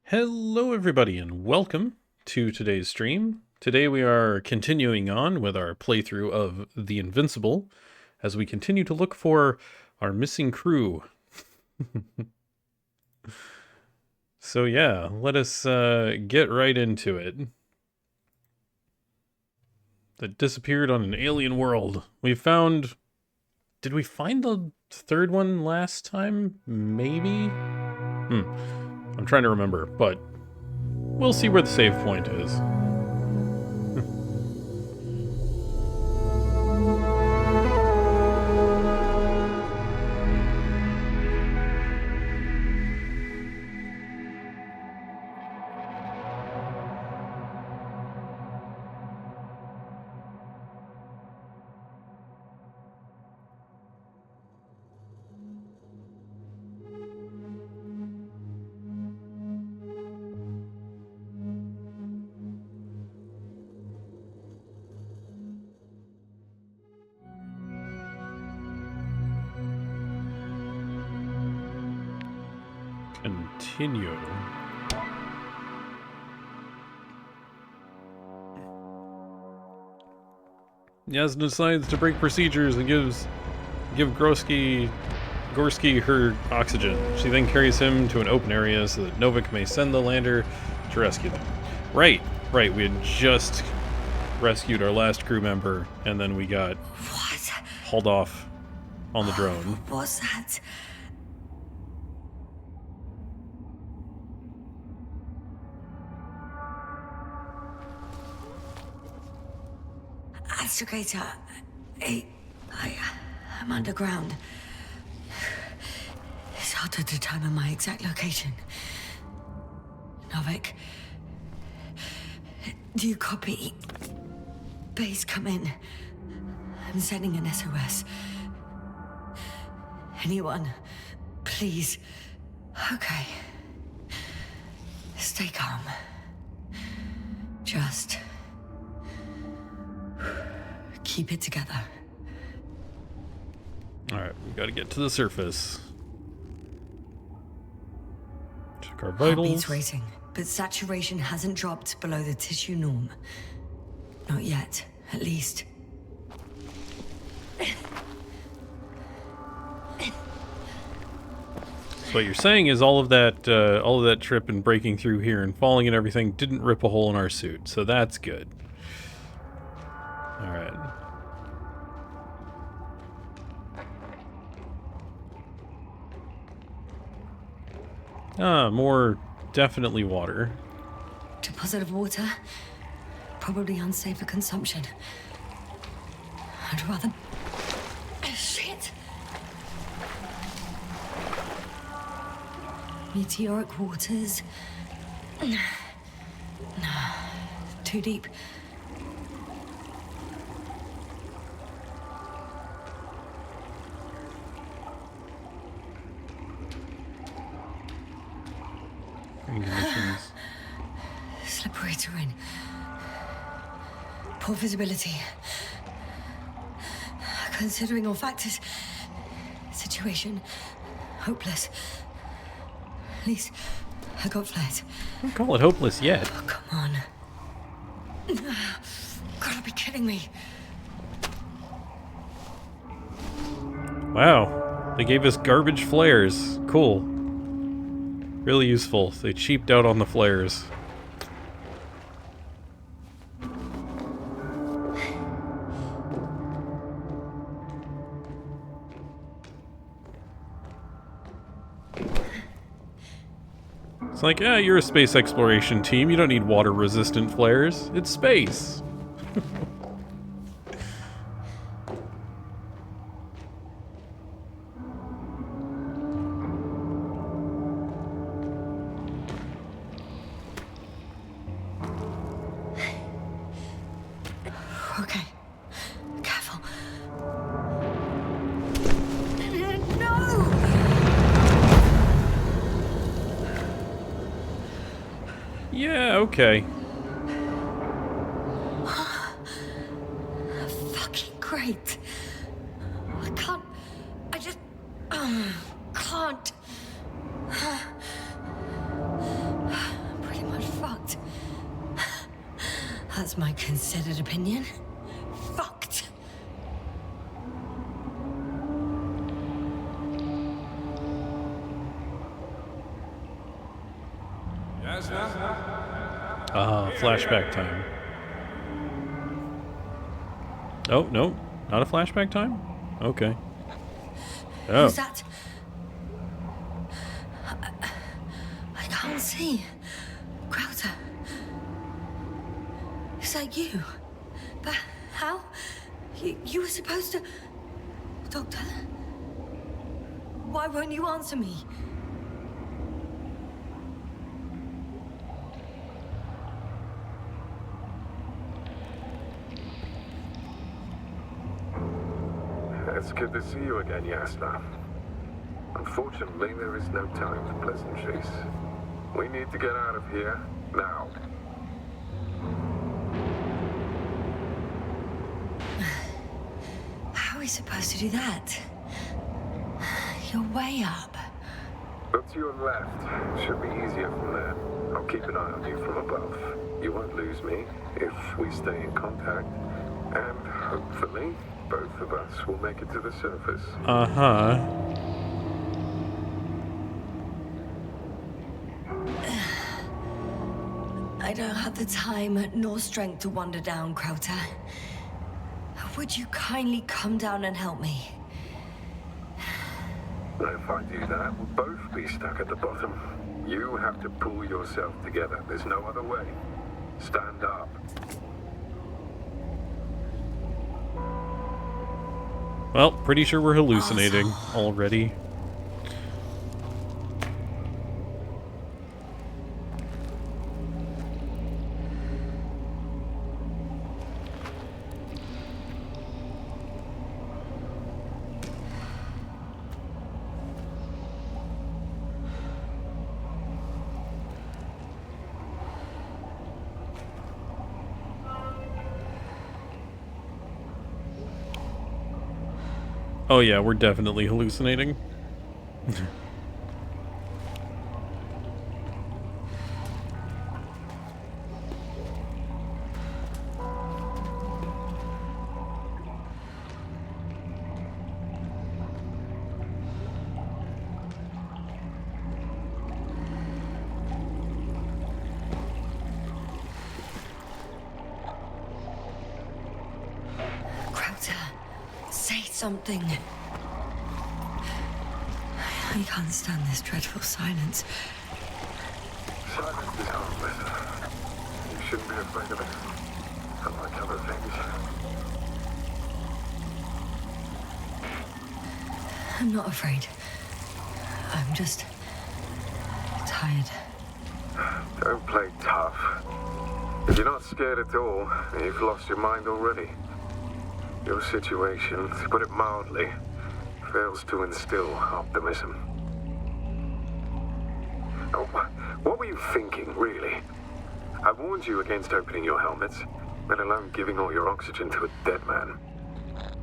Hello, everybody, and welcome to today's stream. Today we are continuing on with our playthrough of The Invincible as we continue to look for our missing crew. So yeah, let us get right into it. That disappeared on an alien world. We found... Did we find the third one last time? Maybe? I'm trying to remember, but we'll see where the save point is. Continue. Yasna decides to break procedures and give Gorski her oxygen. She then carries him to an open area so that Novik may send the lander to rescue them. Right. We had just rescued our last crew member, and then we got hauled off on the drone. What was that? Astrogator, I'm underground. It's hard to determine my exact location. Novik, do you copy? Base, come in. I'm sending an SOS. Anyone, please. Okay. Stay calm. Just keep it together. Alright, we gotta get to the surface. Check our vitals. Heartbeat's rating, but saturation hasn't dropped below the tissue norm. Not yet, at least. So what you're saying is all of that trip and breaking through here and falling and everything didn't rip a hole in our suit, so that's good. Alright. More definitely water. Deposit of water? Probably unsafe for consumption. I'd rather... Shit! Meteoric waters? No. Too deep. Conditions. Slippery terrain. Poor visibility. Considering all factors, situation hopeless. At least I got flares. Don't call it hopeless yet. Oh, come on. Gotta be kidding me. Wow. They gave us garbage flares. Cool. Really useful. They cheaped out on the flares. It's like, you're a space exploration team. You don't need water-resistant flares. It's space. Okay. Careful. No! Yeah, okay. Fucking great. I just can't. That's my considered opinion. Fucked. Flashback time. Oh, no. Not a flashback time? Okay. Oh. Who's that? I can't see. Crowder. Is that you? But how? You were supposed to... Doctor? Why won't you answer me? It's good to see you again, Yasna. Unfortunately, there is no time for pleasantries. We need to get out of here, now. How are we supposed to do that? You're way up. Look to your left. Should be easier from there. I'll keep an eye on you from above. You won't lose me if we stay in contact. And hopefully, both of us will make it to the surface. Uh-huh. I don't have the time nor strength to wander down, Crowder. Would you kindly come down and help me? If I do that, we'll both be stuck at the bottom. You have to pull yourself together. There's no other way. Stand up. Well, pretty sure we're hallucinating already. Oh yeah, we're definitely hallucinating. Say something. I can't stand this dreadful silence. Silence is harmless. You shouldn't be afraid of it. Unlike other things. I'm not afraid. I'm just... tired. Don't play tough. If you're not scared at all, you've lost your mind already. Your situation, to put it mildly, fails to instill optimism. Oh, what were you thinking, really? I warned you against opening your helmets, let alone giving all your oxygen to a dead man.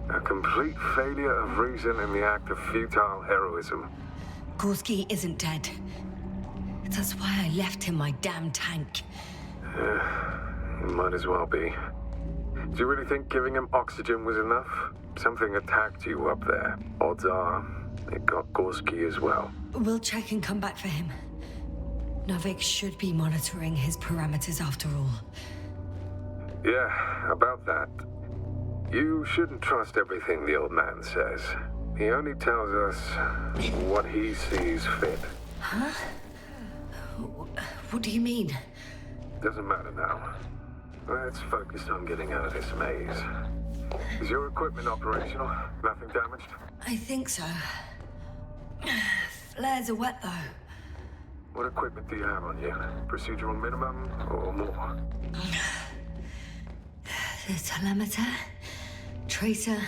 A complete failure of reason in the act of futile heroism. Gorski isn't dead. That's why I left him my damn tank. It might as well be. Do you really think giving him oxygen was enough? Something attacked you up there. Odds are, it got Gorski as well. We'll check and come back for him. Novik should be monitoring his parameters after all. Yeah, about that. You shouldn't trust everything the old man says. He only tells us what he sees fit. Huh? What do you mean? Doesn't matter now. Let's focus on getting out of this maze. Is your equipment operational? Nothing damaged? I think so. Flares are wet, though. What equipment do you have on you? Procedural minimum or more? The telemeter, tracer,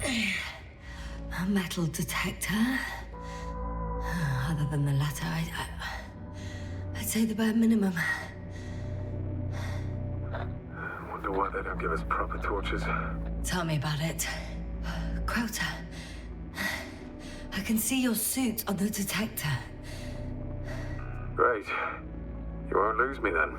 a metal detector. Other than the latter, I'd say the bare minimum. Wonder why they don't give us proper torches. Tell me about it. Crowder, I can see your suit on the detector. Great. You won't lose me then.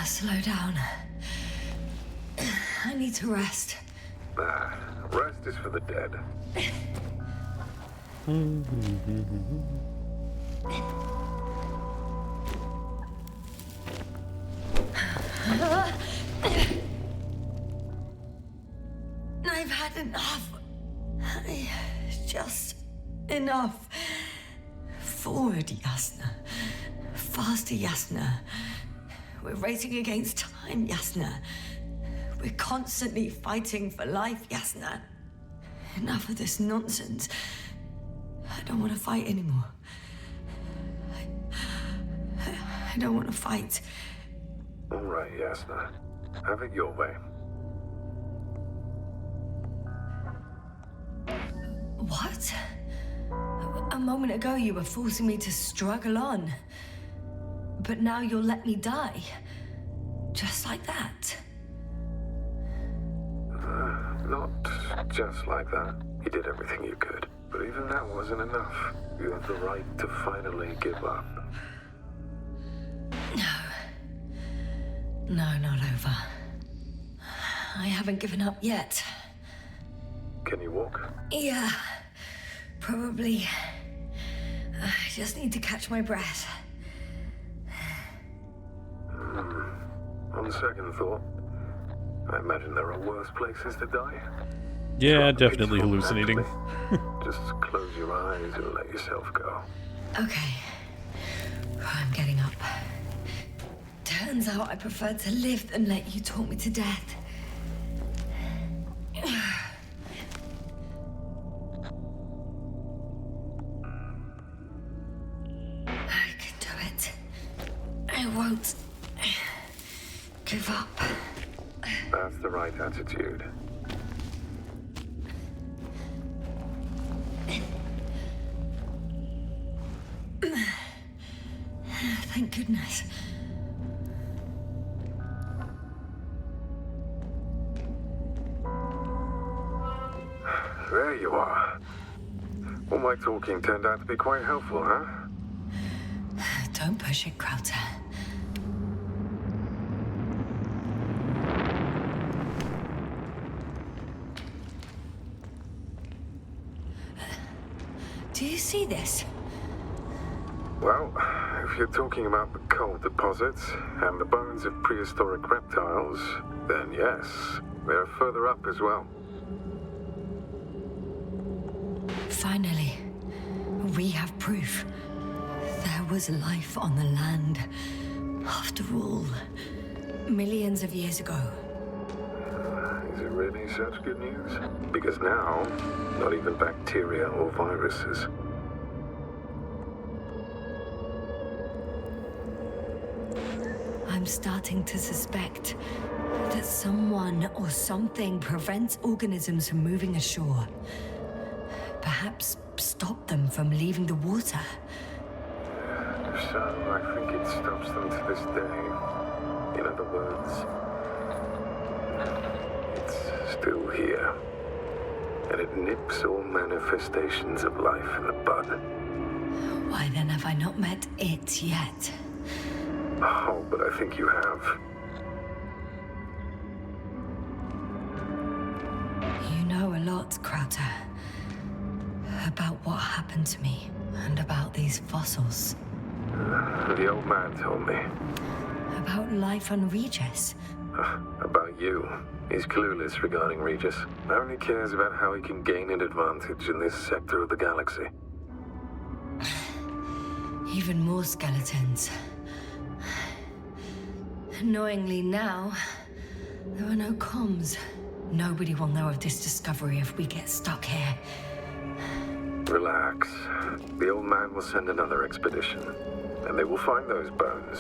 Slow down. I need to rest. Rest is for the dead. I've had enough. Just enough. Forward, Yasna. Faster, Yasna. We're racing against time, Yasna. We're constantly fighting for life, Yasna. Enough of this nonsense. I don't want to fight anymore. I don't want to fight. All right, Yasna. Have it your way. What? A moment ago you were forcing me to struggle on. But now you'll let me die. Just like that. Not just like that. You did everything you could. But even that wasn't enough. You have the right to finally give up. No, not over. I haven't given up yet. Can you walk? Yeah, probably. I just need to catch my breath. On second thought, I imagine there are worse places to die. Yeah, Try to definitely be strong hallucinating. mentally. Just close your eyes and let yourself go. Okay. I'm getting up. Turns out I prefer to live than let you talk me to death. I can do it. I won't give up. That's the right attitude. Thank goodness. There you are. All my talking turned out to be quite helpful, huh? Don't push it, Krauter. Do you see this? Well, if you're talking about the coal deposits and the bones of prehistoric reptiles, then yes, they're further up as well. Finally, we have proof. There was life on the land. After all, millions of years ago. Is it really such good news? Because now, not even bacteria or viruses. I'm starting to suspect that someone or something prevents organisms from moving ashore. Perhaps stop them from leaving the water. So, I think it stops them to this day. In other words, it's still here. And it nips all manifestations of life in the bud. Why then have I not met it yet? Oh, but I think you have. You know a lot, Krauter. About what happened to me, and about these fossils. The old man told me. About life on Regis. About you. He's clueless regarding Regis. Only cares about how he can gain an advantage in this sector of the galaxy. Even more skeletons. Annoyingly now, there are no comms. Nobody will know of this discovery if we get stuck here. Relax. The old man will send another expedition. And they will find those bones,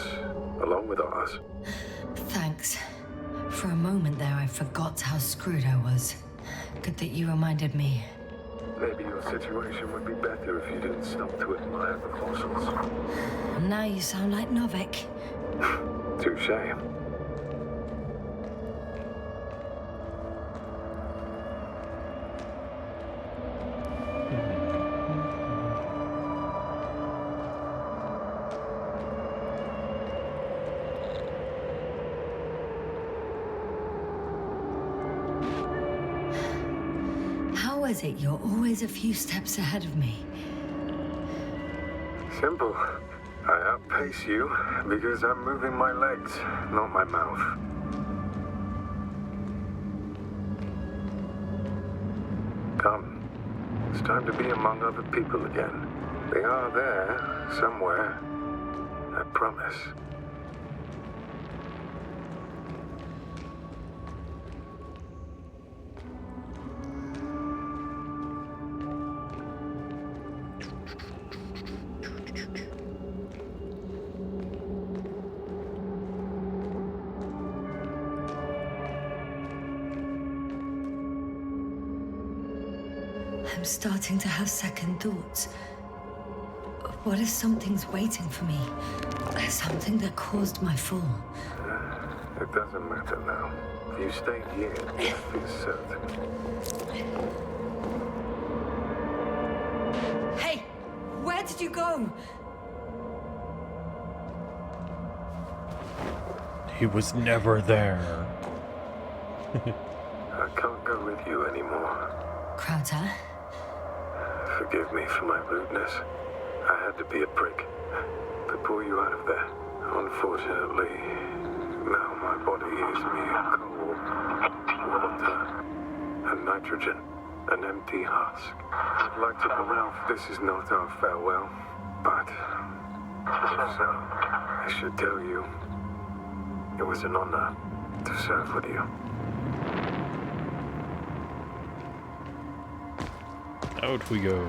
along with ours. Thanks. For a moment there, I forgot how screwed I was. Good that you reminded me. Maybe your situation would be better if you didn't stop to admire the fossils. Now you sound like Novik. Touché. How is it you're always a few steps ahead of me? Simple. I outpace you because I'm moving my legs, not my mouth. Come. It's time to be among other people again. They are there, somewhere. I promise. I'm starting to have second thoughts. What if something's waiting for me? Something that caused my fall? It doesn't matter now. If you stay here, death is certain. Hey! Where did you go? He was never there. I can't go with you anymore. Crowther? Forgive me for my rudeness. I had to be a prick to pull you out of there. Unfortunately, now my body is mere coal, water, and nitrogen, an empty husk. I'd like to believe this is not our farewell, but if so, I should tell you, it was an honor to serve with you. Out we go.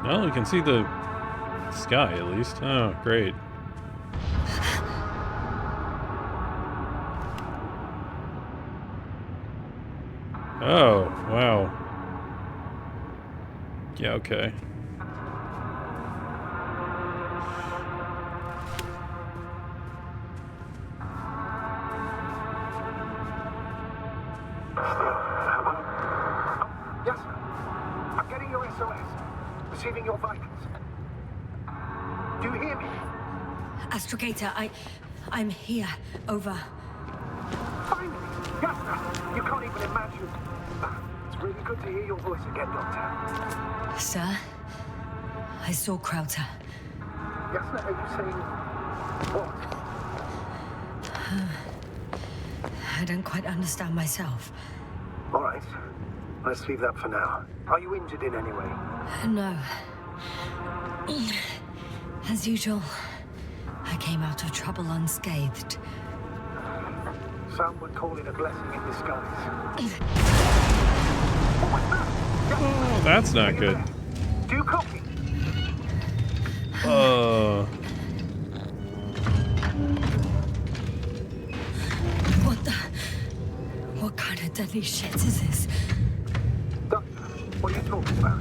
Well, you can see the sky at least. Oh, great. Oh, wow. Yeah, okay. Yes, sir. I'm getting your SOS. Receiving your vitals. Do you hear me? Astrogator, I'm here. Over. Finally! Yes, sir. You can't even imagine. It's really good to hear your voice again, Doctor. Sir? I saw Crowther. Yes, sir. Are you saying what? I don't quite understand myself. All right. Let's leave that for now. Are you injured in any way? No. As usual, I came out of trouble unscathed. Some would call it a blessing in disguise. Oh, that's not good. Do you copy? What kind of deadly shit is this? Doctor, what are you talking about?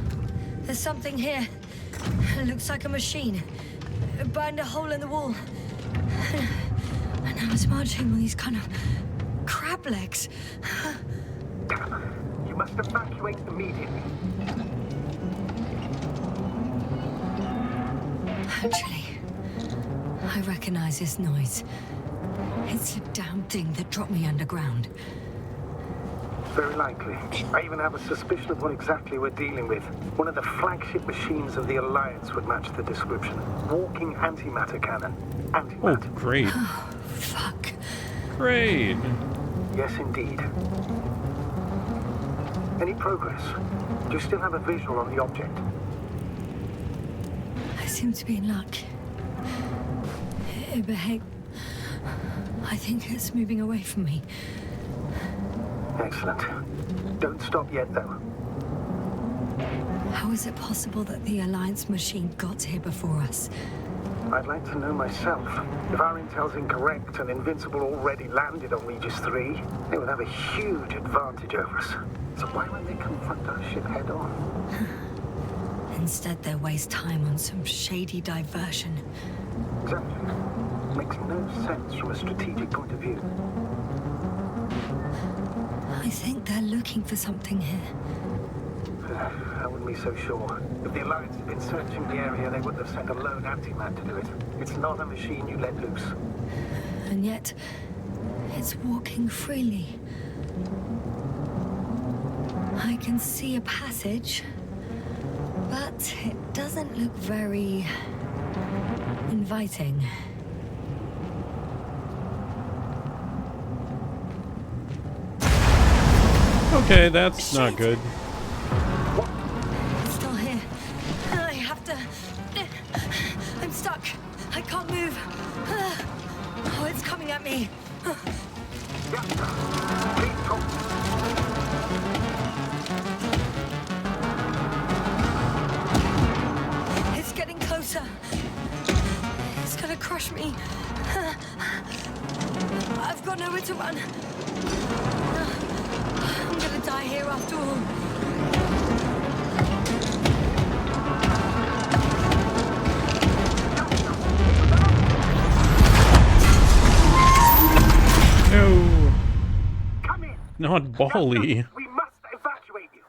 There's something here. It looks like a machine. It burned a hole in the wall. And now it's marching on these kind of crab legs. You must evacuate immediately. Actually, I recognize this noise. It's the damn thing that dropped me underground. Very likely. I even have a suspicion of what exactly we're dealing with. One of the flagship machines of the Alliance would match the description. Walking antimatter cannon. Oh, Antimatter. great. Oh, fuck. Great. Yes, indeed. Any progress? Do you still have a visual on the object? I seem to be in luck. It behaved... I think it's moving away from me. Excellent. Don't stop yet, though. How is it possible that the Alliance machine got here before us? I'd like to know myself. If our intel's incorrect and Invincible already landed on Regis 3, they would have a huge advantage over us. So why won't they confront our ship head on? Instead, they waste time on some shady diversion. Exactly. Makes no sense from a strategic point of view. I think they're looking for something here. I wouldn't be so sure. If the Alliance had been searching the area, they wouldn't have sent a lone anti-man to do it. It's not a machine you let loose. And yet, it's walking freely. I can see a passage, but it doesn't look very inviting. Okay, that's not good. It's still here. I have to... I'm stuck. I can't move. Oh, it's coming at me. It's getting closer. It's gonna crush me. I've got nowhere to run. I'm gonna die here after all. No, Come in. not Bali. We must evacuate you.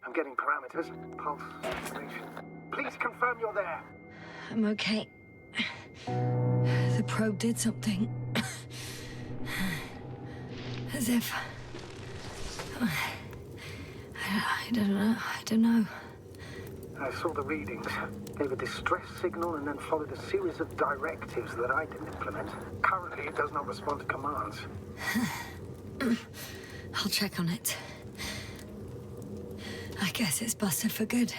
I'm getting parameters. Pulse, saturation. Please confirm you're there. I'm okay. The probe did something. As if... I don't know. I saw the readings, gave a distress signal, and then followed a series of directives that I didn't implement. Currently, it does not respond to commands. I'll check on it. I guess it's busted for good.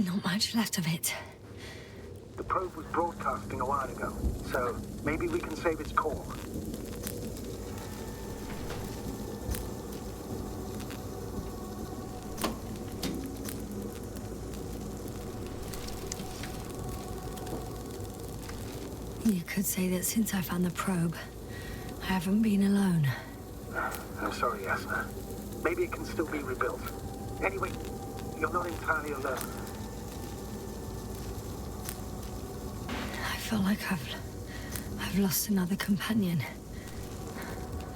Not much left of it. The probe was broadcasting a while ago, so maybe we can save its call. You could say that since I found the probe, I haven't been alone. I'm sorry, Yasna. Maybe it can still be rebuilt. Anyway, you're not entirely alone. I feel like I've lost another companion.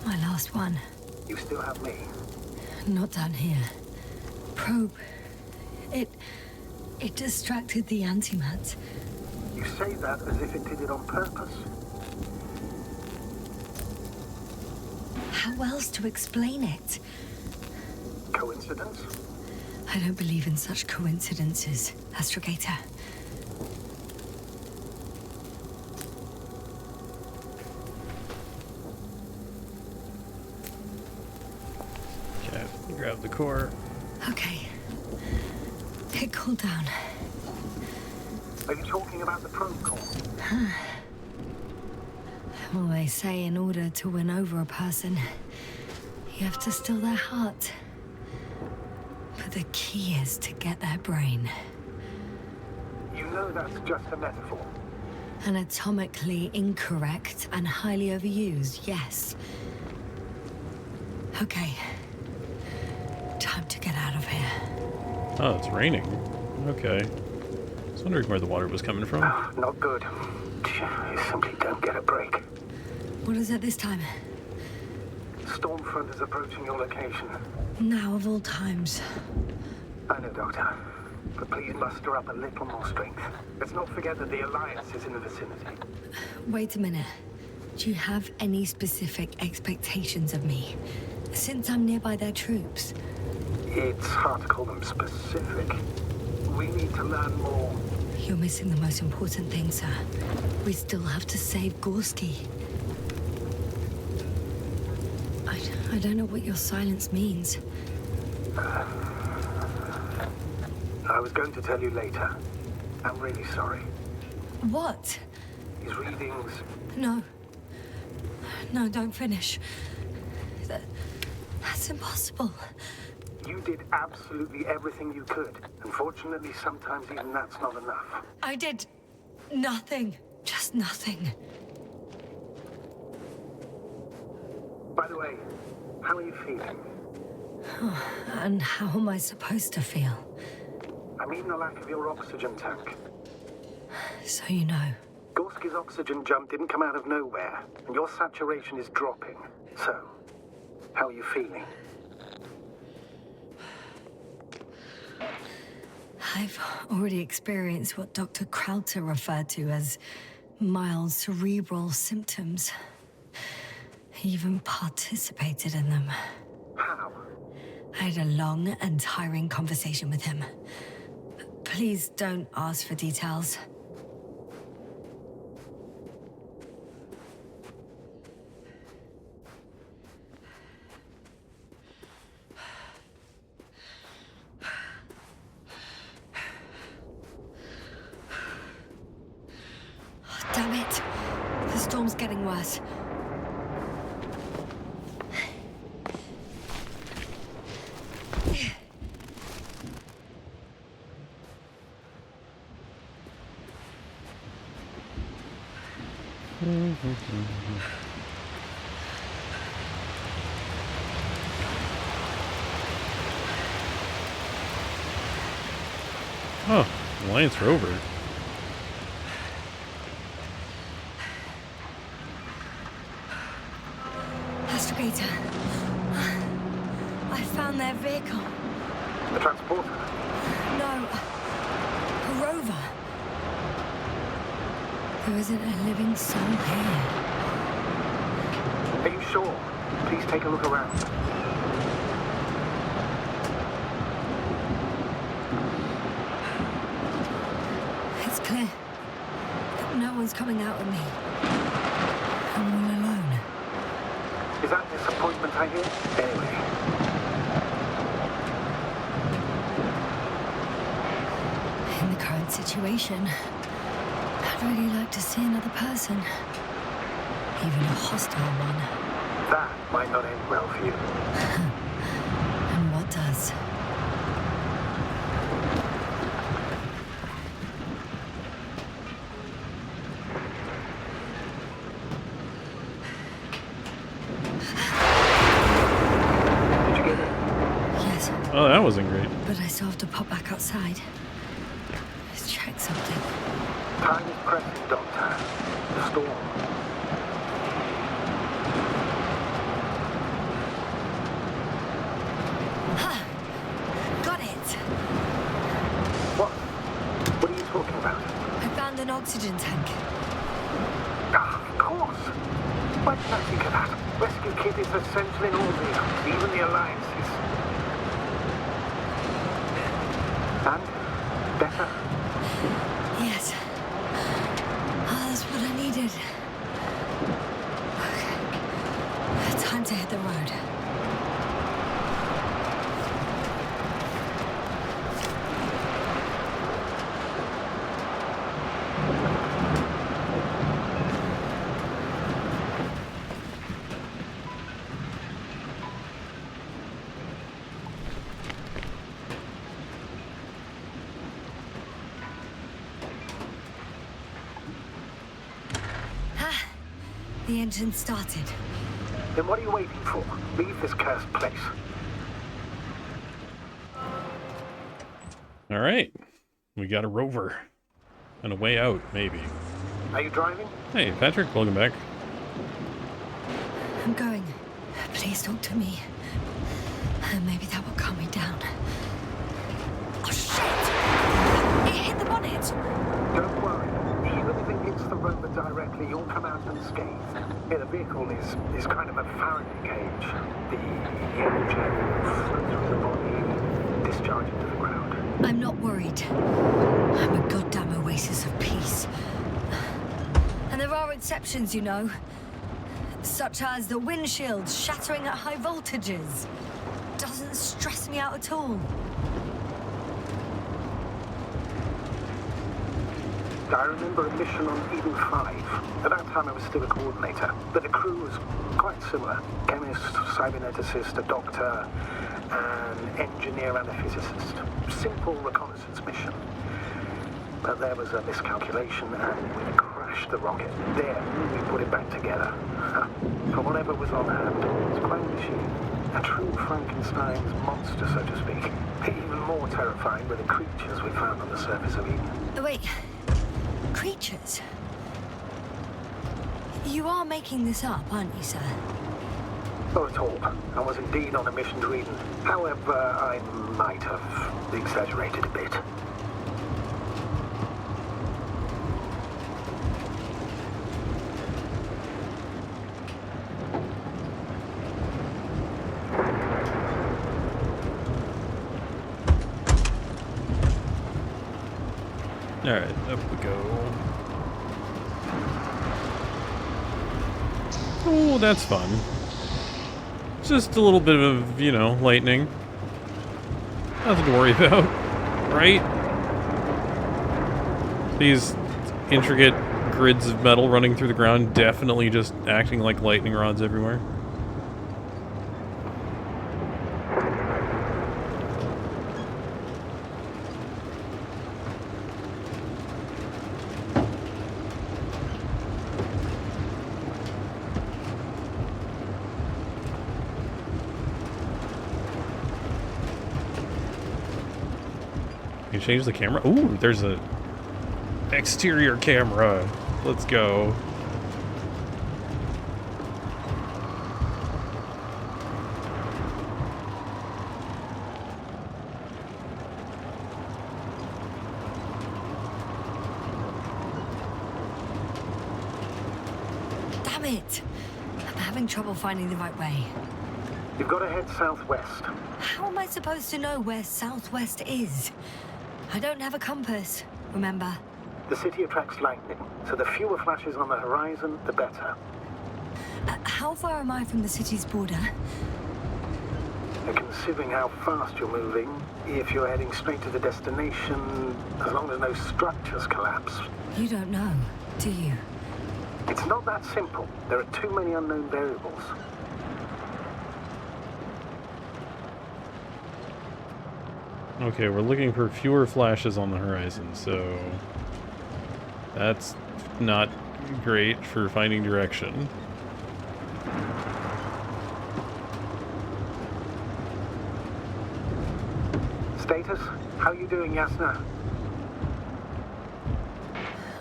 My last one. You still have me. Not down here. Probe. It distracted the antimats. You say that as if it did it on purpose. How else to explain it? Coincidence? I don't believe in such coincidences, Astrogator. Okay, grab the core. Okay. It cooled down. Are you talking about the probe call? Well, they say in order to win over a person, you have to steal their heart. But the key is to get their brain. You know that's just a metaphor. Anatomically incorrect and highly overused, yes. Okay. Time to get out of here. Oh, it's raining. Okay. I was wondering where the water was coming from. Not good. You simply don't get a break. What is it this time? Stormfront is approaching your location. Now of all times. I know, Doctor. But please muster up a little more strength. Let's not forget that the Alliance is in the vicinity. Wait a minute. Do you have any specific expectations of me? Since I'm nearby their troops. It's hard to call them specific. We need to learn more. You're missing the most important thing, sir. We still have to save Gorski. I don't know what your silence means. I was going to tell you later. I'm really sorry. What? His readings... No. No, don't finish. That's impossible. You did absolutely everything you could. Unfortunately, sometimes even that's not enough. I did Nothing. Just nothing. By the way, how are you feeling? And how am I supposed to feel? I mean the lack of your oxygen tank. So you know. Gorski's oxygen jump didn't come out of nowhere, and your saturation is dropping. So, how are you feeling? I've already experienced what Dr. Krauter referred to as mild cerebral symptoms. He even participated in them. How? I had a long and tiring conversation with him. Please don't ask for details. Damn it. The storm's getting worse. Oh, Alliance rover. Astrogator. I found their vehicle. The transporter? No. A rover. There isn't a living soul here. Are you sure? Please take a look around. It's clear. No one's coming out with me. I'm all alone. Is that disappointment I hear? Anyway. In the current situation, I'd really like to see another person. Even a hostile one. That might not end well for you. And what does? Did you get it? Yes, Oh, that wasn't great. but I still have to pop back outside. Let's check something. Time is pressing, Doctor. The storm. Got it! What? What are you talking about? I found an oxygen tank. Ah, of course. Why didn't I think of that? Rescue kit is essential in all vehicles, even the Alliances. And? Better? Yes. That's what I needed. Okay. Time to hit the road. The engine started. Then what are you waiting for? Leave this cursed place. All right. We got a rover. And a way out, maybe. Are you driving? Hey, Patrick, welcome back. I'm going. Please talk to me. Maybe that will calm me down. Oh, shit! It hit the bonnet! Don't worry. Even if it hits the rover directly, you'll come out unscathed. Yeah, the vehicle is kind of a Faraday cage. The energy will flow through the body, discharge into the ground. I'm not worried. I'm a goddamn oasis of peace. And there are exceptions, you know. Such as the windshield shattering at high voltages. Doesn't stress me out at all. I remember a mission on Eden 5. At that time I was still a coordinator, but the crew was quite similar. Chemist, cyberneticist, a doctor, an engineer and a physicist. Simple reconnaissance mission. But there was a miscalculation and we crashed the rocket. Then we put it back together. For whatever was on hand, it's quite a machine. A true Frankenstein's monster, so to speak. Even more terrifying were the creatures we found on the surface of Eden. Wait. Creatures? You are making this up, aren't you, sir? Not at all. I was indeed on a mission to Eden. However, I might have exaggerated a bit. Alright, up we go. Oh, that's fun. Just a little bit of, you know, lightning. Nothing to worry about, right? These intricate grids of metal running through the ground definitely just acting like lightning rods everywhere. You change the camera? Ooh, there's a exterior camera. Let's go. Damn it! I'm having trouble finding the right way. You've got to head southwest. How am I supposed to know where southwest is? I don't have a compass, remember? The city attracts lightning, so the fewer flashes on the horizon, the better. How far am I from the city's border? Considering how fast you're moving, if you're heading straight to the destination, as long as no structures collapse. You don't know, do you? It's not that simple. There are too many unknown variables. Okay, we're looking for fewer flashes on the horizon, so that's not great for finding direction. Status? How you doing, Yasna?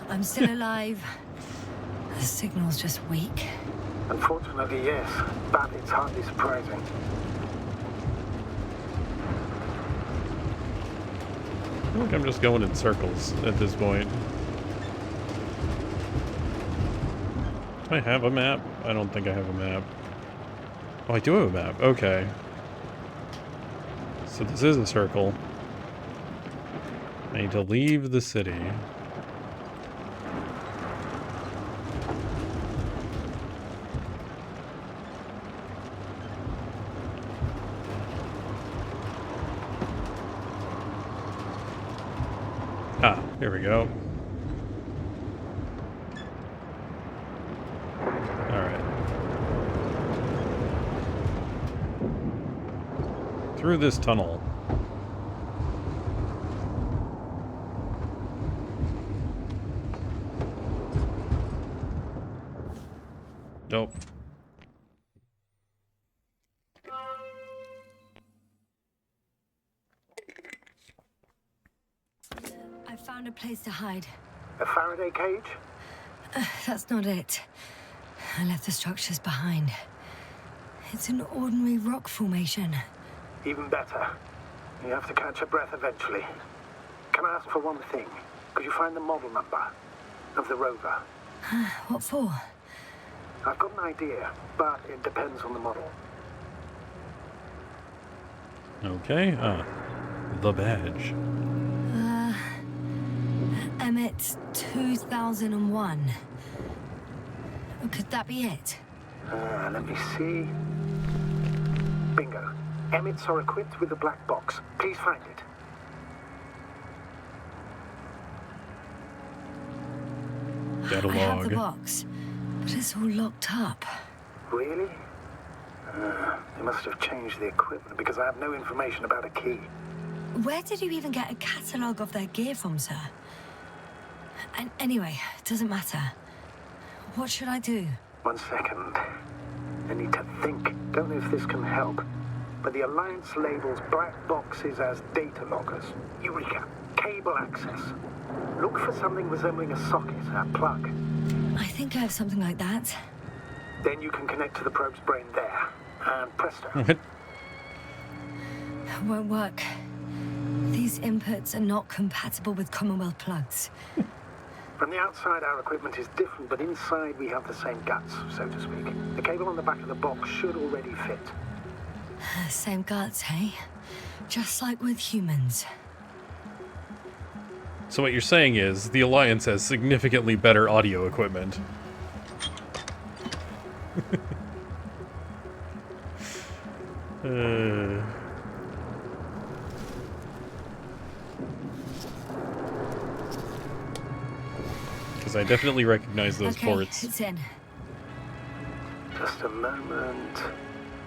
I'm still alive. The signal's just weak. Unfortunately, yes. But it's hardly surprising. I feel like I'm just going in circles at this point. Do I have a map? I don't think I have a map. Oh, I do have a map. Okay. So this is a circle. I need to leave the city. Ah, here we go. Alright. Through this tunnel. Nope. I found a place to hide. A Faraday cage? That's not it. I left the structures behind. It's an ordinary rock formation. Even better. You have to catch your breath eventually. Can I ask for one thing? Could you find the model number of the rover? What for? I've got an idea, but it depends on the model. Okay, the badge. Emmett 2001. Could that be it? Let me see. Bingo. Emmets are equipped with a black box. Please find it. Data I have the log. box, but it's all locked up. Really? They must have changed the equipment because I have no information about a key. Where did you even get a catalogue of their gear from, sir? Anyway, it doesn't matter. What should I do? 1 second. I need to think. Don't know if this can help, but the Alliance labels black boxes as data loggers. Eureka. Cable access. Look for something resembling a socket, a plug. I think I have something like that. Then you can connect to the probe's brain there. And presto. What? Won't work. These inputs are not compatible with Commonwealth plugs. From the outside, our equipment is different, but inside we have the same guts, so to speak. The cable on the back of the box should already fit. Same guts, hey? Just like with humans. So what you're saying is the Alliance has significantly better audio equipment. Because I definitely recognize those ports. It's in. Just a moment.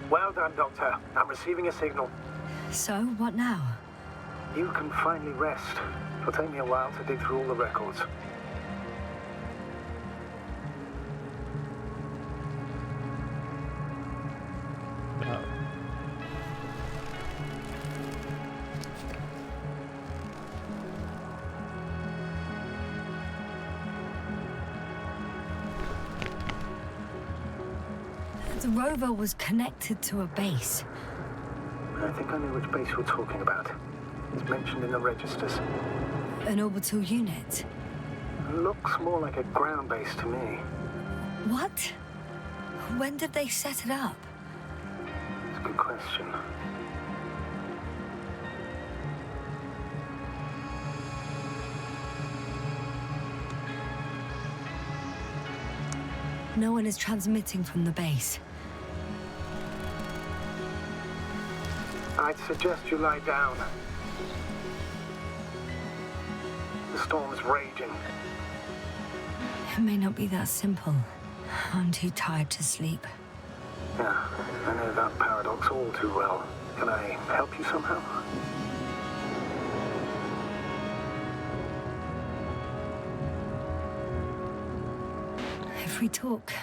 Well done, Doctor. I'm receiving a signal. So, what now? You can finally rest. It'll take me a while to dig through all the records. The rover was connected to a base. I think I know which base you're talking about. It's mentioned in the registers. An orbital unit. Looks more like a ground base to me. What? When did they set it up? It's a good question. No one is transmitting from the base. I'd suggest you lie down. The storm's raging. It may not be that simple. I'm too tired to sleep. Yeah, I know that paradox all too well. Can I help you somehow? If we talk,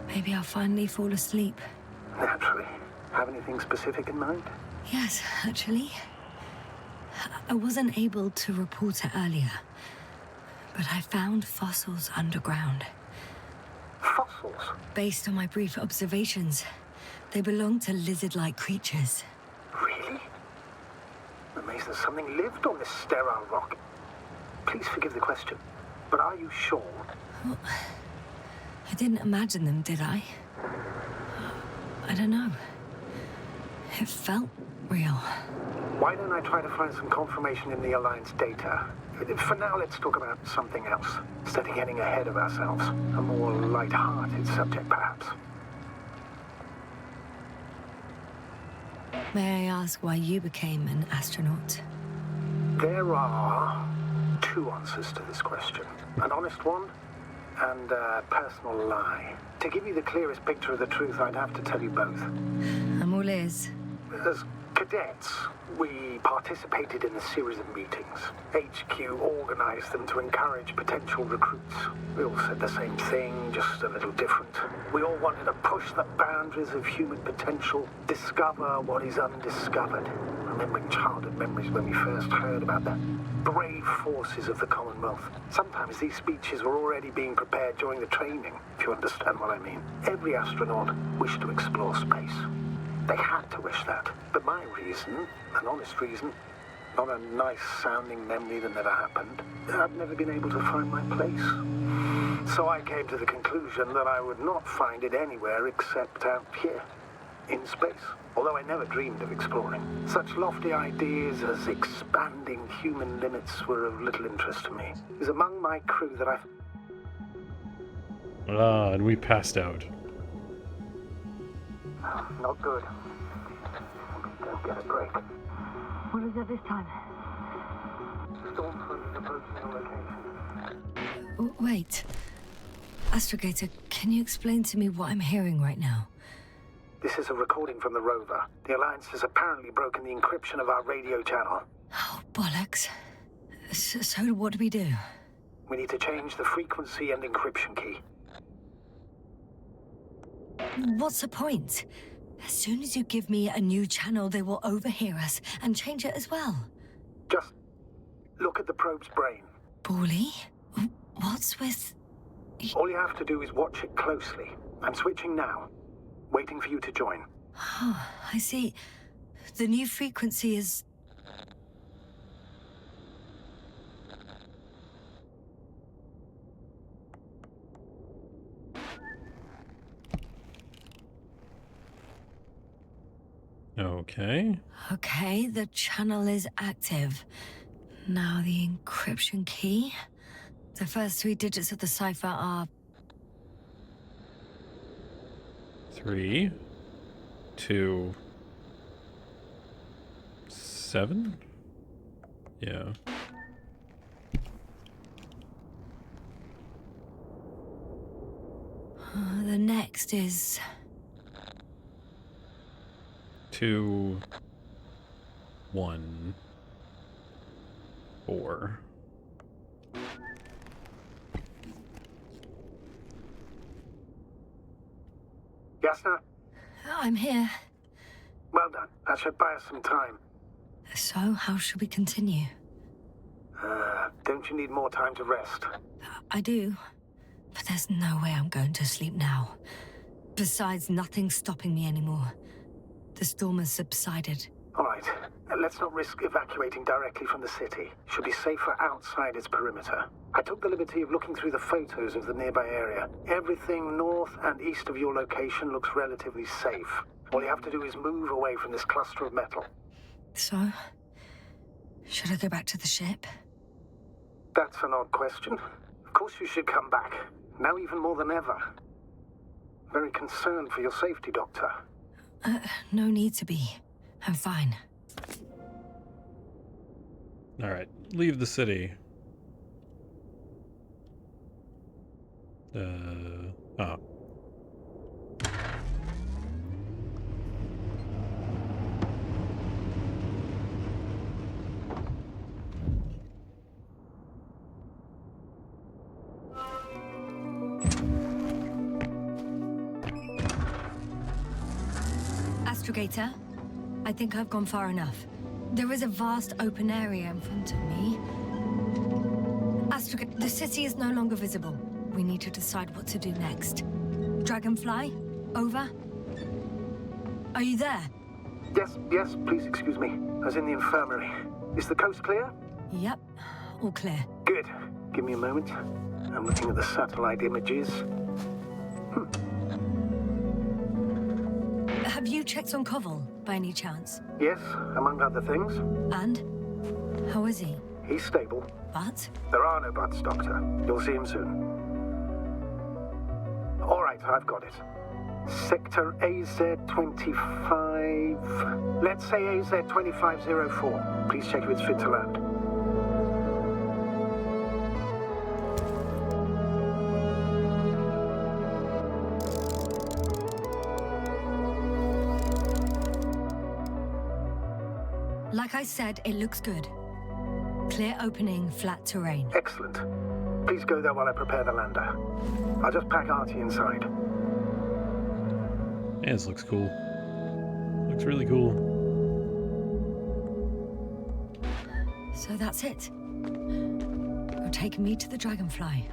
maybe I'll finally fall asleep. Naturally. Have anything specific in mind? Yes, actually. I wasn't able to report it earlier, but I found fossils underground. Fossils? Based on my brief observations, they belong to lizard-like creatures. Really? Amazed that something lived on this sterile rock. Please forgive the question, but are you sure? Well, I didn't imagine them, did I? I don't know. It felt real. Why don't I try to find some confirmation in the Alliance data? For now, let's talk about something else. Instead of getting ahead of ourselves. A more light-hearted subject, perhaps. May I ask why you became an astronaut? There are two answers to this question. An honest one and a personal lie. To give you the clearest picture of the truth, I'd have to tell you both. I'm all ears. As cadets, we participated in a series of meetings. HQ organized them to encourage potential recruits. We all said the same thing, just a little different. We all wanted to push the boundaries of human potential, discover what is undiscovered. Remembering childhood memories when we first heard about the brave forces of the Commonwealth. Sometimes these speeches were already being prepared during the training, if you understand what I mean. Every astronaut wished to explore space. They had to wish that. But my reason, an honest reason, not a nice-sounding memory that never happened, I'd never been able to find my place. So I came to the conclusion that I would not find it anywhere except out here, in space. Although I never dreamed of exploring. Such lofty ideas as expanding human limits were of little interest to me. It was among my crew that And we passed out. Not good. Don't get a break. What is it this time? Storm front approaching your location. Wait. Astrogator, can you explain to me what I'm hearing right now? This is a recording from the rover. The Alliance has apparently broken the encryption of our radio channel. Oh, bollocks. So what do we do? We need to change the frequency and encryption key. What's the point? As soon as you give me a new channel, they will overhear us and change it as well. Just look at the probe's brain. Borley? What's with... All you have to do is watch it closely. I'm switching now. Waiting for you to join. Oh, I see. The new frequency is... Okay. Okay, the channel is active. Now the encryption key. The first 3 digits of the cipher are... 3, 2, 7? Yeah. The next is... 2, 1, 4. Yasna? I'm here. Well done. That should buy us some time. So, how should we continue? Don't you need more time to rest? I do. But there's no way I'm going to sleep now. Besides, nothing's stopping me anymore. The storm has subsided. All right. Let's not risk evacuating directly from the city. Should be safer outside its perimeter. I took the liberty of looking through the photos of the nearby area. Everything north and east of your location looks relatively safe. All you have to do is move away from this cluster of metal. So, should I go back to the ship? That's an odd question. Of course you should come back. Now even more than ever. Very concerned for your safety, Doctor. No need to be. I'm fine. Alright, leave the city. Oh. Astrogator, I think I've gone far enough. There is a vast open area in front of me. Astrogator, the city is no longer visible. We need to decide what to do next. Dragonfly, over. Are you there? Yes, please excuse me. I was in the infirmary. Is the coast clear? Yep, all clear. Good. Give me a moment. I'm looking at the satellite images. Have you checked on Koval, by any chance? Yes, among other things. And? How is he? He's stable. But? There are no buts, Doctor. You'll see him soon. All right, I've got it. Sector AZ-25... Let's say AZ-2504. Please check if it's fit to land. Like I said, it looks good. Clear opening, flat terrain. Excellent. Please go there while I prepare the lander. I'll just pack Artie inside. Yeah, this looks cool. Looks really cool. So that's it. You're taking me to the Dragonfly.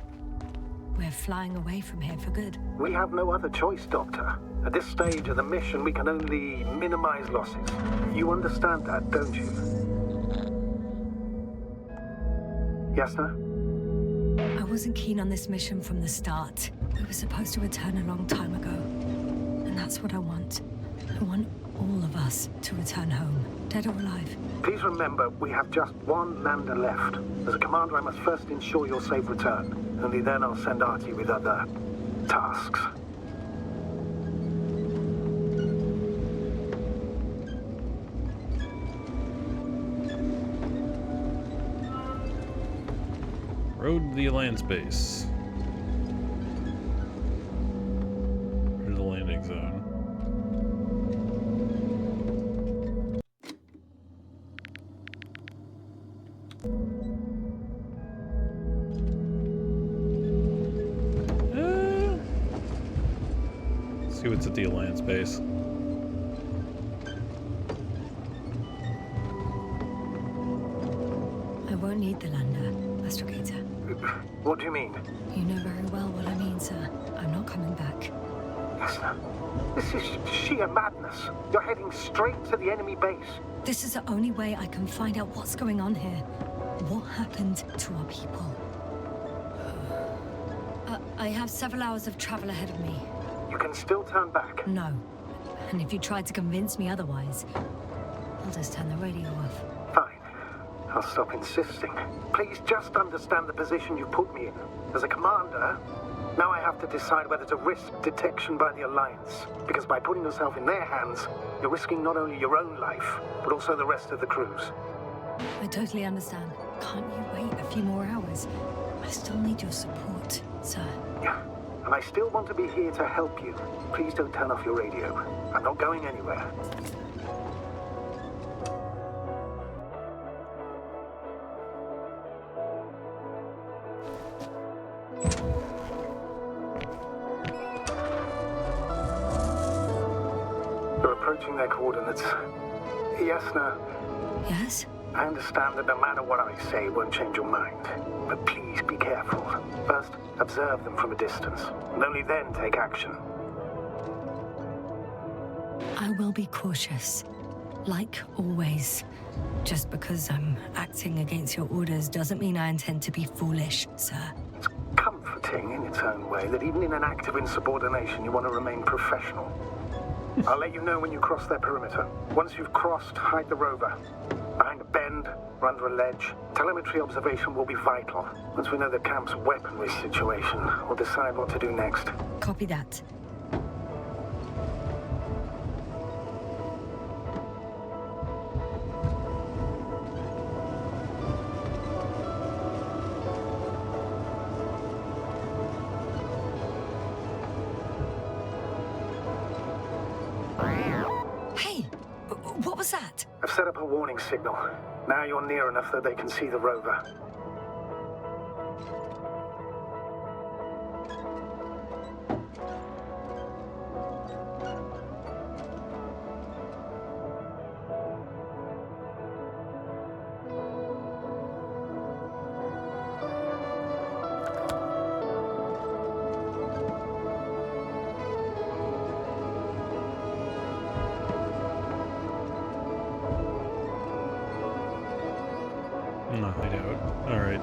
We're flying away from here for good. We have no other choice, Doctor. At this stage of the mission, we can only minimize losses. You understand that, don't you? Yasna? I wasn't keen on this mission from the start. We were supposed to return a long time ago. And that's what I want. I want all of us to return home, dead or alive. Please remember, we have just one lander left. As a commander, I must first ensure your safe return. Only then I'll send Artie with other tasks. Road to the Alliance base. Or the landing zone. it's at the Alliance base. I won't need the lander, Astrogator. What do you mean? You know very well what I mean, sir. I'm not coming back. Yasna, this is sheer madness. You're heading straight to the enemy base. This is the only way I can find out what's going on here. What happened to our people? I have several hours of travel ahead of me. You can still turn back. No. And if you try to convince me otherwise, I'll just turn the radio off. Fine. I'll stop insisting. Please just understand the position you put me in. As a commander, now I have to decide whether to risk detection by the Alliance. Because by putting yourself in their hands, you're risking not only your own life, but also the rest of the crew's. I totally understand. Can't you wait a few more hours? I still need your support, sir. Yeah. And I still want to be here to help you. Please don't turn off your radio. I'm not going anywhere. They're approaching their coordinates. Yasna, Yes? I understand that no matter what I say, it won't change your mind. But please be careful. First, observe them from a distance, and only then take action. I will be cautious. Like always. Just because I'm acting against your orders doesn't mean I intend to be foolish, sir. It's comforting in its own way that even in an act of insubordination, you want to remain professional. I'll let you know when you cross their perimeter. Once you've crossed, hide the rover. Behind a bend, or under a ledge. Telemetry observation will be vital. Once we know the camp's weaponry situation, we'll decide what to do next. Copy that. Hey! What was that? I've set up a warning signal. Now you're near enough that they can see the rover. No, I doubt. Alright.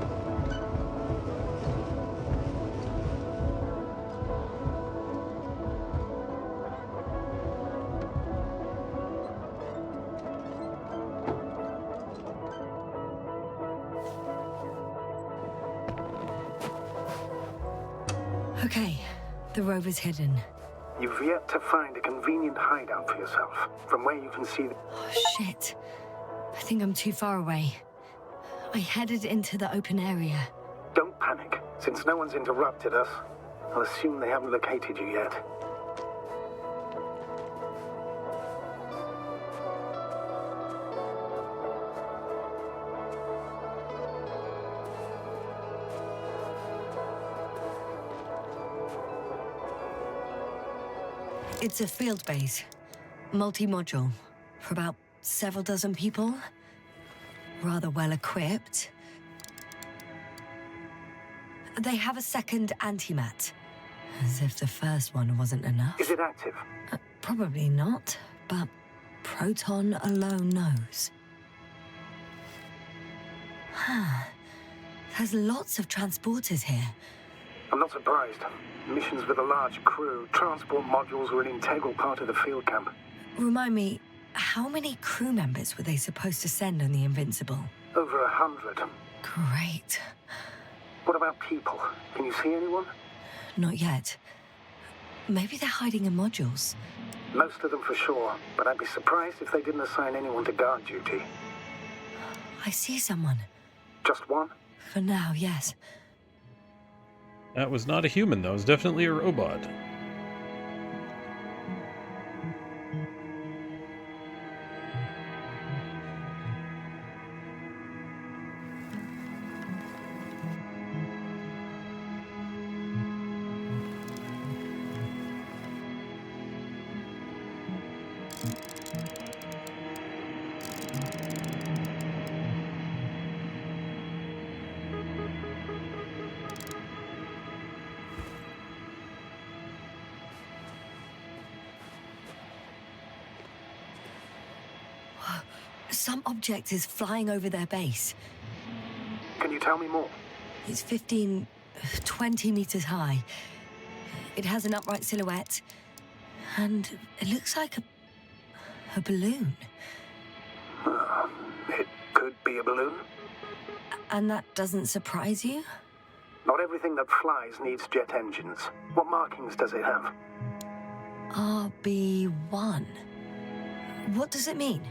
Okay, the rover's hidden. You've yet to find a convenient hideout for yourself, from where you can see the... Oh, shit. I think I'm too far away. I headed into the open area. Don't panic. Since no one's interrupted us, I'll assume they haven't located you yet. It's a field base. Multi-module. For about several dozen people. Rather well equipped. They have a second antimat. As if the first one wasn't enough. Is it active? Probably not, but Proton alone knows. There's lots of transporters here. I'm not surprised. Missions with a large crew, transport modules were an integral part of the field camp. Remind me, how many crew members were they supposed to send on the Invincible? Over 100. Great. What about people? Can you see anyone? Not yet. Maybe they're hiding in modules. Most of them for sure, but I'd be surprised if they didn't assign anyone to guard duty. I see someone. Just one? For now, yes. That was not a human, that was definitely a robot. Some object is flying over their base. Can you tell me more? It's 15, 20 meters high. It has an upright silhouette, and it looks like a balloon. It could be a balloon. And that doesn't surprise you? Not everything that flies needs jet engines. What markings does it have? RB1. What does it mean?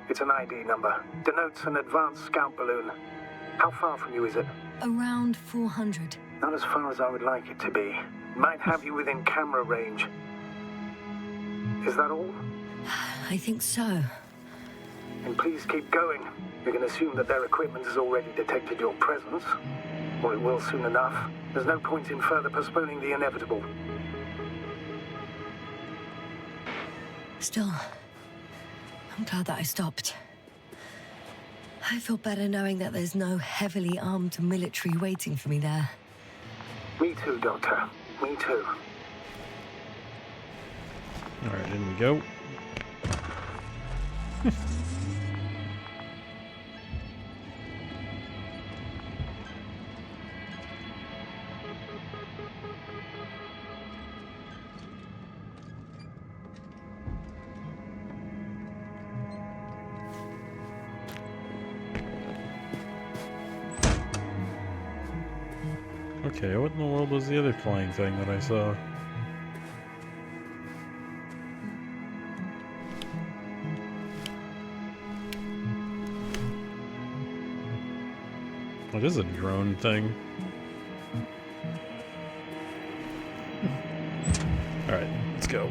It's an ID number. Denotes an advanced scout balloon. How far from you is it? Around 400. Not as far as I would like it to be. Might have you within camera range. Is that all? I think so. Then please keep going. You can assume that their equipment has already detected your presence. Or it will soon enough. There's no point in further postponing the inevitable. Still, I'm glad that I stopped. I feel better knowing that there's no heavily armed military waiting for me there. Me too, Doctor. Me too. Alright, in we go. Okay, what in the world was the other flying thing that I saw? What is a drone thing? Alright, let's go.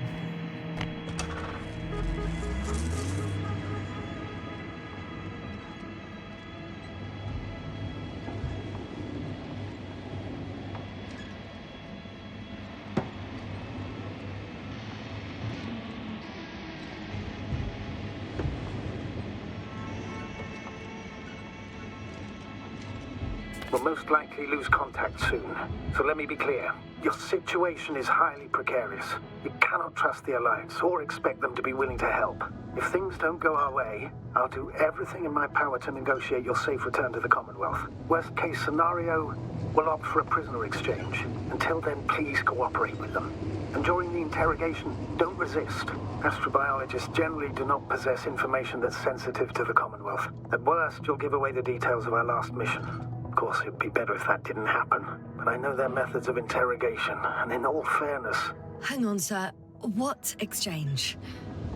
We'll most likely lose contact soon. So let me be clear. Your situation is highly precarious. You cannot trust the Alliance or expect them to be willing to help. If things don't go our way, I'll do everything in my power to negotiate your safe return to the Commonwealth. Worst case scenario, we'll opt for a prisoner exchange. Until then, please cooperate with them. And during the interrogation, don't resist. Astrobiologists generally do not possess information that's sensitive to the Commonwealth. At worst, you'll give away the details of our last mission. Of course, it'd be better if that didn't happen. But I know their methods of interrogation, and in all fairness... Hang on, sir. What exchange?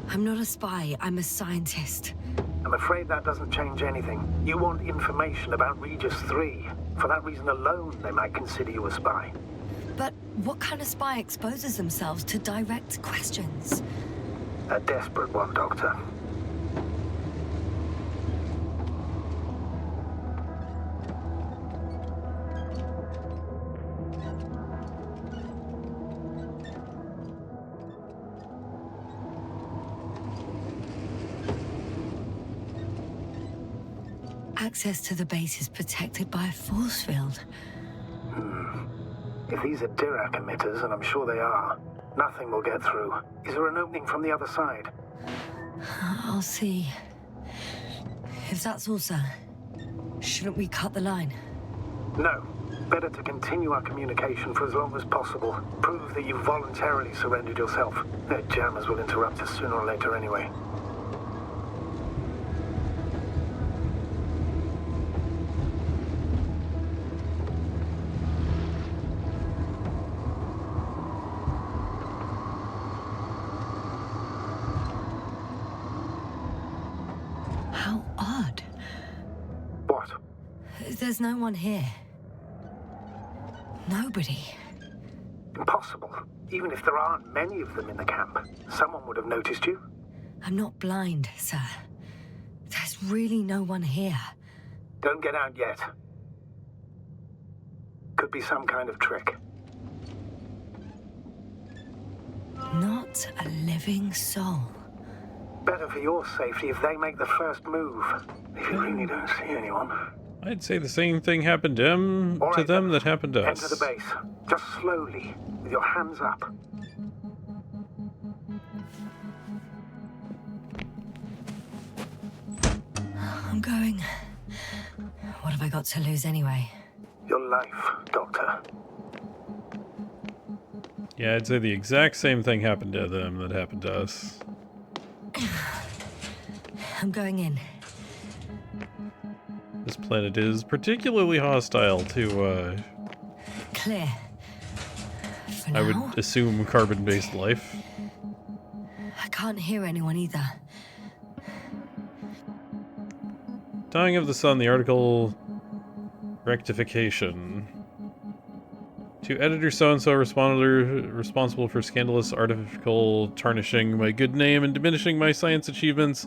I'm not a spy, I'm a scientist. I'm afraid that doesn't change anything. You want information about Regis 3. For that reason alone, they might consider you a spy. But what kind of spy exposes themselves to direct questions? A desperate one, Doctor. Access to the base is protected by a force field. If these are Dirac emitters, and I'm sure they are, nothing will get through. Is there an opening from the other side? I'll see. If that's all, sir, shouldn't we cut the line? No. Better to continue our communication for as long as possible. Prove that you voluntarily surrendered yourself. Their jammers will interrupt us sooner or later anyway. How odd. What? There's no one here. Nobody. Impossible. Even if there aren't many of them in the camp, someone would have noticed you. I'm not blind, sir. There's really no one here. Don't get out yet. Could be some kind of trick. Not a living soul. Better for your safety if they make the first move. If you really don't see anyone. I'd say the same thing happened to him, All to right, them then. that happened to Enter us. the base. Just slowly, with your hands up. I'm going. What have I got to lose anyway? Your life, Doctor. Yeah, I'd say the exact same thing happened to them that happened to us. I'm going in. This planet is particularly hostile to, Clear. For I now. would assume carbon-based life. I can't hear anyone either. Dying of the Sun, the article rectification. To editor so-and-so responsible for scandalous artificial tarnishing my good name and diminishing my science achievements,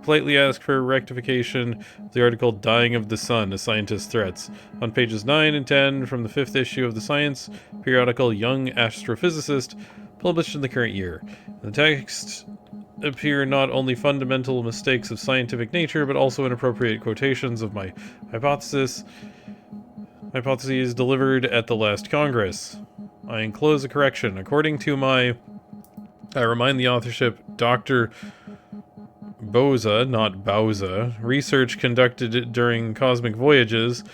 politely ask for rectification of the article Dying of the Sun, A Scientist's Threats, on pages 9 and 10 from the 5th issue of the science periodical Young Astrophysicist, published in the current year. In the text appear not only fundamental mistakes of scientific nature, but also inappropriate quotations of my hypotheses delivered at the last Congress. I enclose a correction. According to I remind the authorship, Dr. Boza, not Bauza, research conducted during cosmic voyages.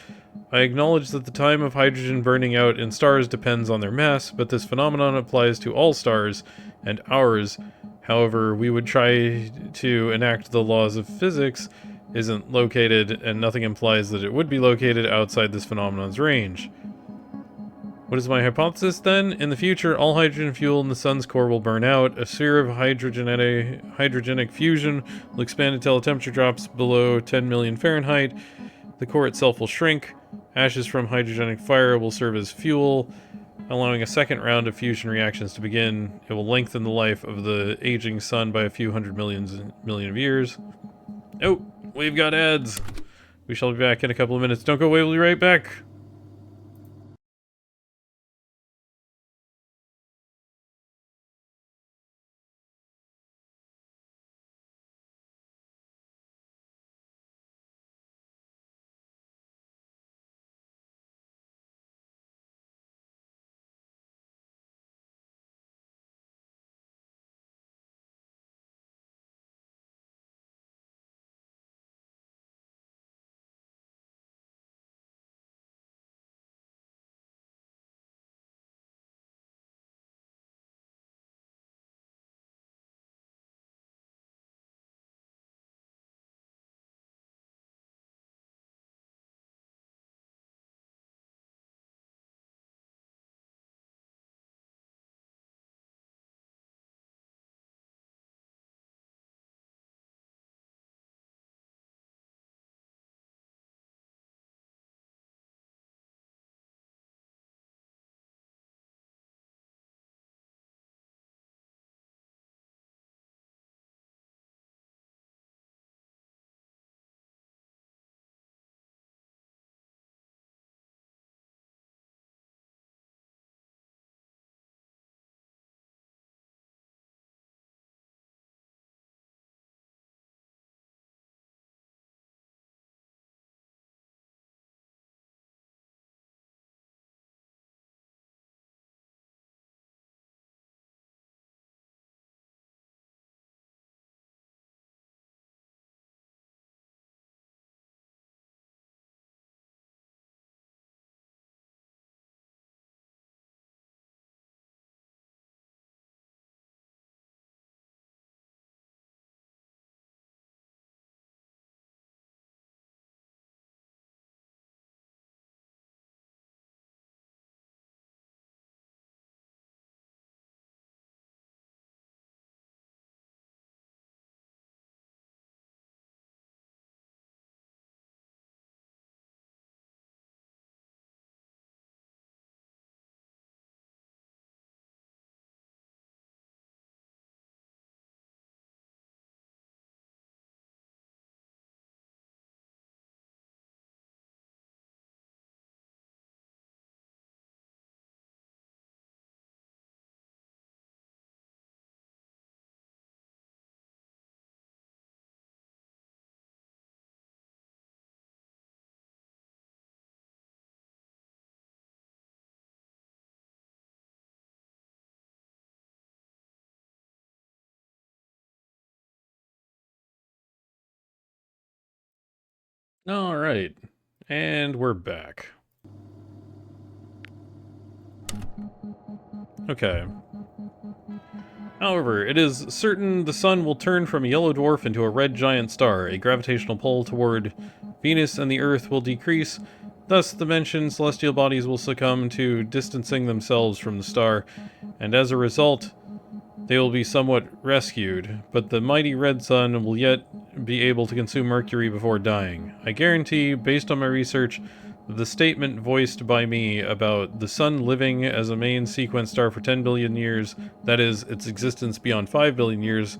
I acknowledge that the time of hydrogen burning out in stars depends on their mass, but this phenomenon applies to all stars, and ours, however, we would try to enact the laws of physics, isn't located, and nothing implies that it would be located outside this phenomenon's range. What is my hypothesis then? In the future, all hydrogen fuel in the sun's core will burn out. A sphere of hydrogenic fusion will expand until a temperature drops below 10 million Fahrenheit. The core itself will shrink. Ashes from hydrogenic fire will serve as fuel, allowing a second round of fusion reactions to begin. It will lengthen the life of the aging sun by a few million of years. Oh, we've got ads. We shall be back in a couple of minutes. Don't go away, we'll be right back. All right. And we're back. Okay. However, it is certain the sun will turn from a yellow dwarf into a red giant star. A gravitational pull toward Venus and the Earth will decrease. Thus, the mentioned celestial bodies will succumb to distancing themselves from the star, and as a result, they will be somewhat rescued, but the mighty red sun will yet be able to consume Mercury before dying. I guarantee, based on my research, that the statement voiced by me about the sun living as a main sequence star for 10 billion years, that is, its existence beyond 5 billion years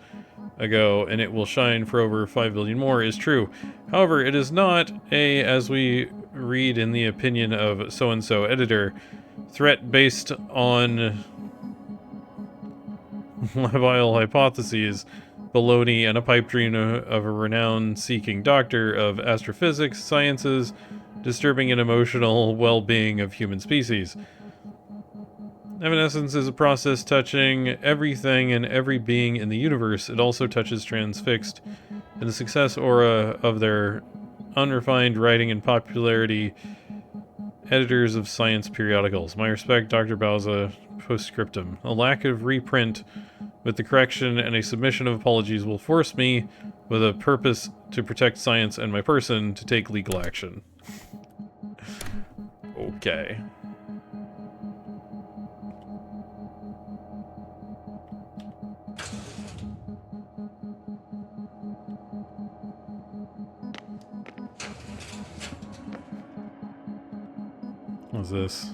ago, and it will shine for over 5 billion more, is true. However, it is not a, as we read in the opinion of so-and-so editor, threat based on labile hypotheses, baloney, and a pipe dream of a renown-seeking doctor of astrophysics, sciences, disturbing and emotional well-being of human species. Evanescence is a process touching everything and every being in the universe. It also touches transfixed in the success aura of their unrefined writing and popularity editors of science periodicals. My respect, Dr. Bauza. Postscriptum. A lack of reprint with the correction and a submission of apologies will force me, with a purpose to protect science and my person, to take legal action. Okay. What's this?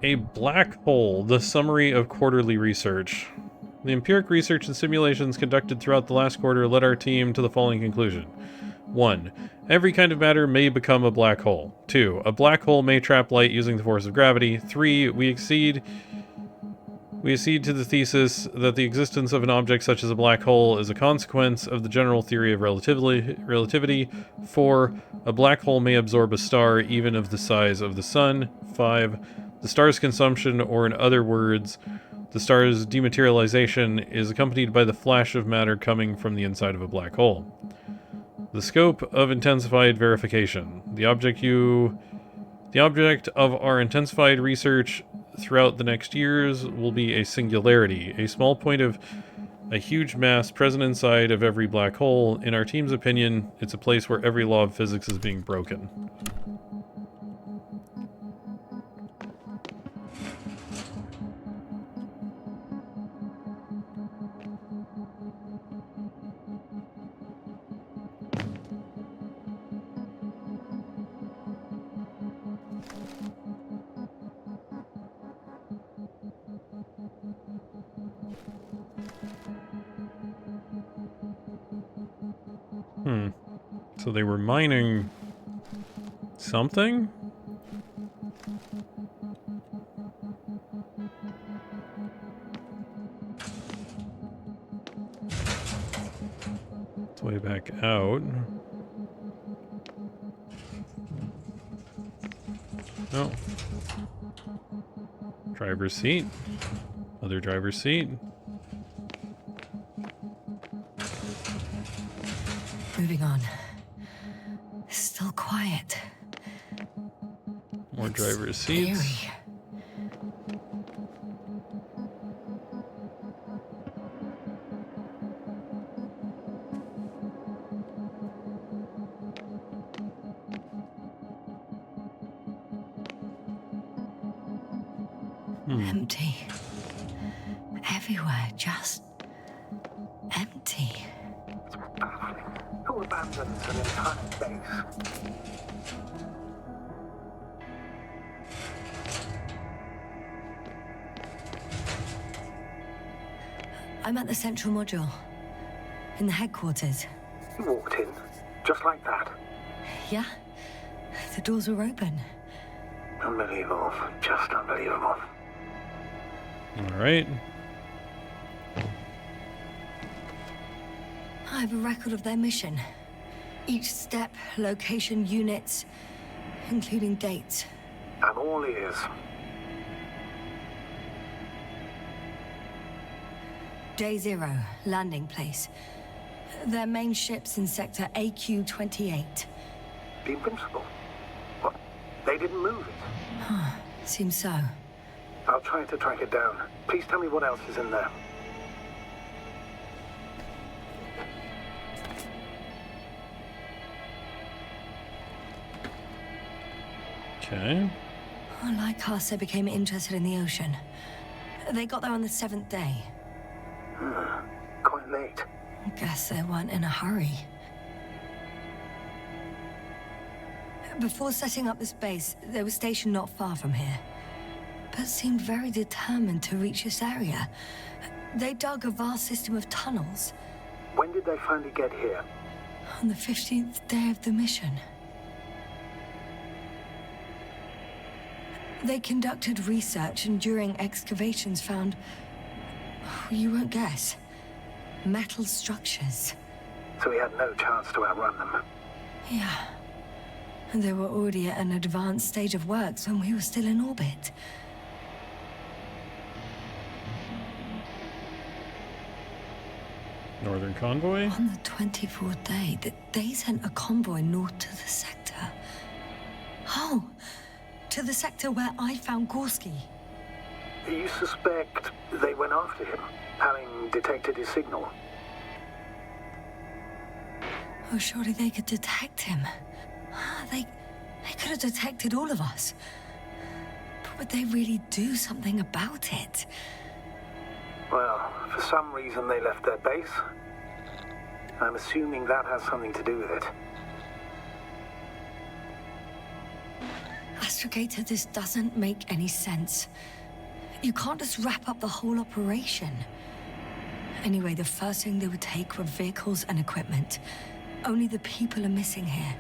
A black hole, the summary of quarterly research. The empiric research and simulations conducted throughout the last quarter led our team to the following conclusion. 1. Every kind of matter may become a black hole. 2. A black hole may trap light using the force of gravity. 3. We accede to the thesis that the existence of an object such as a black hole is a consequence of the general theory of relativity. 4. A black hole may absorb a star even of the size of the sun. 5. The star's consumption, or in other words, the star's dematerialization, is accompanied by the flash of matter coming from the inside of a black hole. The scope of intensified verification. The object of our intensified research throughout the next years will be a singularity, a small point of a huge mass present inside of every black hole. In our team's opinion, it's a place where every law of physics is being broken. So they were mining something? It's way back out. Oh. Driver's seat. Other driver's seat. Moving on. Still quiet. More driver's seats. Eerie. Empty. Everywhere, just empty. It's baffling. Who abandons an entire base? I'm at the central module. In the headquarters. You walked in, just like that. Yeah? The doors were open. Unbelievable. Just unbelievable. Alright. I have a record of their mission. Each step, location, units, including dates. I'm all ears. Day 0, landing place. Their main ship's in sector AQ-28. The Invincible? What? They didn't move it? Seems so. I'll try to track it down. Please tell me what else is in there. Okay. Like Carcer became interested in the ocean. They got there on the 7th day. Quite late. Guess they weren't in a hurry. Before setting up this base, they were stationed not far from here, but seemed very determined to reach this area. They dug a vast system of tunnels. When did they finally get here? On the 15th day of the mission. They conducted research and during excavations found, you won't guess, metal structures. So we had no chance to outrun them. Yeah. And they were already at an advanced stage of works when we were still in orbit. Northern convoy? On the 24th day, they sent a convoy north to the sector. Oh, to the sector where I found Gorski. You suspect they went after him, having detected his signal? Oh, surely they could detect him. They could have detected all of us. But would they really do something about it? Well, for some reason they left their base. I'm assuming that has something to do with it. Astrogator, this doesn't make any sense. You can't just wrap up the whole operation. Anyway, the first thing they would take were vehicles and equipment. Only the people are missing here.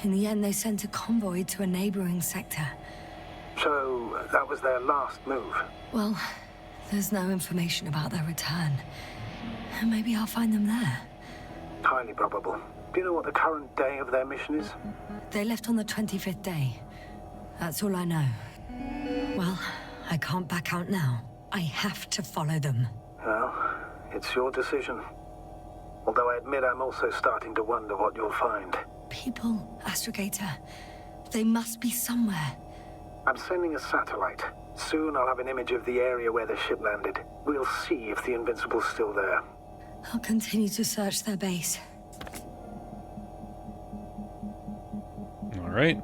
In the end, they sent a convoy to a neighboring sector. So, that was their last move? Well, there's no information about their return. Maybe I'll find them there. Highly probable. Do you know what the current day of their mission is? They left on the 25th day. That's all I know. Well, I can't back out now. I have to follow them. Well, it's your decision. Although I admit I'm also starting to wonder what you'll find. People, Astrogator. They must be somewhere. I'm sending a satellite. Soon I'll have an image of the area where the ship landed. We'll see if the Invincible's still there. I'll continue to search their base. All right.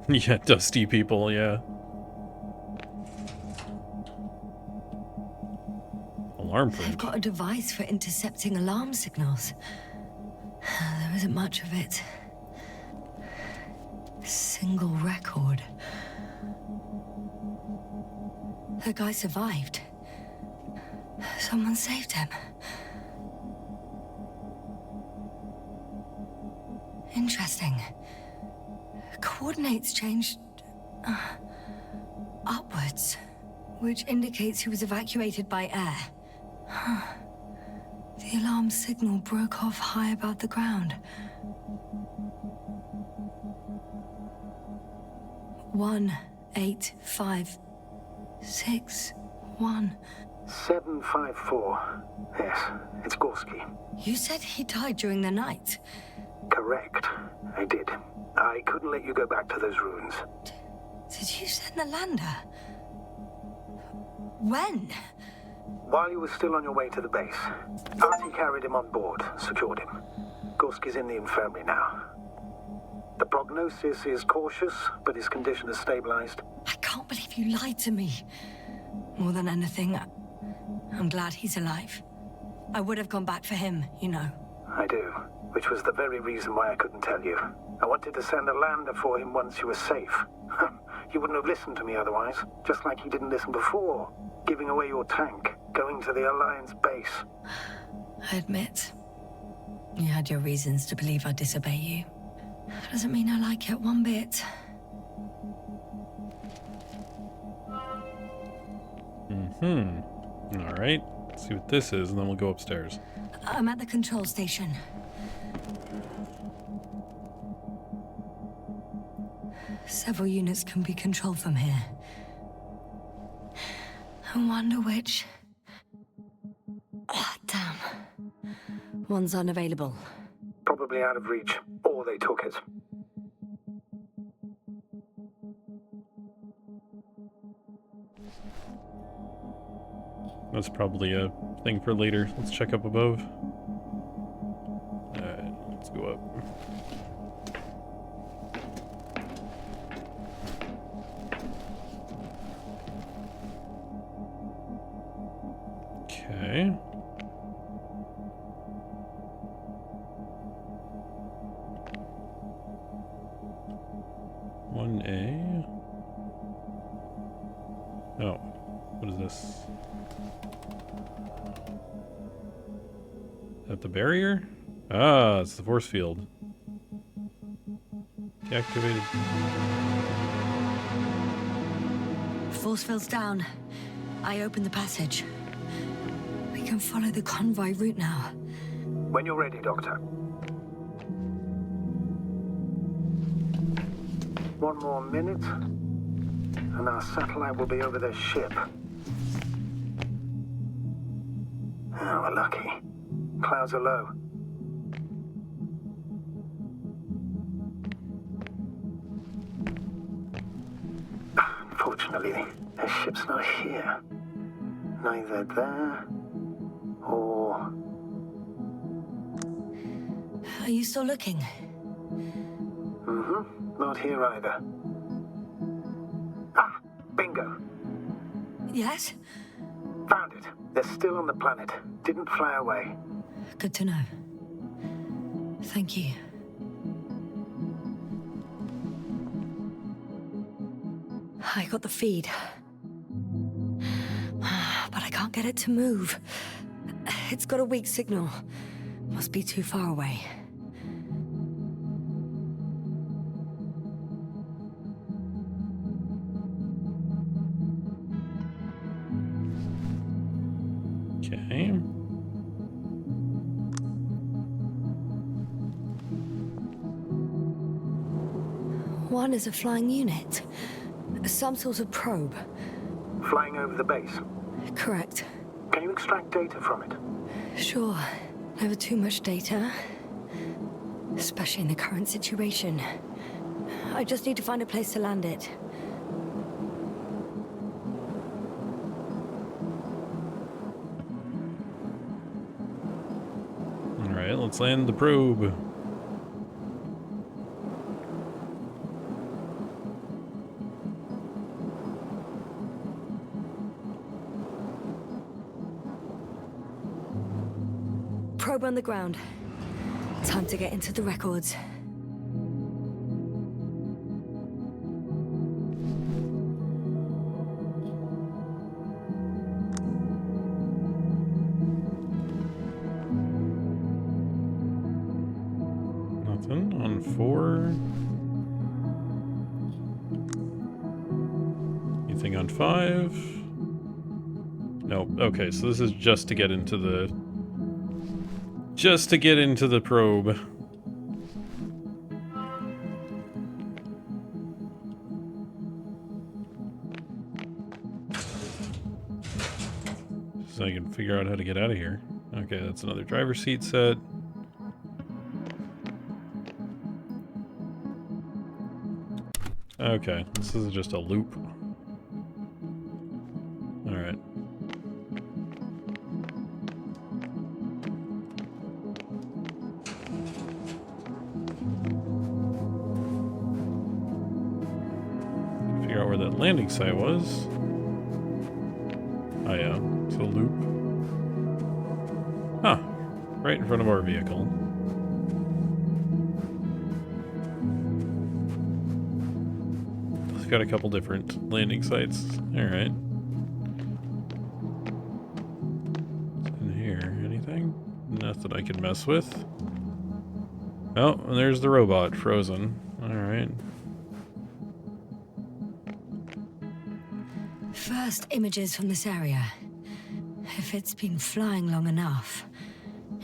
Yeah, dusty people, yeah. Alarm They've fringe. got a device for intercepting alarm signals. There isn't much of it. Single record. The guy survived. Someone saved him. Interesting. Coordinates changed upwards, which indicates he was evacuated by air. The alarm signal broke off high above the ground. 18561. 754. Yes, it's Gorski. You said he died during the night. Correct. I did. I couldn't let you go back to those ruins. Did you send the lander? When? While you were still on your way to the base, Artie carried him on board, secured him. Gorski's in the infirmary now. The prognosis is cautious, but his condition has stabilized. I can't believe you lied to me. More than anything, I'm glad he's alive. I would have gone back for him, you know. I do, which was the very reason why I couldn't tell you. I wanted to send a lander for him once you were safe. You wouldn't have listened to me otherwise, just like you didn't listen before. Giving away your tank, going to the Alliance base. I admit, you had your reasons to believe I'd disobey you. Doesn't mean I like it one bit. All right. Let's see what this is, and then we'll go upstairs. I'm at the control station. Several units can be controlled from here. I wonder which... Ah, damn. One's unavailable. Probably out of reach, or they took it. That's probably a thing for later. Let's check up above. Alright, let's go up. Okay. One A. Oh, what is this? At the barrier? Ah, it's the force field. Deactivated. Force field's down. I opened the passage. We can follow the convoy route now. When you're ready, Doctor. One more minute, and our satellite will be over their ship. Oh, we're lucky. Clouds are low. Unfortunately, their ship's not here. Neither there or... Are you still looking? Mm-hmm. Not here either. Ah, bingo. Yes? Found it. They're still on the planet. Didn't fly away. Good to know. Thank you. I got the feed. But I can't get it to move. It's got a weak signal. Must be too far away. Okay. One is a flying unit. Some sort of probe. Flying over the base. Correct. Can you extract data from it? Sure. Never too much data. Especially in the current situation. I just need to find a place to land it. Alright, let's land the probe. Probe on the ground. Time to get into the records. Nothing on 4. Anything on 5? Nope. Okay, so this is just to get into the... Just to get into the probe. So I can figure out how to get out of here. Okay, that's another driver's seat set. Okay, this is just a loop. Alright. Figure out where that landing site was. Oh yeah, it's a loop. Huh. Right in front of our vehicle. It's got a couple different landing sites. Alright. What's in here? Anything? Nothing I can mess with. Oh, and there's the robot frozen. Alright. First images from this area. If it's been flying long enough,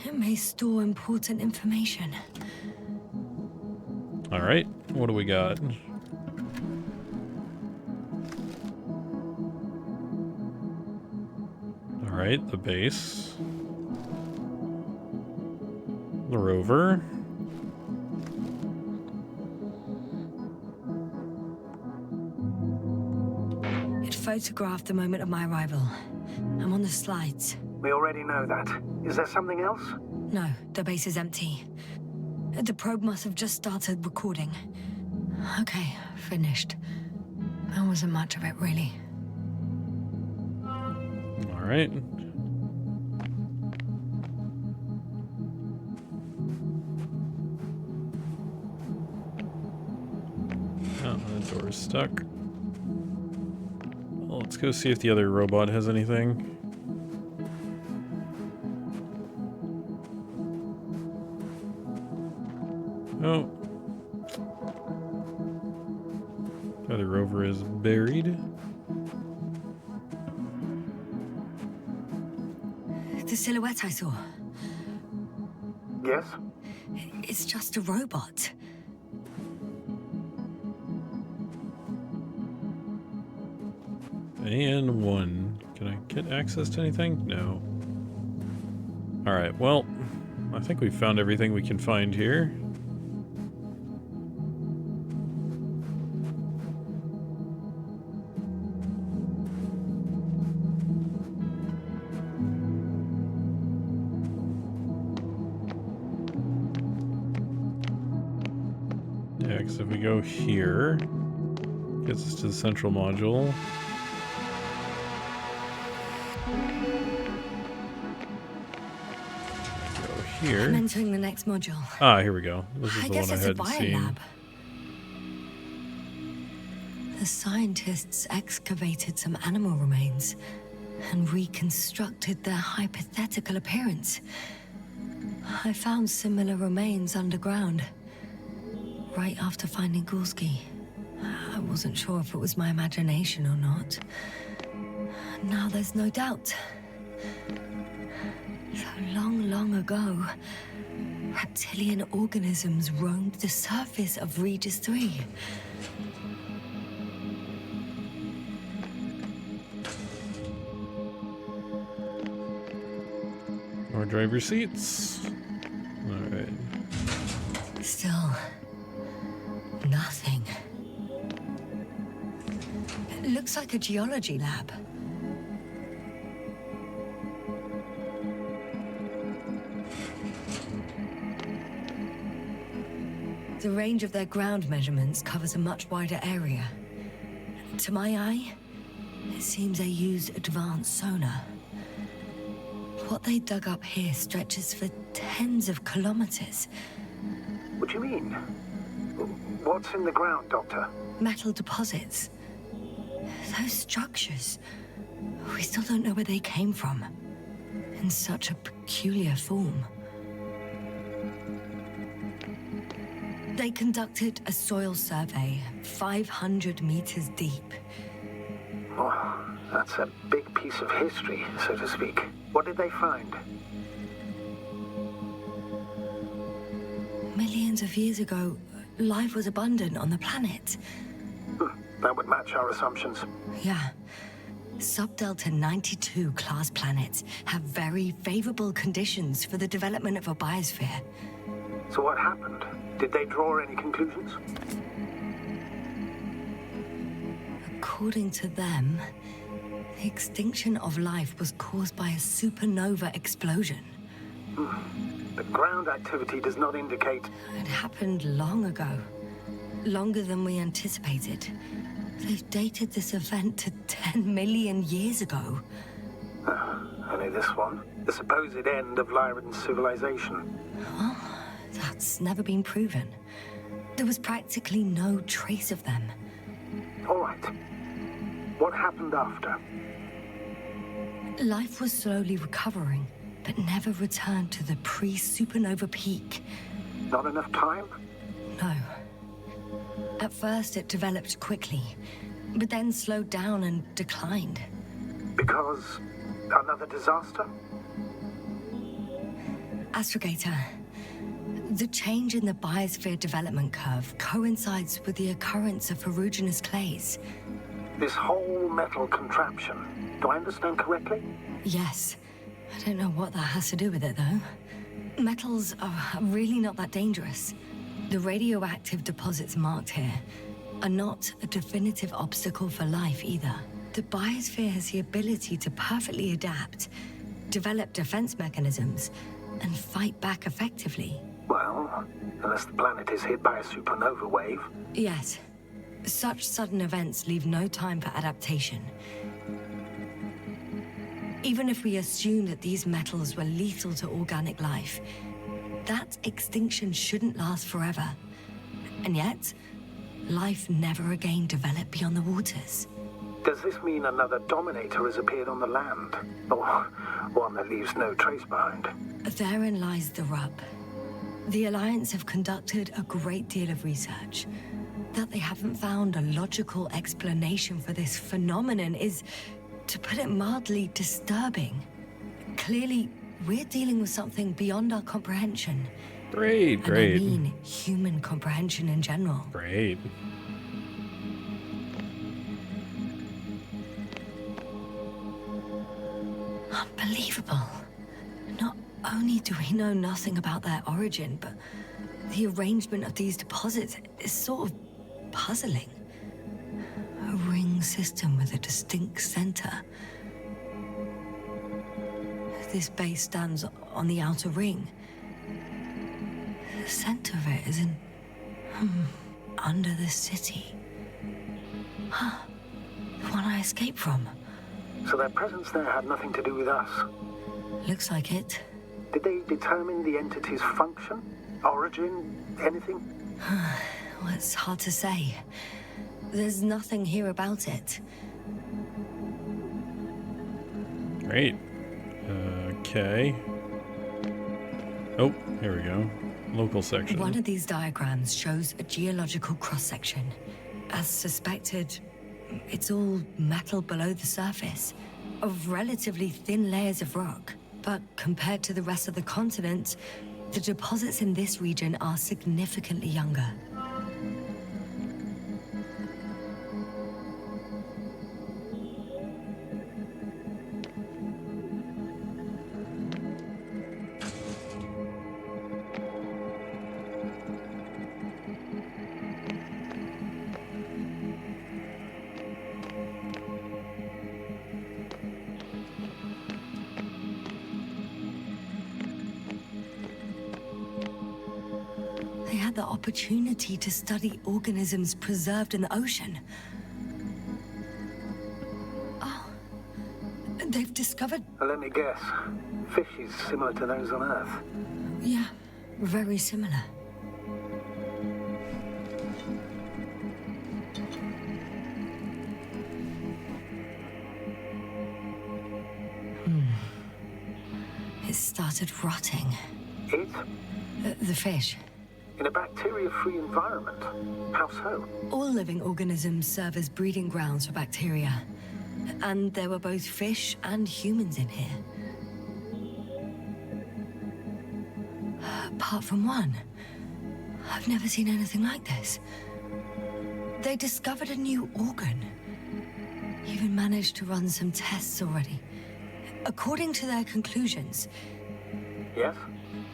it may store important information. Alright, what do we got? Alright, the base. The rover. It photographed the moment of my arrival. I'm on the slides. We already know that. Is there something else? No, the base is empty. The probe must have just started recording. Okay, finished. There wasn't much of it, really. Alright. Oh, the door's stuck. Well, let's go see if the other robot has anything. Oh. The other rover is buried. The silhouette I saw. Yes? It's just a robot. And one. Can I get access to anything? No. Alright, well, I think we've found everything we can find here. Yeah, because if we go here, gets us to the central module. Go here. I'm entering the next module. Ah, here we go. This is I the guess one I it's a hadn't seen. biolab. The scientists excavated some animal remains and reconstructed their hypothetical appearance. I found similar remains underground, right after finding Gorski. I wasn't sure if it was my imagination or not. Now there's no doubt. So long, long ago, reptilian organisms roamed the surface of Regis 3. More driver seats. Alright. Still, nothing. It looks like a geology lab. The range of their ground measurements covers a much wider area. To my eye, it seems they use advanced sonar. What they dug up here stretches for tens of kilometers. What do you mean? What's in the ground, Doctor? Metal deposits. Those structures. We still don't know where they came from. In such a peculiar form. They conducted a soil survey 500 meters deep. Oh, that's a big piece of history, so to speak. What did they find? Millions of years ago, life was abundant on the planet. That would match our assumptions. Yeah. Subdelta 92 class planets have very favorable conditions for the development of a biosphere. So what happened? Did they draw any conclusions? According to them, the extinction of life was caused by a supernova explosion. The ground activity does not indicate... It happened long ago. Longer than we anticipated. They've dated this event to 10 million years ago. Only this one? The supposed end of Lyran's civilization. Well, that's never been proven. There was practically no trace of them. All right. What happened after? Life was slowly recovering, but never returned to the pre-supernova peak. Not enough time? No. At first, it developed quickly, but then slowed down and declined. Because another disaster? Astrogator, the change in the biosphere development curve coincides with the occurrence of ferruginous clays. This whole metal contraption. Do I understand correctly? Yes. I don't know what that has to do with it, though. Metals are really not that dangerous. The radioactive deposits marked here are not a definitive obstacle for life either. The biosphere has the ability to perfectly adapt, develop defense mechanisms, and fight back effectively. Well, unless the planet is hit by a supernova wave. Yes. Such sudden events leave no time for adaptation. Even if we assume that these metals were lethal to organic life, that extinction shouldn't last forever. And yet, life never again developed beyond the waters. Does this mean another Dominator has appeared on the land? Or one that leaves no trace behind? Therein lies the rub. The Alliance have conducted a great deal of research. That they haven't found a logical explanation for this phenomenon is, to put it mildly, disturbing. Clearly, we're dealing with something beyond our comprehension. Great, And great. I mean human comprehension in general. Great. Unbelievable. Not only do we know nothing about their origin, but the arrangement of these deposits is sort of puzzling. A ring system with a distinct center. This base stands on the outer ring. The center of it is in... under the city. Huh. The one I escaped from. So their presence there had nothing to do with us. Looks like it. Did they determine the entity's function? Origin? Anything? Well, it's hard to say. There's nothing here about it. Great. Okay. Oh, here we go. Local section. One of these diagrams shows a geological cross-section. As suspected, it's all metal below the surface, of relatively thin layers of rock. But compared to the rest of the continent, the deposits in this region are significantly younger. They had the opportunity to study organisms preserved in the ocean. Oh, they've discovered... Let me guess. Fishes similar to those on Earth. Yeah, very similar. It started rotting. It? The fish. In a bacteria-free environment? How so? All living organisms serve as breeding grounds for bacteria. And there were both fish and humans in here. Apart from one. I've never seen anything like this. They discovered a new organ. Even managed to run some tests already. According to their conclusions, Yes?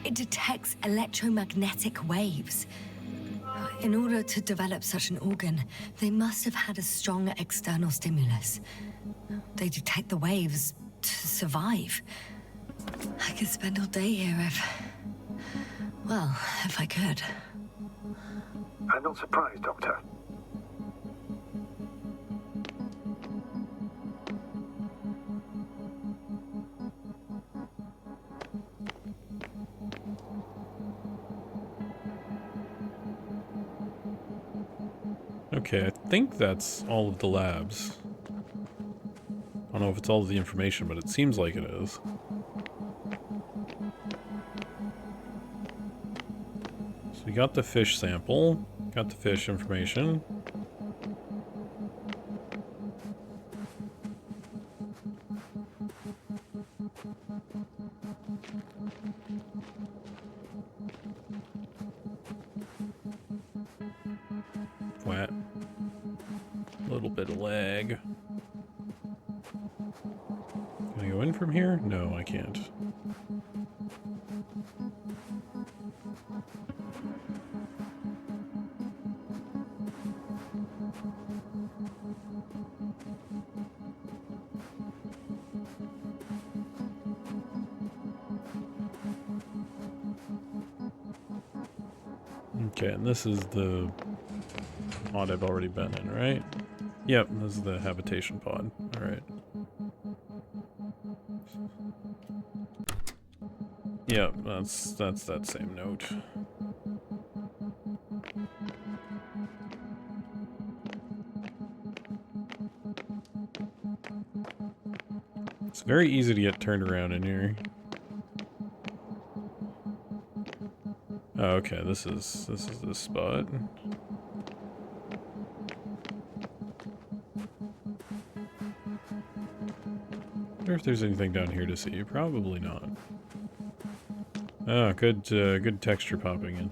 it detects electromagnetic waves. In order to develop such an organ, they must have had a strong external stimulus. They detect the waves to survive. I could spend all day here if I could. I'm not surprised, Doctor. Okay, I think that's all of the labs. I don't know if it's all of the information, but it seems like it is. So we got the fish sample, got the fish information. Wet. A little bit bit of lag. Can I go in from here? No, I can't. Okay, and this is the pod I've already been in, right? Yep, this is the habitation pod. Alright. Yep, that's that same note. It's very easy to get turned around in here. Oh, okay, this is the spot. I wonder if there's anything down here to see. Probably not. Oh, good texture popping in.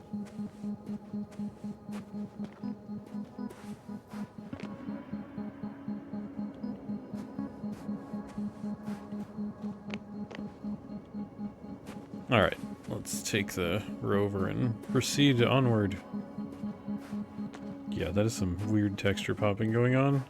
Alright, let's take the rover and proceed onward. Yeah, that is some weird texture popping going on.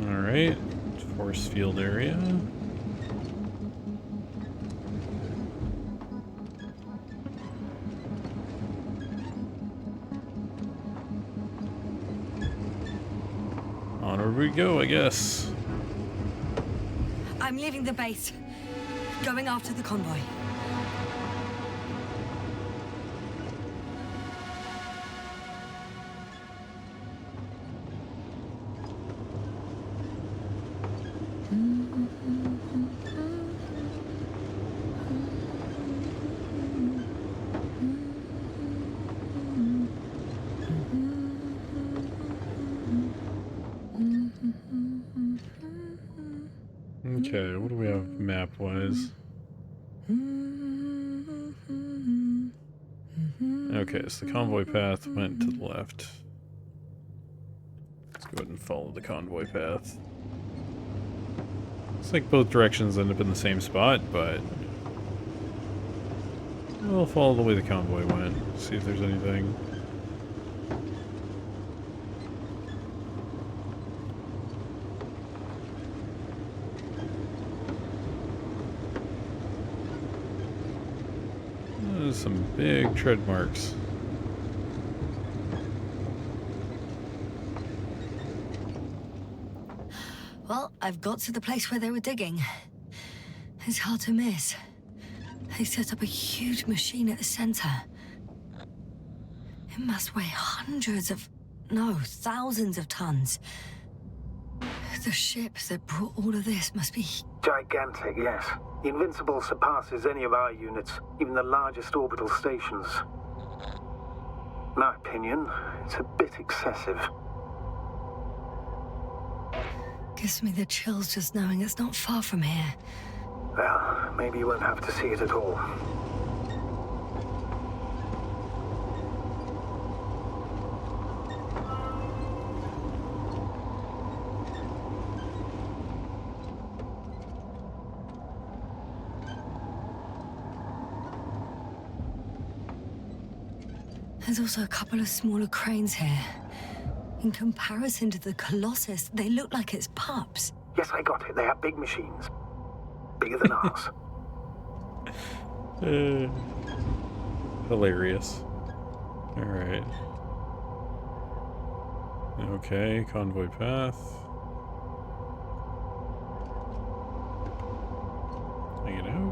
Alright, force field area. Onward we go, I guess. I'm leaving the base. Going after the convoy. Okay, what do we have map-wise? Okay, so the convoy path went to the left. Let's go ahead and follow the convoy path. Looks like both directions end up in the same spot, but we'll follow the way the convoy went. See if there's anything. There's some big tread marks. Well, I've got to the place where they were digging. It's hard to miss. They set up a huge machine at the center. It must weigh thousands of tons. The ship that brought all of this must be... Gigantic, yes. The Invincible surpasses any of our units, even the largest orbital stations. In my opinion, it's a bit excessive. Gives me the chills just knowing it's not far from here. Well, maybe you won't have to see it at all. There's also a couple of smaller cranes here. In comparison to the Colossus, they look like it's pups. Yes, I got it. They have big machines. Bigger than ours. Hilarious. Alright. Okay, convoy path. Can I get out?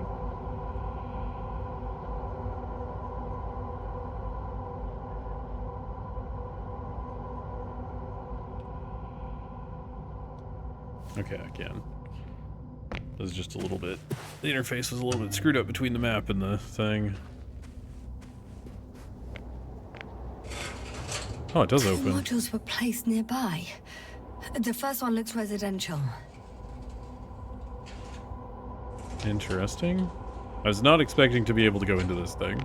Okay, I can. It was just a little bit... The interface was a little bit screwed up between the map and the thing. Oh, it does Two open. modules were placed nearby. The first one looks residential. Interesting. I was not expecting to be able to go into this thing.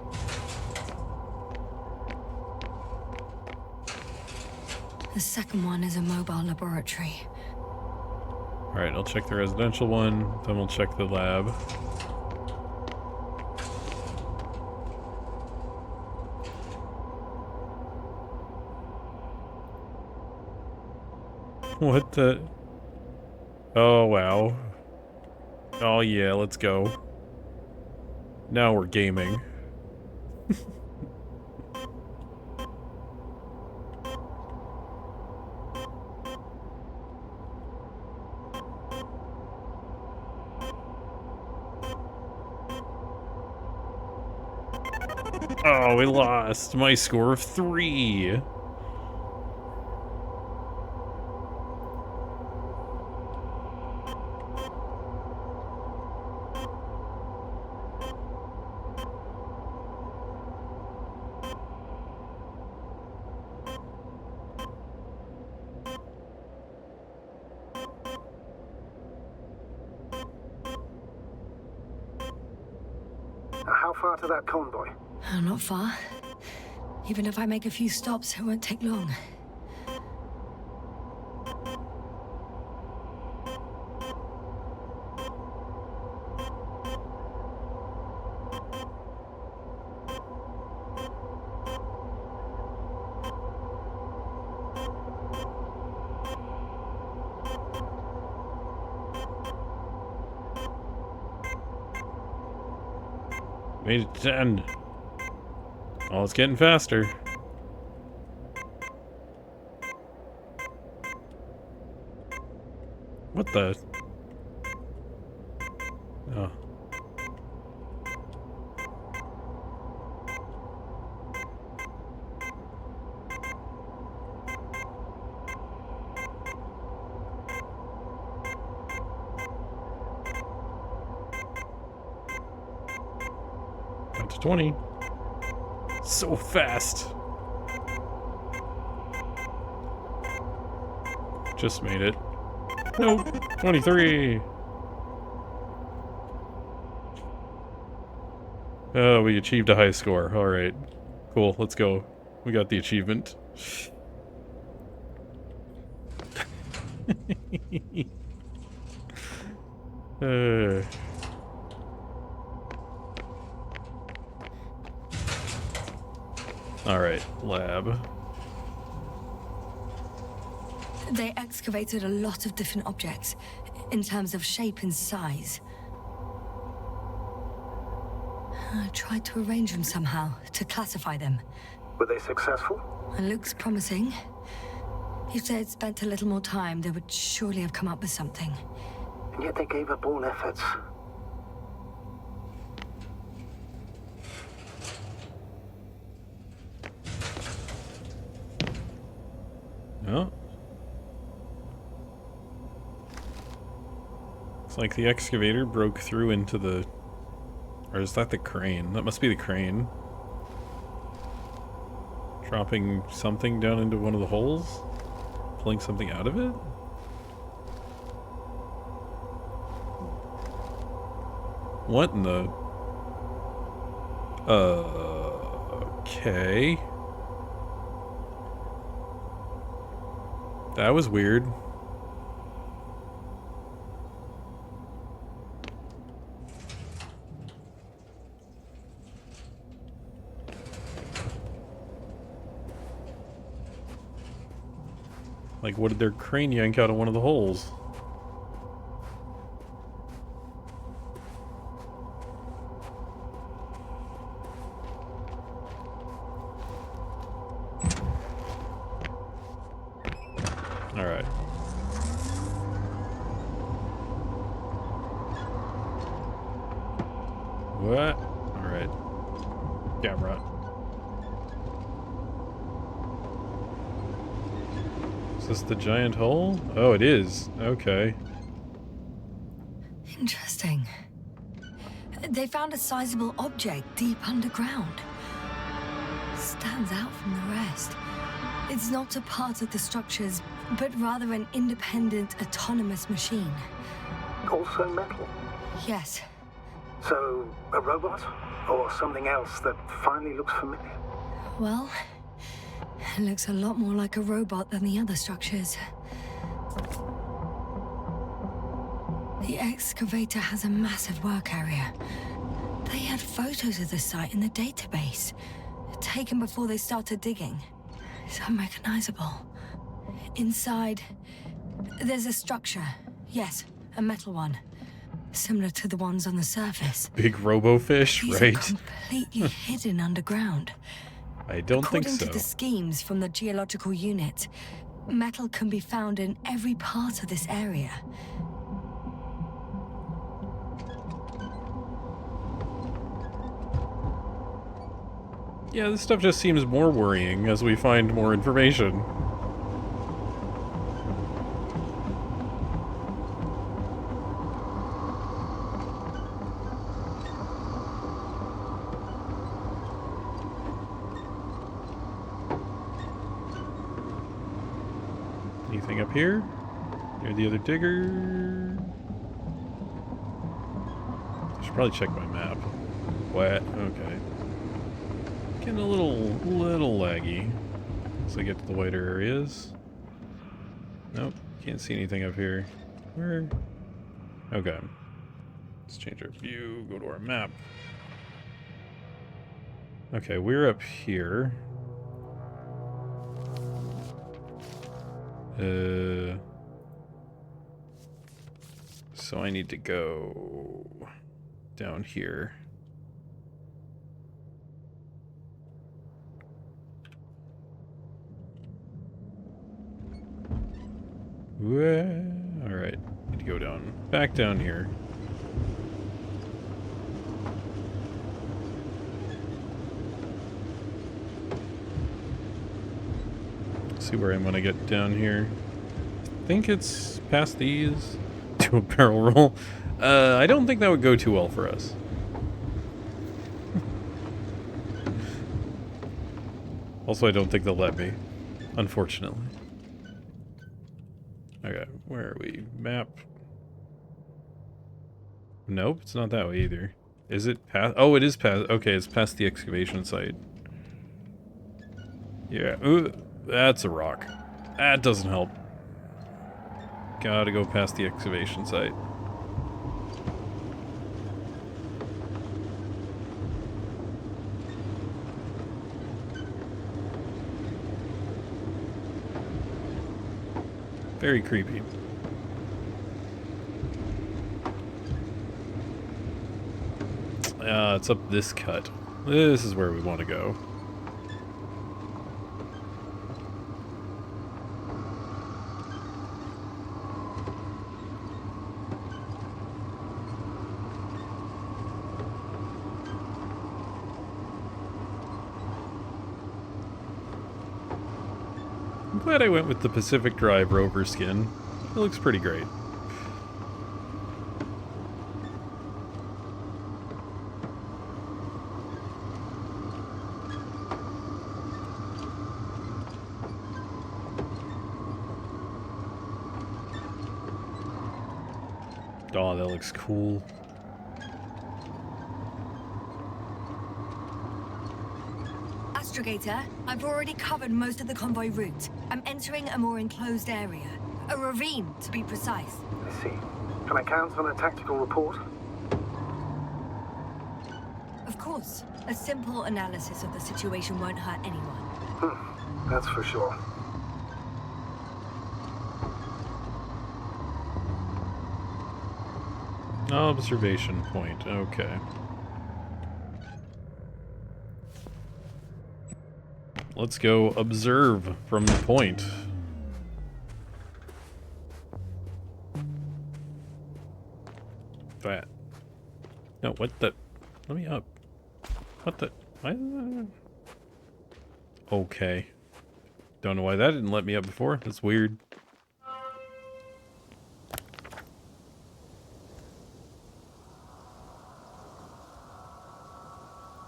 The second one is a mobile laboratory. Alright, I'll check the residential one, then we'll check the lab. What the... Oh, wow. Oh, yeah, let's go. Now we're gaming. Oh, we lost. My score of 3. How far to that convoy? Not far. Even if I make a few stops, it won't take long. Made it to 10. Oh, it's getting faster. What the? Oh. Got to 20. So fast. Just made it. Nope. 23. Oh, we achieved a high score. All right. Cool. Let's go. We got the achievement. All right, lab. They excavated a lot of different objects, in terms of shape and size. I tried to arrange them somehow, to classify them. Were they successful? It looks promising. If they'd spent a little more time, they would surely have come up with something. And yet they gave up all efforts. Oh. Looks like the excavator broke through into the... Or is that the crane? That must be the crane. Dropping something down into one of the holes? Pulling something out of it? What in the... Okay. That was weird. Like, what did their crane yank out of one of the holes? Alright. What? Alright. Camera. Is this the giant hole? Oh, it is. Okay. Interesting. They found a sizable object deep underground. Stands out from the rest. It's not a part of the structures, but rather an independent, autonomous machine. Also metal. Yes. So, a robot? Or something else that finally looks familiar? Well, it looks a lot more like a robot than the other structures. The excavator has a massive work area. They had photos of the site in the database, taken before they started digging. It's unrecognizable. Inside, there's a structure. Yes, a metal one. Similar to the ones on the surface. Big robo-fish, These right? are completely hidden underground. I don't think According so. to the schemes from the geological unit, metal can be found in every part of this area. Yeah, this stuff just seems more worrying as we find more information. Anything up here? Near the other digger? I should probably check my map. What? Okay. Getting a little laggy as I get to the wider areas. Nope, can't see anything up here. Where? Okay. Let's change our view, go to our map. Okay, we're up here. So I need to go down here. Alright, need to go down, back down here. See where I'm gonna get down here. I think it's past these. Do a barrel roll. I don't think that would go too well for us. Also, I don't think they'll let me, unfortunately. Okay, where are we? Map. Nope, it's not that way either. Is it past? Oh, it is past. Okay, it's past the excavation site. Yeah, ooh, that's a rock. That doesn't help. Gotta go past the excavation site. Very creepy. It's up this cut. This is where we want to go. I'm glad I went with the Pacific Drive Rover skin. It looks pretty great. Oh, that looks cool. Astrogator, I've already covered most of the convoy route. I'm entering a more enclosed area. A ravine, to be precise. I see. Can I count on a tactical report? Of course. A simple analysis of the situation won't hurt anyone. That's for sure. Observation point, okay. Let's go observe from the point. That. No, what the? Let me up. What the? Why? Okay. Don't know why that didn't let me up before. That's weird.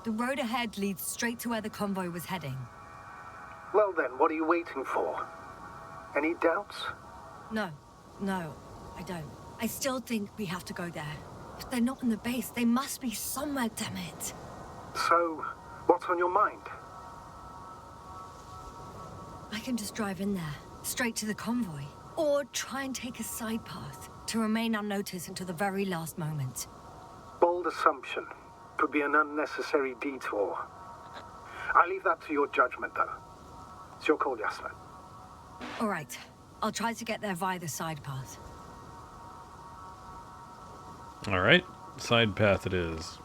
The road ahead leads straight to where the convoy was heading. Well then, what are you waiting for? Any doubts? No, I don't. I still think we have to go there. If they're not in the base, they must be somewhere, damn it. So, what's on your mind? I can just drive in there, straight to the convoy. Or try and take a side path to remain unnoticed until the very last moment. Bold assumption. Could be an unnecessary detour. I leave that to your judgment, though. It's your call, Yasna. All right. I'll try to get there via the side path. Alright, side path it is.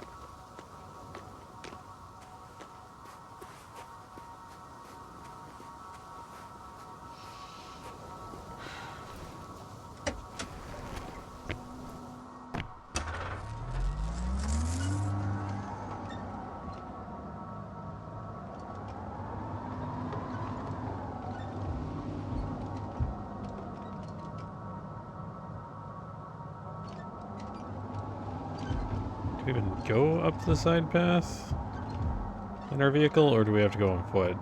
Do we even go up the side path in our vehicle, or do we have to go on foot?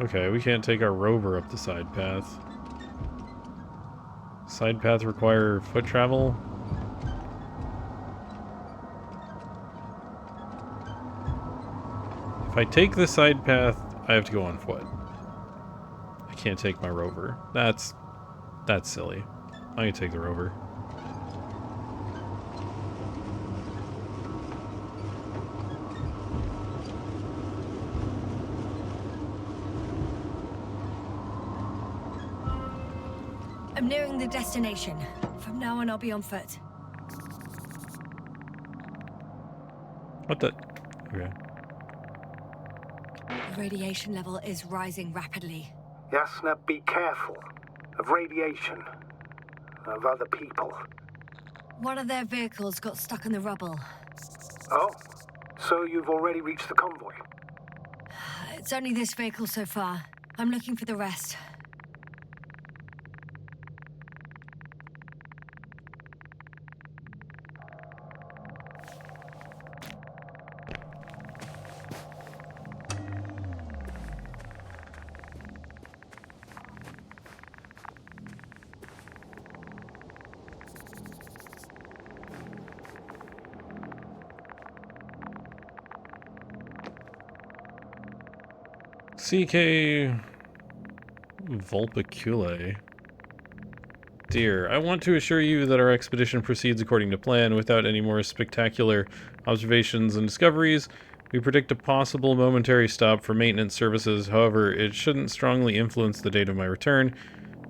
Okay, we can't take our rover up the side path. Side path require foot travel? If I take the side path, I have to go on foot. I can't take my rover. That's silly. I'm gonna take the rover. I'm nearing the destination. From now on, I'll be on foot. What the? Okay. The radiation level is rising rapidly. Yasna, be careful. Of radiation. Of other people. One of their vehicles got stuck in the rubble. Oh, so you've already reached the convoy? It's only this vehicle so far. I'm looking for the rest. CK Vulpiculae. Dear, I want to assure you that our expedition proceeds according to plan without any more spectacular observations and discoveries. We predict a possible momentary stop for maintenance services, however, it shouldn't strongly influence the date of my return.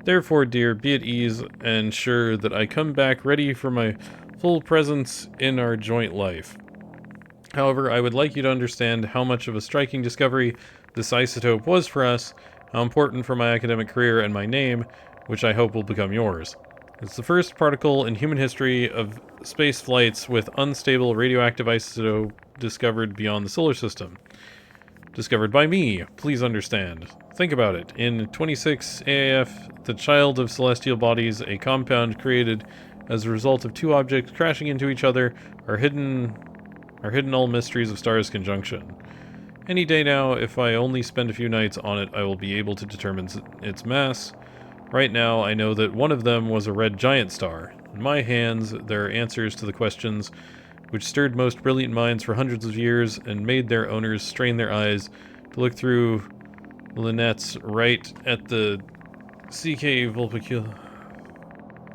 Therefore, dear, be at ease and sure that I come back ready for my full presence in our joint life. However, I would like you to understand how much of a striking discovery this isotope was for us, how important for my academic career and my name, which I hope will become yours. It's the first particle in human history of space flights with unstable radioactive isotope discovered beyond the solar system. Discovered by me, please understand. Think about it. In 26 AAF, the child of celestial bodies, a compound created as a result of two objects crashing into each other, are hidden all mysteries of stars conjunction. Any day now, if I only spend a few nights on it, I will be able to determine its mass. Right now, I know that one of them was a red giant star. In my hands, there are answers to the questions which stirred most brilliant minds for hundreds of years and made their owners strain their eyes to look through lunettes right at the CK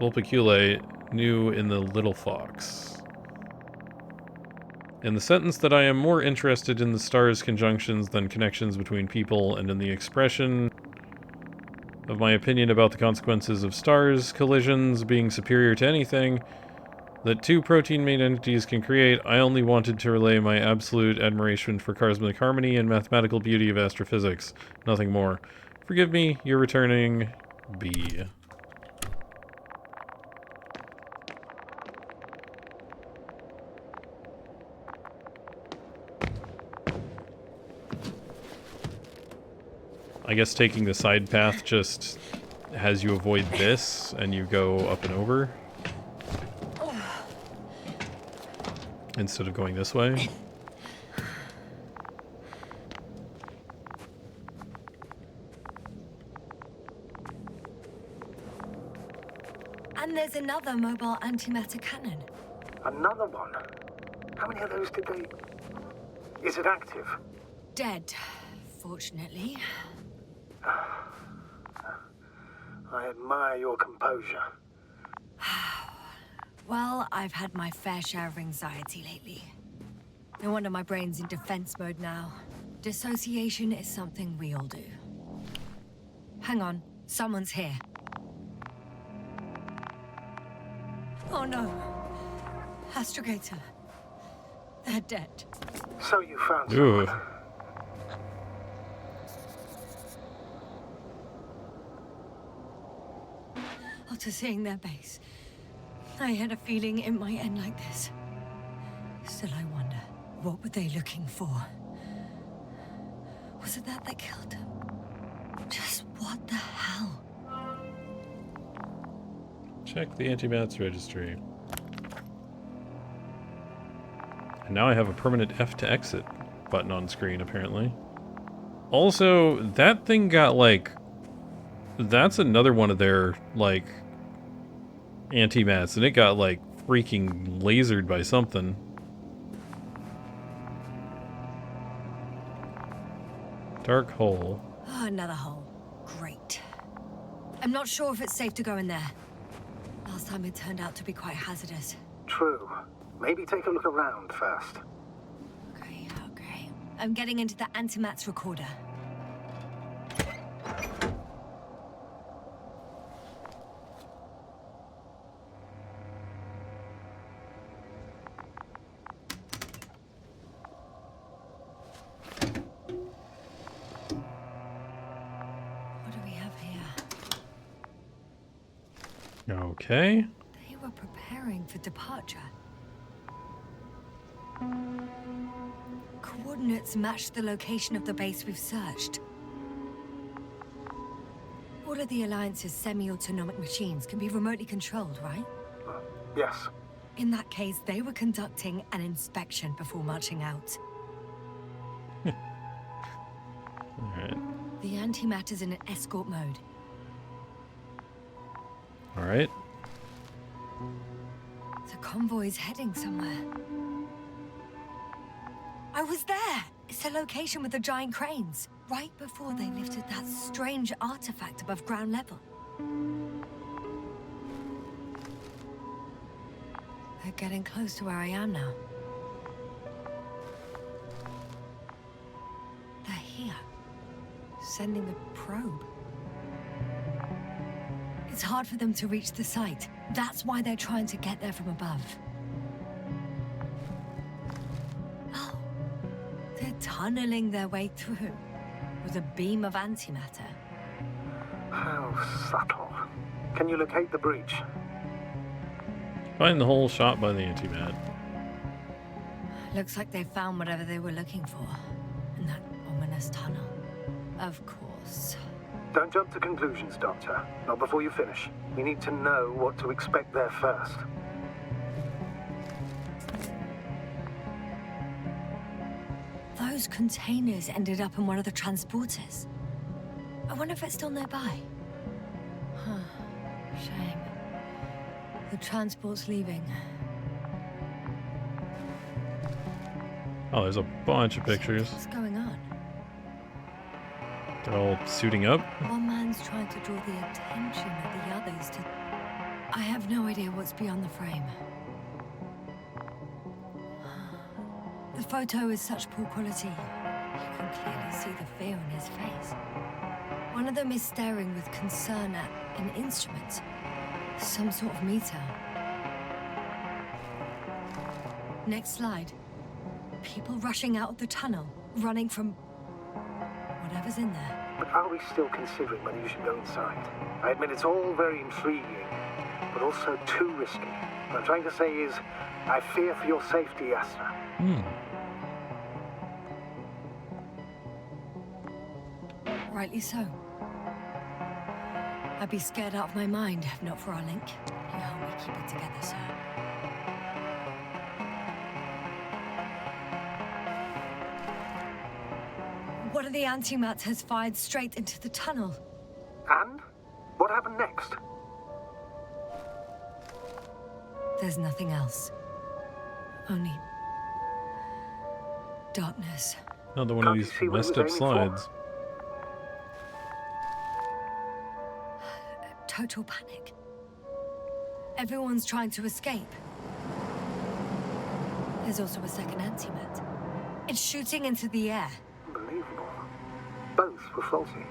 Vulpiculae new in the little fox. In the sentence that I am more interested in the stars' conjunctions than connections between people, and in the expression of my opinion about the consequences of stars collisions being superior to anything that two protein-made entities can create, I only wanted to relay my absolute admiration for cosmic harmony and mathematical beauty of astrophysics. Nothing more. Forgive me, you're returning B. I guess taking the side path just has you avoid this and you go up and over instead of going this way. And there's another mobile antimatter cannon. Another one? How many of those did they... Is it active? Dead, fortunately. I admire your composure. Well, I've had my fair share of anxiety lately. No wonder my brain's in defense mode now. Dissociation is something we all do. Hang on, someone's here. Oh no. Astrogator. They're dead. So you found Ooh. someone. After seeing their base, I had a feeling it might end like this. Still, I wonder, what were they looking for? Was it that killed them? Just what the hell? Check the antimats registry. And now I have a permanent F to exit button on screen, apparently. Also, that thing got, like... That's another one of their, like... antimats, and it got, like, freaking lasered by something. Dark hole. Oh, another hole. Great. I'm not sure if it's safe to go in there. Last time it turned out to be quite hazardous. True. Maybe take a look around first. Okay. I'm getting into the antimats recorder. What do we have here? Okay. They were preparing for departure. Coordinates match the location of the base we've searched. All of the Alliance's semi-autonomic machines can be remotely controlled, right? Yes. In that case, they were conducting an inspection before marching out. Alright. The antimatter's in an escort mode. Alright. The convoy's heading somewhere. I was there! It's the location with the giant cranes. Right before they lifted that strange artifact above ground level. They're getting close to where I am now. They're here. Sending a probe. It's hard for them to reach the site. That's why they're trying to get there from above. Oh. They're tunneling their way through with a beam of antimatter. How subtle. Can you locate the breach? Find the hole shot by the antimat. Looks like they found whatever they were looking for in that ominous tunnel. Of course. Don't jump to conclusions, Doctor. Not before you finish. We need to know what to expect there first. Those containers ended up in one of the transporters. I wonder if it's still nearby. Huh. Shame. The transport's leaving. Oh, there's a bunch of pictures. What's going on? They're all suiting up. One man's trying to draw the attention of the others to... I have no idea what's beyond the frame. The photo is such poor quality. You can clearly see the fear in his face. One of them is staring with concern at an instrument. Some sort of meter. Next slide. People rushing out of the tunnel, running from whatever's in there. But are we still considering whether you should go inside? I admit it's all very intriguing, but also too risky. What I'm trying to say is, I fear for your safety, Yasna. Rightly so. I'd be scared out of my mind if not for our link. You help me keep it together, sir. One of the antimats has fired straight into the tunnel. And? What happened next? There's nothing else. Only darkness. Another one of Can't you these see what he messed was up aiming for? slides. Total panic. Everyone's trying to escape. There's also a second antimat. It's shooting into the air. Unbelievable. Both were faulty.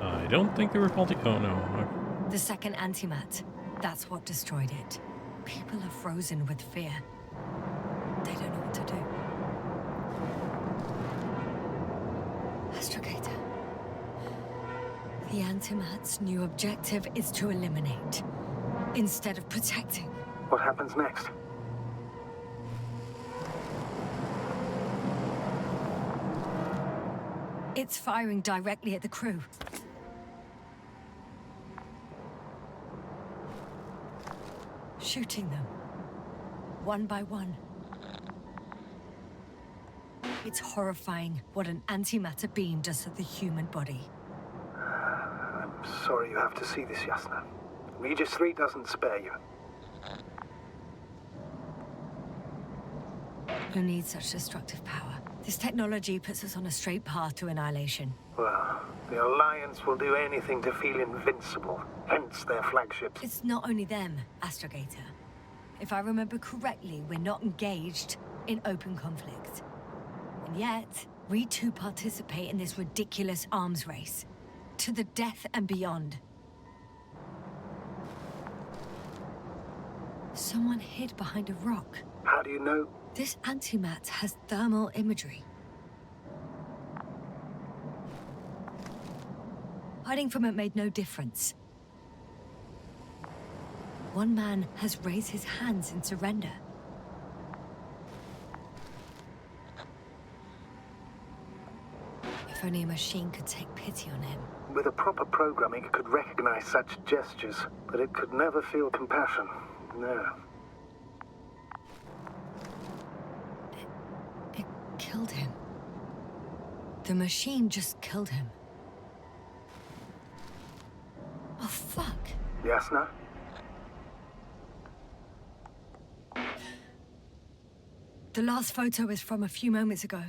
I don't think they were faulty. Oh no. The second antimat. That's what destroyed it. People are frozen with fear. They don't know what to do. Astrogator. The antimat's new objective is to eliminate, instead of protecting. What happens next? It's firing directly at the crew. Shooting them, one by one. It's horrifying what an antimatter beam does to the human body. I'm sorry you have to see this, Yasna. Regis 3 doesn't spare you. Who needs such destructive power? This technology puts us on a straight path to annihilation. Well, the Alliance will do anything to feel invincible, hence their flagships. It's not only them, Astrogator. If I remember correctly, we're not engaged in open conflict. And yet, we too participate in this ridiculous arms race. To the death and beyond. Someone hid behind a rock. How do you know? This antimat has thermal imagery. Hiding from it made no difference. One man has raised his hands in surrender. If only a machine could take pity on him. With a proper programming, it could recognize such gestures, but it could never feel compassion. No. It killed him. The machine just killed him. Oh, fuck. Yasna? The last photo is from a few moments ago.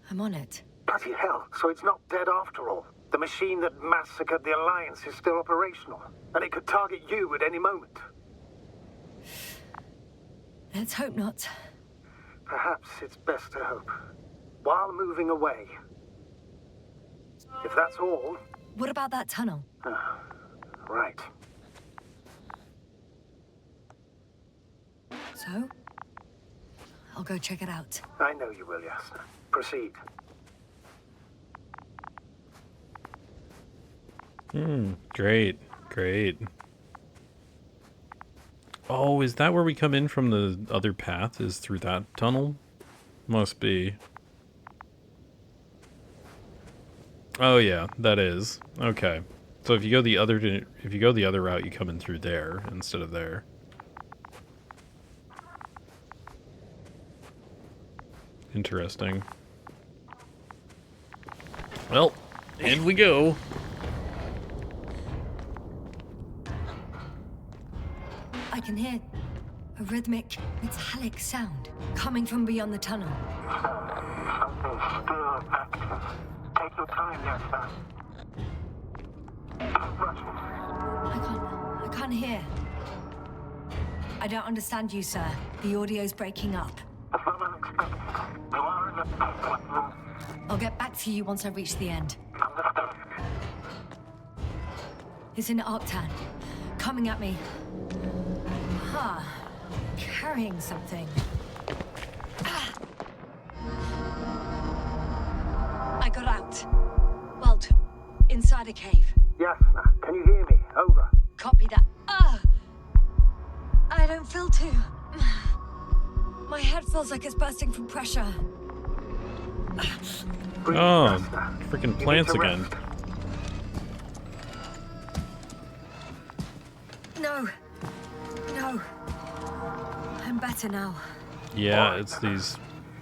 I'm on it. Bloody hell, so it's not dead after all. The machine that massacred the Alliance is still operational, and it could target you at any moment. Let's hope not. Perhaps it's best to hope. While moving away. If that's all... What about that tunnel? Right. So? I'll go check it out. I know you will, Yasna. Proceed. Great, great. Oh, is that where we come in from the other path? Is through that tunnel? Must be. Oh yeah, that is. Okay. So if you go the other route, you come in through there instead of there. Interesting. Well, in we go. I can hear a rhythmic, metallic sound coming from beyond the tunnel. Something's still active. Take your time, Yasna. Don't rush it. I can't hear. I don't understand you, sir. The audio's breaking up. That's not unexpected. You are in the back room. I'll get back to you once I reach the end. Understood. It's an Arctan. Coming at me. Huh. Carrying something. Ah. I got out. Well, inside a cave. Yasna, can you hear me? Over. Copy that. I don't feel too... My head feels like it's bursting from pressure. breathe, Oh, Yasna. freaking You need plants to again. rest. No. No. I'm better now. Yeah, Alright, it's then. these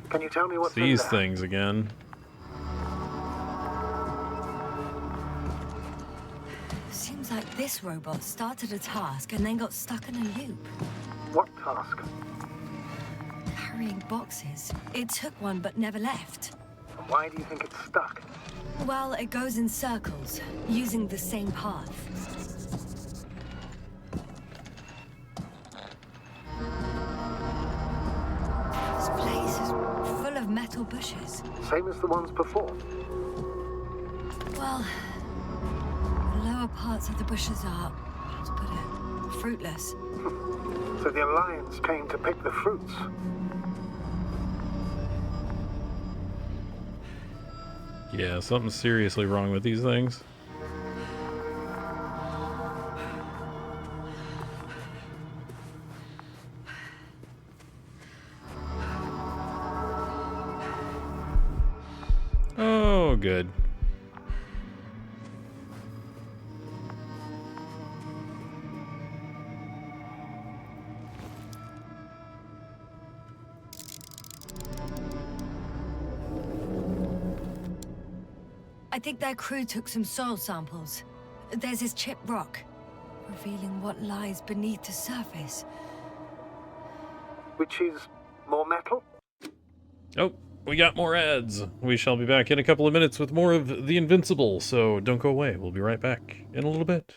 Can you tell me what's in these there? things again. Seems like this robot started a task and then got stuck in a loop. What task? Carrying boxes. It took one but never left. And why do you think it's stuck? Well, it goes in circles, using the same path. This place is full of metal bushes. Same as the ones before. Well, the lower parts of the bushes are, how to put it, fruitless. So the Alliance came to pick the fruits. Yeah, something's seriously wrong with these things. Oh, good. I think their crew took some soil samples. There's this chipped rock, revealing what lies beneath the surface. Which is more metal? Oh, we got more ads. We shall be back in a couple of minutes with more of The Invincible, so don't go away. We'll be right back in a little bit.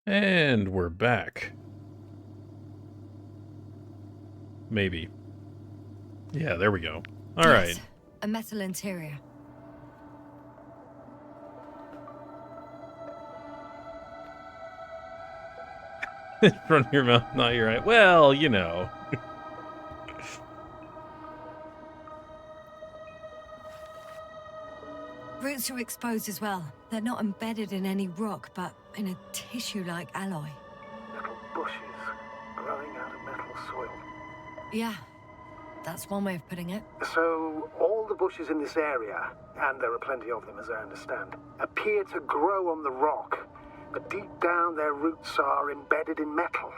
And we're back. Maybe. Yeah, there we go. All right. Yes, A metal interior. In front of your mouth, not your eye. Well, you know. Roots are exposed as well. They're not embedded in any rock, but in a tissue-like alloy. Little bushes growing out of metal soil. Yeah, that's one way of putting it. So, all the bushes in this area, and there are plenty of them as I understand, appear to grow on the rock, but deep down their roots are embedded in metal.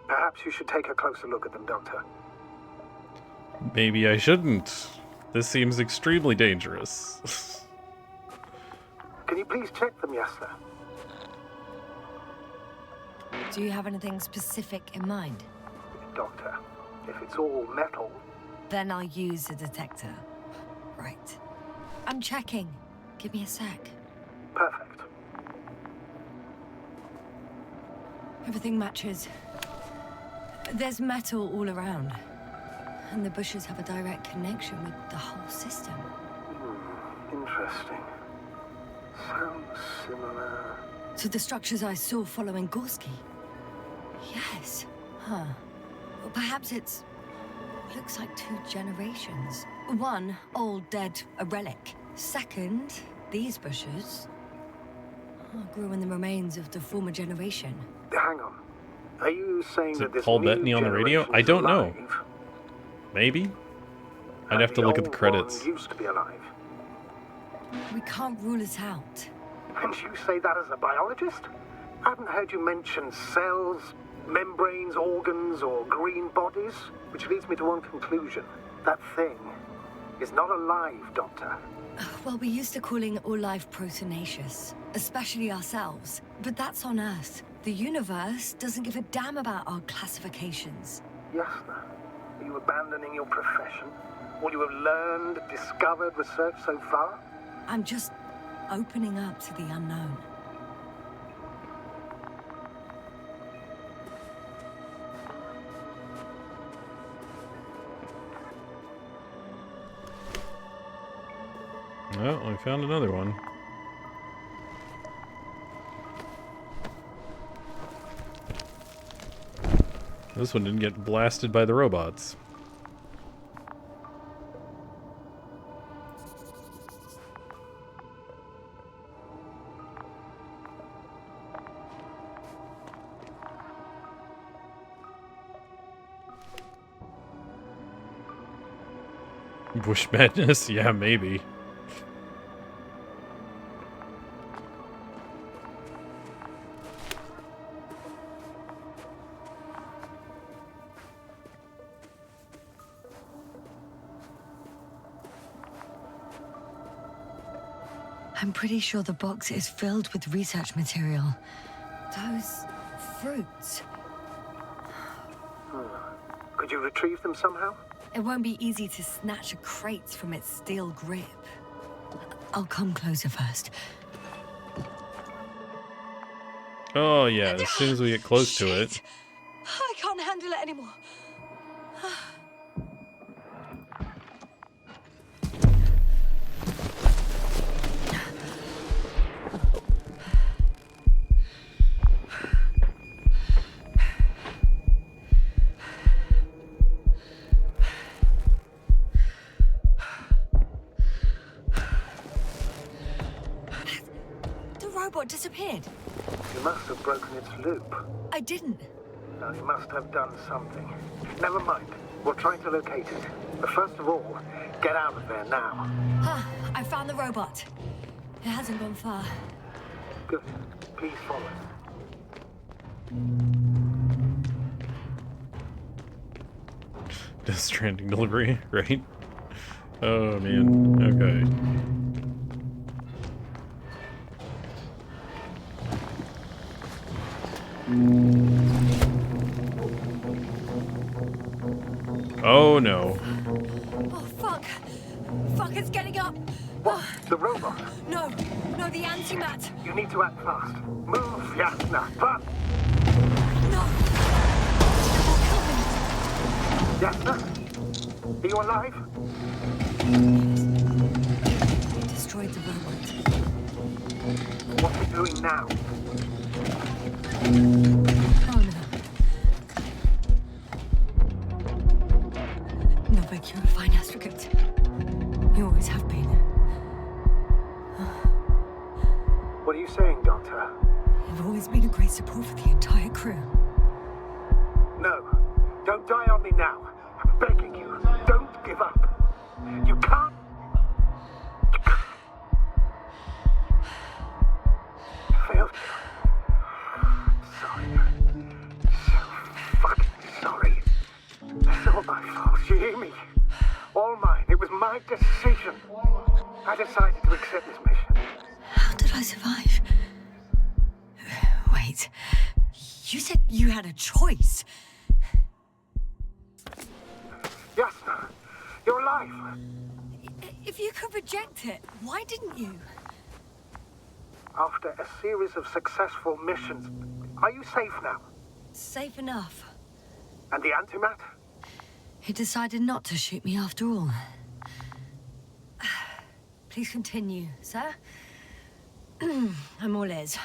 Perhaps you should take a closer look at them, Doctor. Maybe I shouldn't. This seems extremely dangerous. Can you please check them, Yasna? Do you have anything specific in mind? Doctor, if it's all metal... Then I'll use a detector. Right. I'm checking. Give me a sec. Perfect. Everything matches. There's metal all around. And the bushes have a direct connection with the whole system. Interesting. Sounds similar... To the structures I saw following Gorski. Yes. Huh. Well, perhaps it's... looks like 2 generations. One, old, dead, a relic. Second, these bushes grew in the remains of the former generation. Hang on. Are you saying Is that it this Paul new Bettany on the radio? generation I is don't know. alive, Maybe? I'd and have to look at the old credits. one used to be alive? We can't rule it out. And you say that as a biologist? I haven't heard you mention cells, membranes, organs, or green bodies, which leads me to one conclusion. That thing is not alive, Doctor. Well, we used to calling all life proteinaceous, especially ourselves. But that's on Earth. The universe doesn't give a damn about our classifications. Yasna, are you abandoning your profession? All you have learned, discovered, researched so far? I'm just opening up to the unknown. Well, I found another one. This one didn't get blasted by the robots. Bush madness? Yeah, maybe. I'm pretty sure the box is filled with research material. Those fruits. Could you retrieve them somehow? It won't be easy to snatch a crate from its steel grip. I'll come closer first. Oh yeah, as soon as we get close to it. Shit. I can't handle it anymore. The robot disappeared. You must have broken its loop. I didn't. Now, you must have done something. Never mind. We'll try to locate it. But first of all, get out of there now. I found the robot. It hasn't gone far. Good. Please follow. Death Stranding delivery, right? Oh man, okay. Oh no. Oh, fuck. Fuck, it's getting up. What? The robot? No, the antimat. You need to act fast. Move, Yasna. But No. It will kill me. Yasna? Are you alive? Yes. destroyed the robot. What are we doing now? Oh no. Novik, you're a fine astrogate. You always have been. What are you saying, Doctor? You've always been a great support for the entire crew. No. Don't die on me now. I'm begging you. Don't give up. You can't. Failed you. Sorry. So fucking sorry. It's all my fault. You hear me? All mine. It was my decision. I decided to accept this mission. How did I survive? Wait. You said you had a choice. Yasna, you're alive. If you could reject it, why didn't you? After a series of successful missions, are you safe now? Safe enough. And the antimat? He decided not to shoot me after all. Please continue, sir. I'm all ears.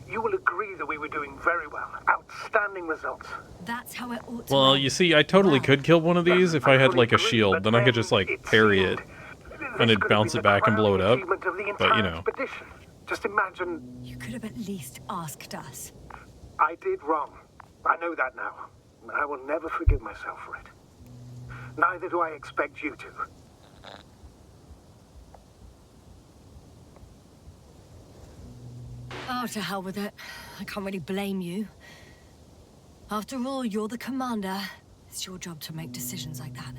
You will agree that we were doing very well. Outstanding results. That's how it ought to Well, end. you see, I totally could kill one of these if I had, like, a shield. Then I could just, like, parry it. And it'd bounce it back and blow it up. But, you know. Expedition. Just imagine. You could have at least asked us. I did wrong. I know that now. I will never forgive myself for it. Neither do I expect you to. Oh, to hell with it. I can't really blame you. After all, you're the commander. It's your job to make decisions like that.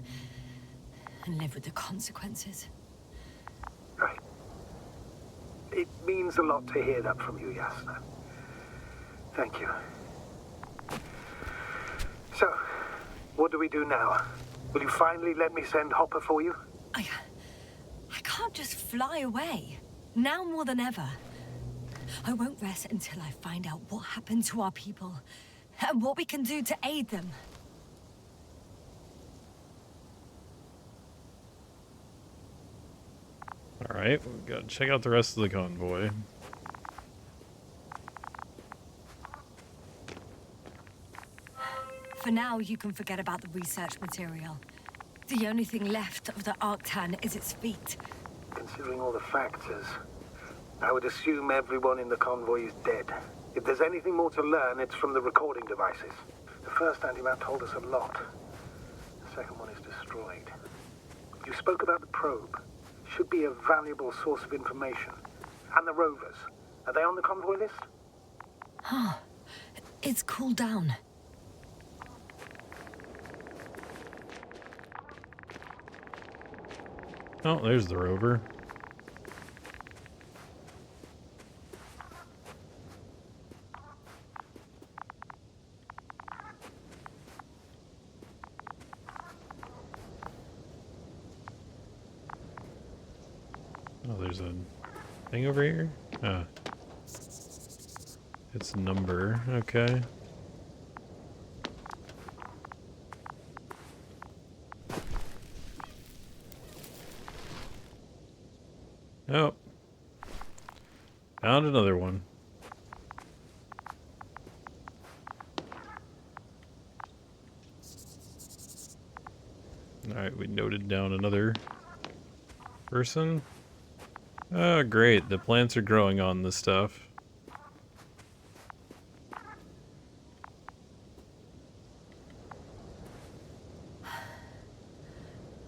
And live with the consequences. Right. It means a lot to hear that from you, Yasna. Thank you. So, what do we do now? Will you finally let me send Hopper for you? I can't just fly away. Now more than ever. I won't rest until I find out what happened to our people. And what we can do to aid them. Alright, we've got to check out the rest of the convoy. For now, you can forget about the research material. The only thing left of the Arctan is its feet. Considering all the factors, I would assume everyone in the convoy is dead. If there's anything more to learn, it's from the recording devices. The first anti-map told us a lot. The second one is destroyed. You spoke about the probe. Should be a valuable source of information. And the rovers. Are they on the convoy list? Huh. It's cooled down. Oh, there's the rover. Oh, there's a thing over here? Ah. It's number, okay. Oh. Found another one. Alright, we noted down another person. Oh, great. The plants are growing on this stuff.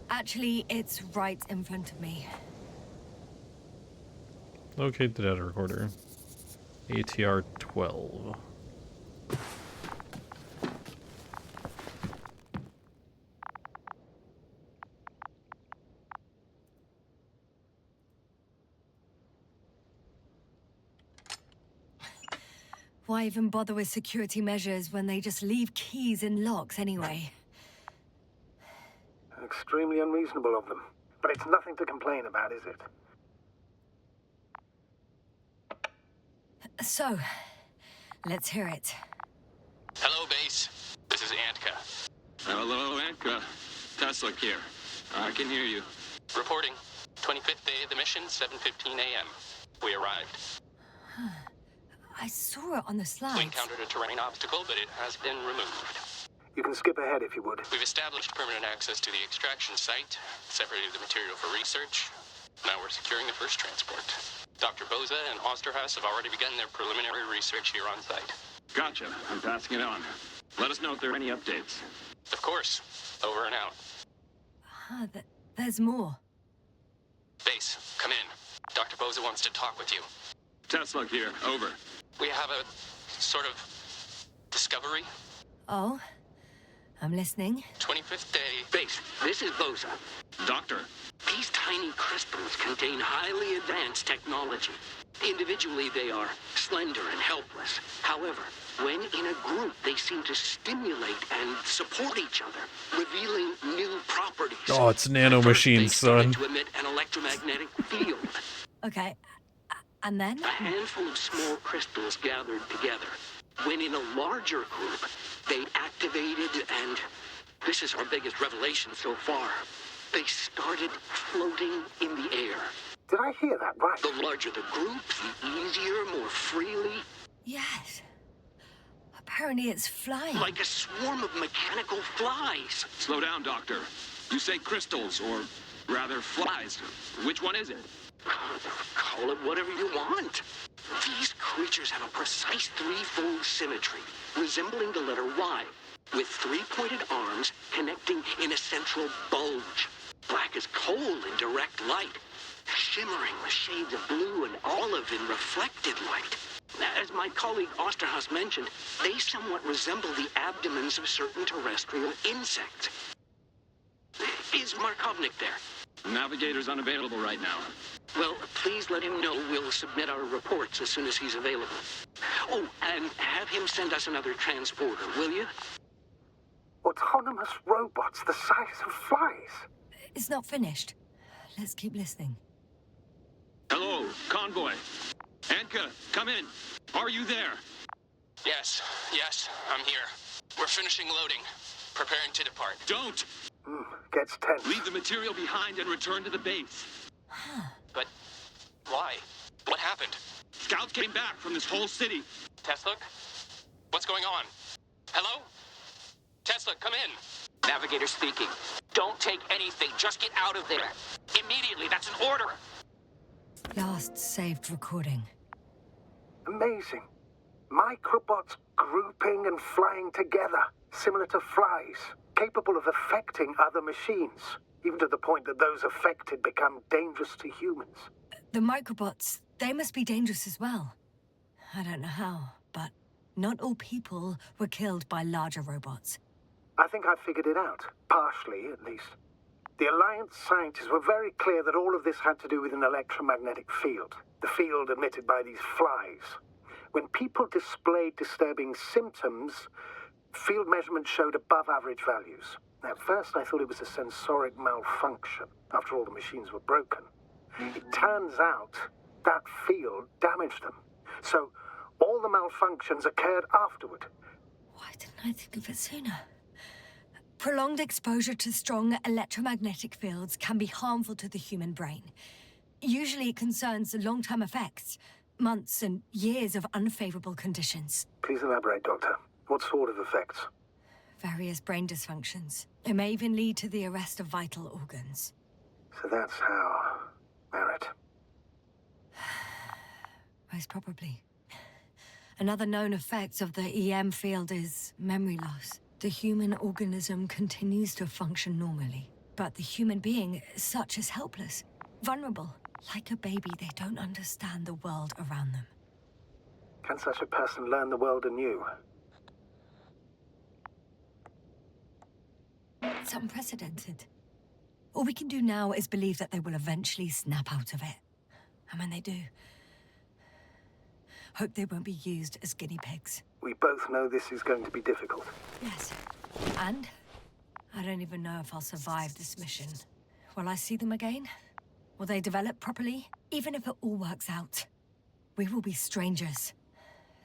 Actually, it's right in front of me. Locate the data recorder. ATR 12. Why even bother with security measures when they just leave keys in locks anyway? Extremely unreasonable of them. But it's nothing to complain about, is it? So, let's hear it. Hello, base. This is Antka. Hello, Antka. Tesla here. I can hear you. Reporting. 25th day of the mission, 7:15 a.m. We arrived. I saw it on the slides. We encountered a terrain obstacle, but it has been removed. You can skip ahead if you would. We've established permanent access to the extraction site, separated the material for research. Now we're securing the first transport. Dr. Boza and Osterhaus have already begun their preliminary research here on site. Gotcha. I'm passing it on. Let us know if there are any updates. Of course. Over and out. There's more. Base, come in. Dr. Boza wants to talk with you. Tesla here. Over. We have a sort of discovery. Oh, I'm listening. 25th day. Base, this is Boza. Doctor. These tiny crystals contain highly advanced technology. Individually, they are slender and helpless. However, when in a group, they seem to stimulate and support each other, revealing new properties. Oh, it's nanomachines, son. To emit an electromagnetic field. Okay, and then? A handful of small crystals gathered together. When in a larger group, they activated and... this is our biggest revelation so far. They started floating in the air. Did I hear that right? The larger the group, the easier, more freely. Yes. Apparently it's flying. Like a swarm of mechanical flies. Slow down, Doctor. You say crystals, or rather flies. Which one is it? Call it whatever you want. These creatures have a precise threefold symmetry, resembling the letter Y, with three-pointed arms connecting in a central bulge. Black as coal in direct light, shimmering with shades of blue and olive in reflected light. As my colleague Osterhaus mentioned, they somewhat resemble the abdomens of certain terrestrial insects. Is Markovnik there? Navigator's unavailable right now. Well, please let him know we'll submit our reports as soon as he's available. Oh, and have him send us another transporter, will you? Autonomous robots the size of flies. It's not finished. Let's keep listening. Hello, convoy. Anka, come in. Are you there? Yes, I'm here. We're finishing loading. Preparing to depart. Don't! Gets tense. Leave the material behind and return to the base. But why? What happened? Scouts came back from this whole city. Tesla? What's going on? Hello? Tesla, come in. Navigator speaking. Don't take anything. Just get out of there. Immediately. That's an order. Last saved recording. Amazing. Microbots grouping and flying together, similar to flies, capable of affecting other machines, even to the point that those affected become dangerous to humans. The microbots, they must be dangerous as well. I don't know how, but not all people were killed by larger robots. I think I figured it out, partially at least. The Alliance scientists were very clear that all of this had to do with an electromagnetic field, the field emitted by these flies. When people displayed disturbing symptoms, field measurements showed above average values. At first, I thought it was a sensoric malfunction. After all, the machines were broken. It turns out that field damaged them. So all the malfunctions occurred afterward. Why didn't I think of it sooner? Prolonged exposure to strong electromagnetic fields can be harmful to the human brain. Usually it concerns the long-term effects, months and years of unfavorable conditions. Please elaborate, Doctor. What sort of effects? Various brain dysfunctions. It may even lead to the arrest of vital organs. So that's how... Merit. Most probably. Another known effect of the EM field is memory loss. The human organism continues to function normally, but the human being as such is helpless, vulnerable. Like a baby, they don't understand the world around them. Can such a person learn the world anew? It's unprecedented. All we can do now is believe that they will eventually snap out of it. And when they do, hope they won't be used as guinea pigs. We both know this is going to be difficult. Yes. And I don't even know if I'll survive this mission. Will I see them again? Will they develop properly? Even if it all works out, we will be strangers.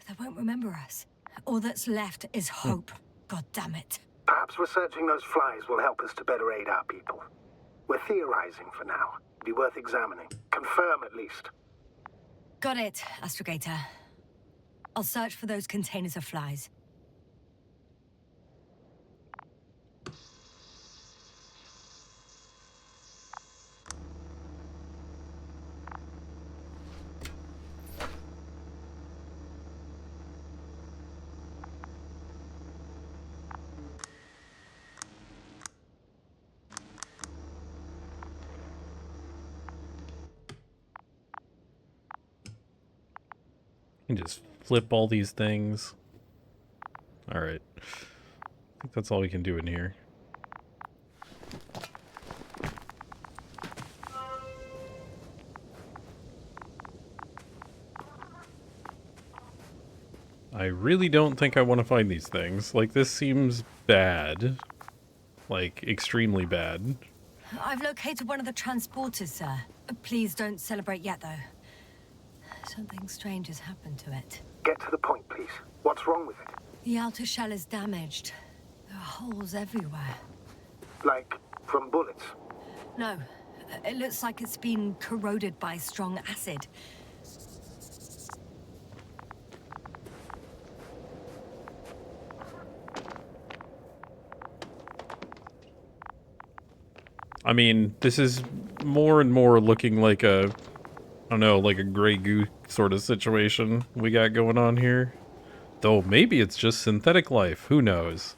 They won't remember us. All that's left is hope. God damn it. Perhaps researching those flies will help us to better aid our people. We're theorizing for now. Be worth examining. Confirm at least. Got it, Astrogator. I'll search for those containers of flies. You can just flip all these things. Alright. I think that's all we can do in here. I really don't think I want to find these things. Like, this seems bad. Like, extremely bad. I've located one of the transporters, sir. Please don't celebrate yet, though. Something strange has happened to it. Get to the point, please. What's wrong with it? The outer shell is damaged. There are holes everywhere. Like, from bullets? No, it looks like it's been corroded by strong acid. I mean, this is more and more looking like a, I don't know, like a Grey Goo sort of situation we got going on here. Though maybe it's just synthetic life, who knows?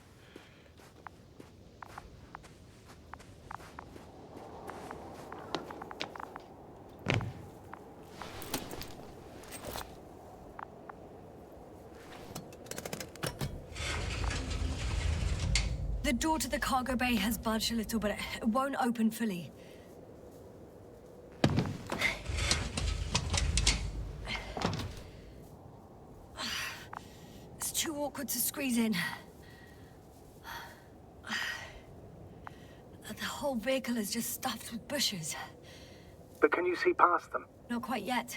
The door to the cargo bay has budged a little, but it won't open fully. It's too awkward to squeeze in. The whole vehicle is just stuffed with bushes. But can you see past them? Not quite yet.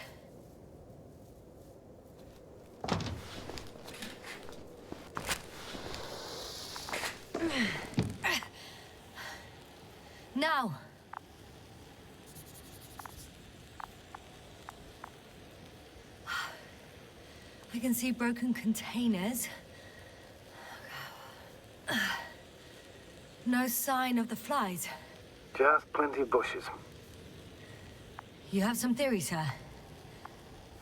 Now. I can see broken containers. No sign of the flies. Just plenty of bushes. You have some theories, sir?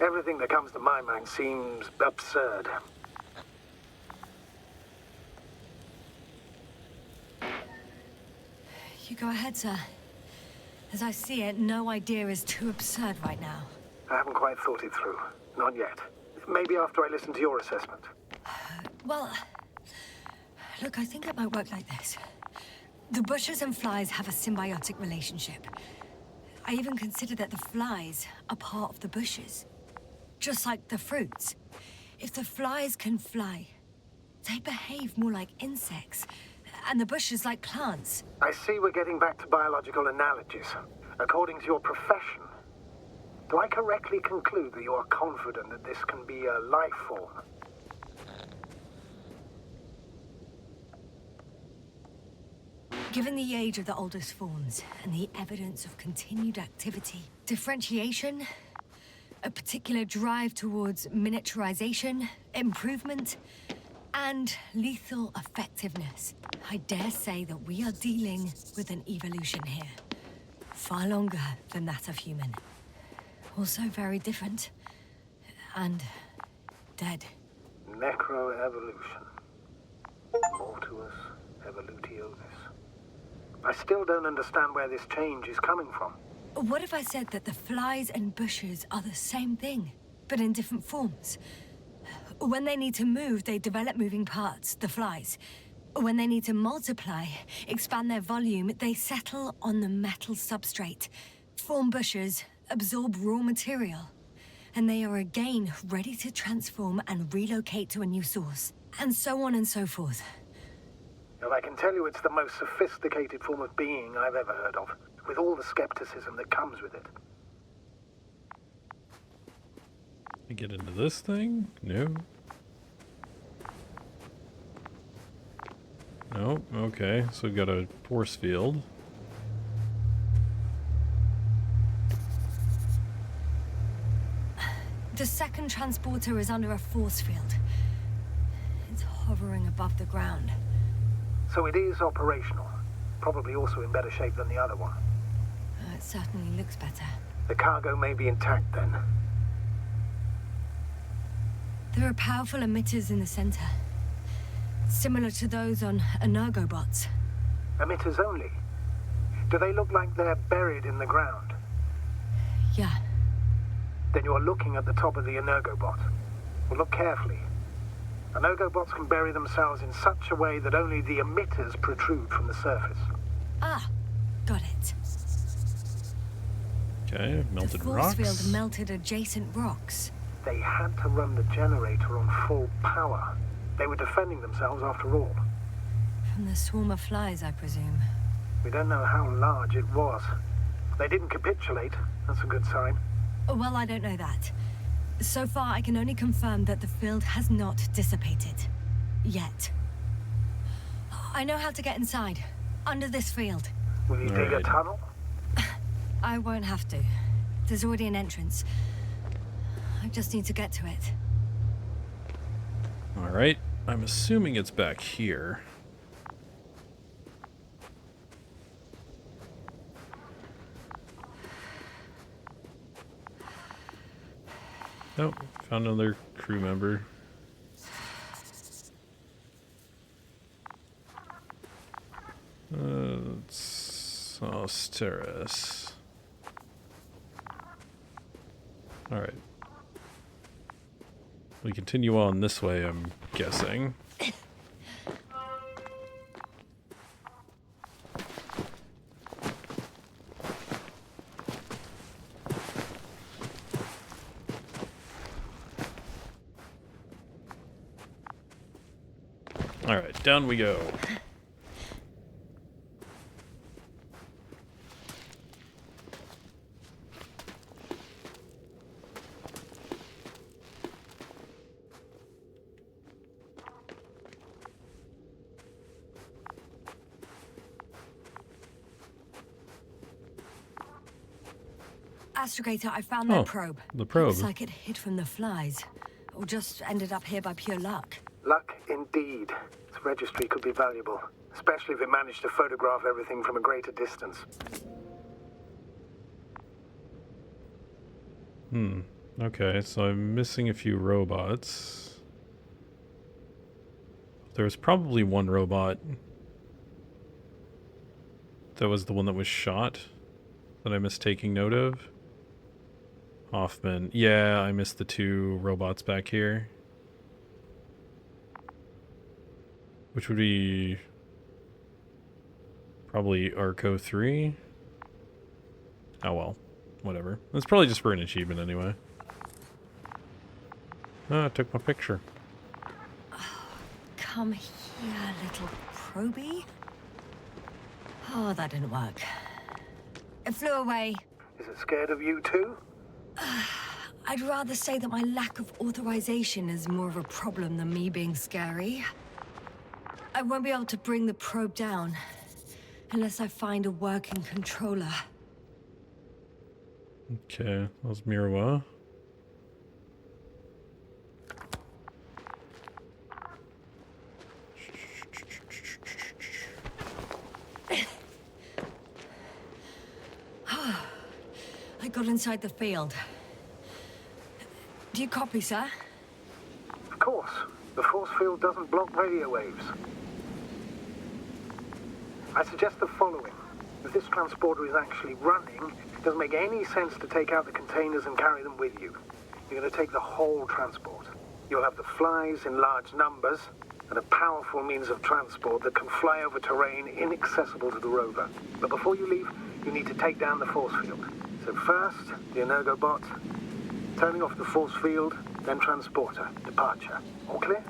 Everything that comes to my mind seems absurd. You go ahead, sir. As I see it, no idea is too absurd right now. I haven't quite thought it through. Not yet. Maybe after I listen to your assessment. Well, look, I think it might work like this. The bushes and flies have a symbiotic relationship. I even consider that the flies are part of the bushes. Just like the fruits. If the flies can fly, they behave more like insects, and the bushes like plants. I see we're getting back to biological analogies. According to your profession, do I correctly conclude that you are confident that this can be a life form? Given the age of the oldest forms and the evidence of continued activity, differentiation, a particular drive towards miniaturization, improvement, and lethal effectiveness, I dare say that we are dealing with an evolution here. Far longer than that of human. Also very different. And dead. Necroevolution. Mortuus evolutionis. I still don't understand where this change is coming from. What if I said that the flies and bushes are the same thing, but in different forms? When they need to move, they develop moving parts, the flies. When they need to multiply, expand their volume, they settle on the metal substrate, form bushes, absorb raw material. And they are again ready to transform and relocate to a new source. And so on and so forth. Well, I can tell you it's the most sophisticated form of being I've ever heard of, with all the skepticism that comes with it. I get into this thing? No. No, okay, so we've got a force field. The second transporter is under a force field. It's hovering above the ground. So it is operational. Probably also in better shape than the other one. It certainly looks better. The cargo may be intact then. There are powerful emitters in the center. Similar to those on Energobots. Emitters only? Do they look like they're buried in the ground? Yeah. Then you're looking at the top of the Energobot. Well, look carefully. Energobots can bury themselves in such a way that only the emitters protrude from the surface. Ah, got it. Okay, melted The force rocks. field melted adjacent rocks. They had to run the generator on full power. They were defending themselves after all. From the swarm of flies, I presume. We don't know how large it was. They didn't capitulate. That's a good sign. Well, I don't know that. So far, I can only confirm that the field has not dissipated. Yet. I know how to get inside. Under this field. Will you dig a Alright. tunnel? I won't have to. There's already an entrance. I just need to get to it. Alright, I'm assuming it's back here. Oh, found another crew member. It's Austeris. Alright. We continue on this way, I'm guessing. Alright, down we go. Astrogator, I found that probe. the probe. Looks like it hid from the flies. Or just ended up here by pure luck. Luck indeed. Its registry could be valuable, especially if it managed to photograph everything from a greater distance. Okay, so I'm missing a few robots. There was probably one robot that was the one that was shot that I missed taking note of. Hoffman. Yeah, I missed the two robots back here. Which would be probably Arco 3. Oh well, whatever. It's probably just for an achievement anyway. Ah, I took my picture. Come here, little probie. Oh, that didn't work. It flew away. Is it scared of you too? I'd rather say that my lack of authorization is more of a problem than me being scary. I won't be able to bring the probe down unless I find a working controller. Okay, that was Mirawa. I got inside the field. Do you copy, sir? Of course. The force field doesn't block radio waves. I suggest the following. If this transporter is actually running, it doesn't make any sense to take out the containers and carry them with you. You're going to take the whole transport. You'll have the flies in large numbers, and a powerful means of transport that can fly over terrain inaccessible to the rover. But before you leave, you need to take down the force field. So first, the Energobot, turning off the force field, then transporter, departure. All clear?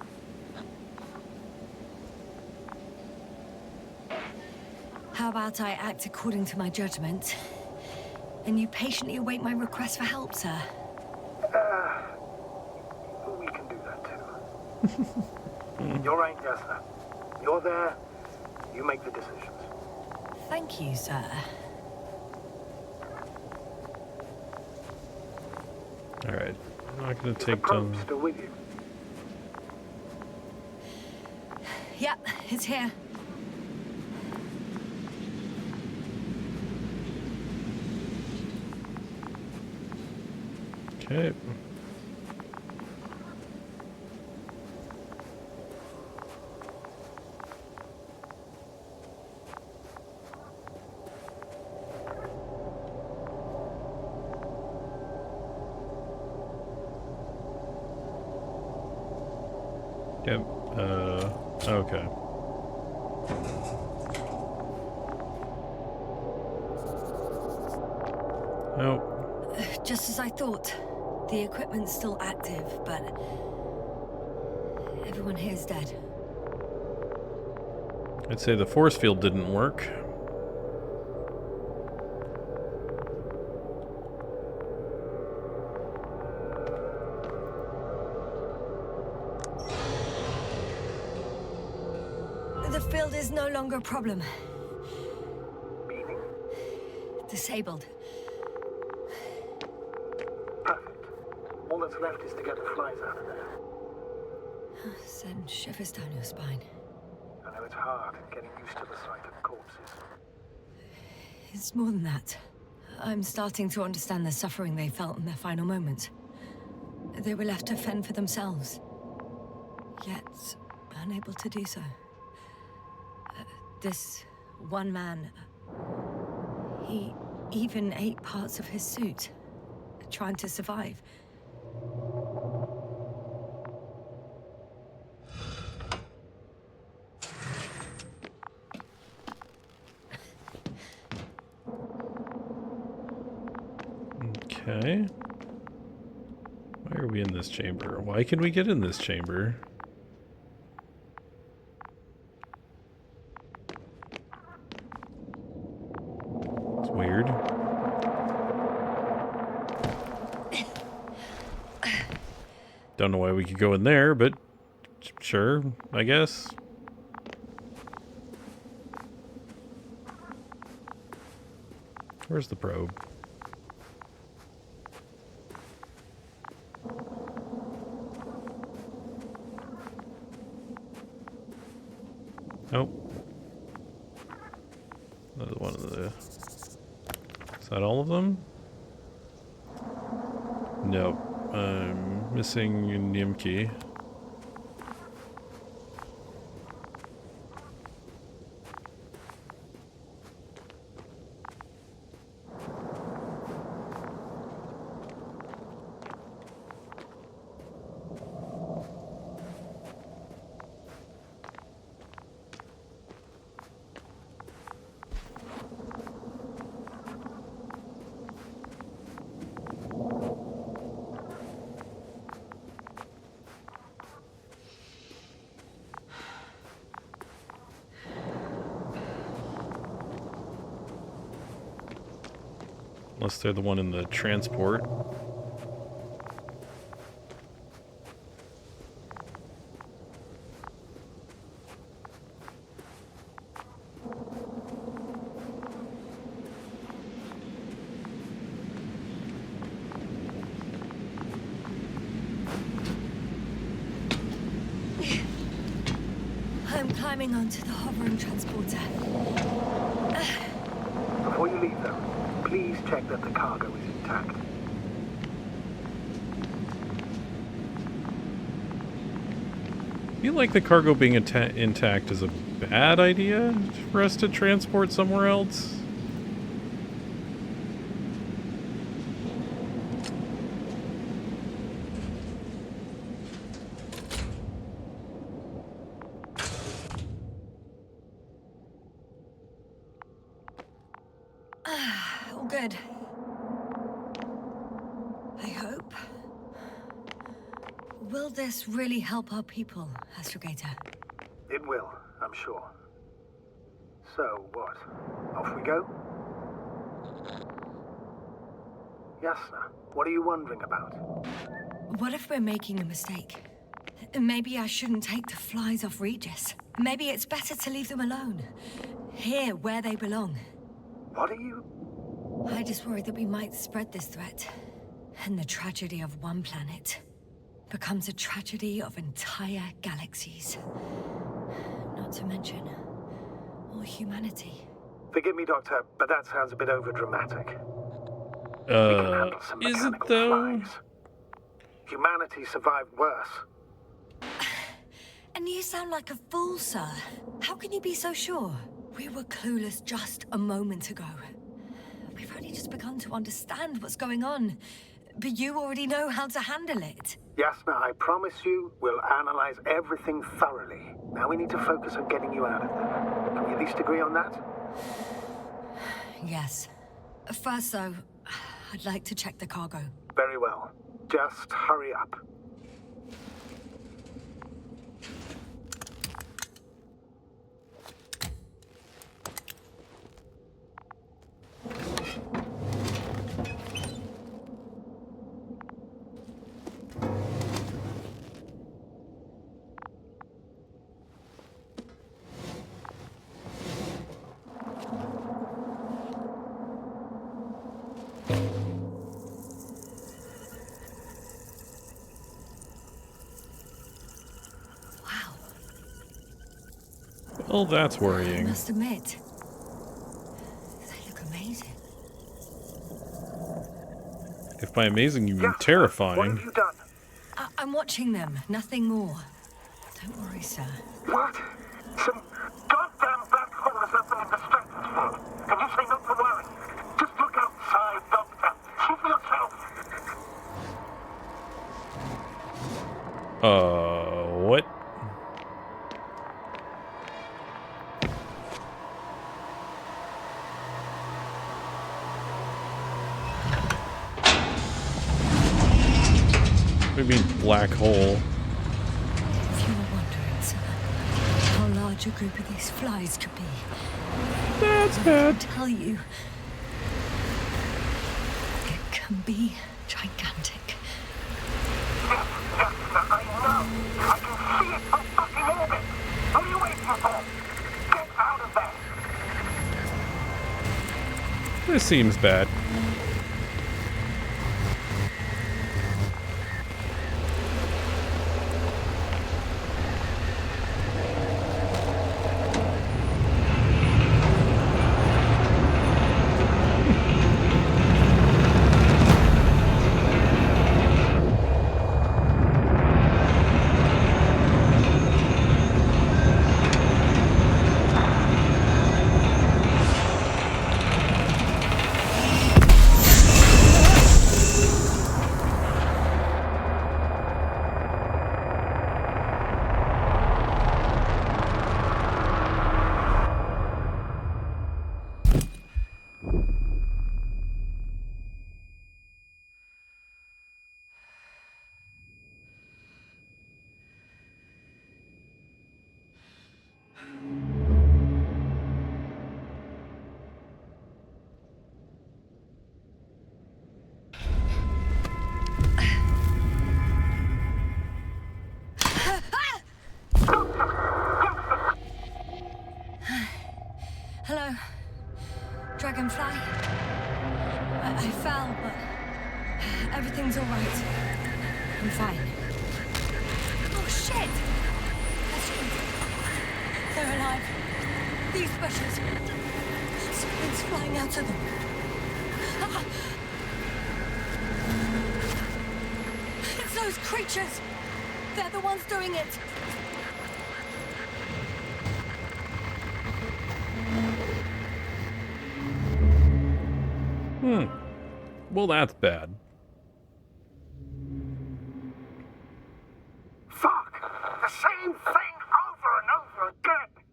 How about I act according to my judgment, and you patiently await my request for help, sir? We can do that too. You're right, Yasna. You're there. You make the decisions. Thank you, sir. Alright. I'm not gonna Is the take probe time. still with you? Yep, it's here. Okay. Yep. Okay. Oh, Just as I thought. The equipment's still active, but everyone here's dead. I'd say the force field didn't work. The field is no longer a problem. Meaning? Disabled. Perfect. All that's left is to get the flies out of there. Send shivers down your spine. I know it's hard getting used to the sight of corpses. It's more than that. I'm starting to understand the suffering they felt in their final moments. They were left to fend for themselves, yet unable to do so. This one man, he even ate parts of his suit, trying to survive. Okay. Why are we in this chamber? Why can we get in this chamber? It's weird. Don't know why we could go in there, but sure, I guess. Where's the probe? Oh. Another one of the... Is that all of them? Nope. I'm missing Nimki. Unless they're the one in the transport. I'm climbing onto the hovering transporter. Before you leave, though, please check that the cargo is intact. I feel like the cargo being intact is a bad idea for us to transport somewhere else. All good. I hope. Will this really help our people, Astrogator? It will, I'm sure. So, what? Off we go? Yasna, what are you wondering about? What if we're making a mistake? Maybe I shouldn't take the flies off Regis. Maybe it's better to leave them alone. Here, where they belong. What are you... I just worry that we might spread this threat. And the tragedy of one planet becomes a tragedy of entire galaxies. Not to mention all humanity. Forgive me, Doctor, but that sounds a bit overdramatic. We can handle some Is it mechanical though? flies. Humanity survived worse. And you sound like a fool, sir. How can you be so sure? We were clueless just a moment ago. We've only just begun to understand what's going on. But you already know how to handle it. Yasna, I promise you, we'll analyze everything thoroughly. Now we need to focus on getting you out of there. Can we at least agree on that? Yes. First, though, I'd like to check the cargo. Very well. Just hurry up. Well, that's I worrying. must admit, they look amazing. If by amazing you mean Yasna, what terrifying. have you done? I'm watching them, nothing more. Don't worry, sir. What? Some goddamn black hole has opened in the stratosphere. And you say not to worry. Just look outside, Doctor. See for yourself. What? What do you mean, black hole? If you were wondering, sir, how large a group of these flies could be, That's I bad. can tell you, it can be gigantic. I know. I can see it from fucking orbit. What are you waiting for? Get out of there. This seems bad. Hello, Dragonfly. I fell, but everything's all right. I'm fine. Oh, shit! That's right. They're alive. These bushes. Something's flying out of them. Ah! It's those creatures. They're the ones doing it. Well, that's bad. Fuck! The same thing over and over again!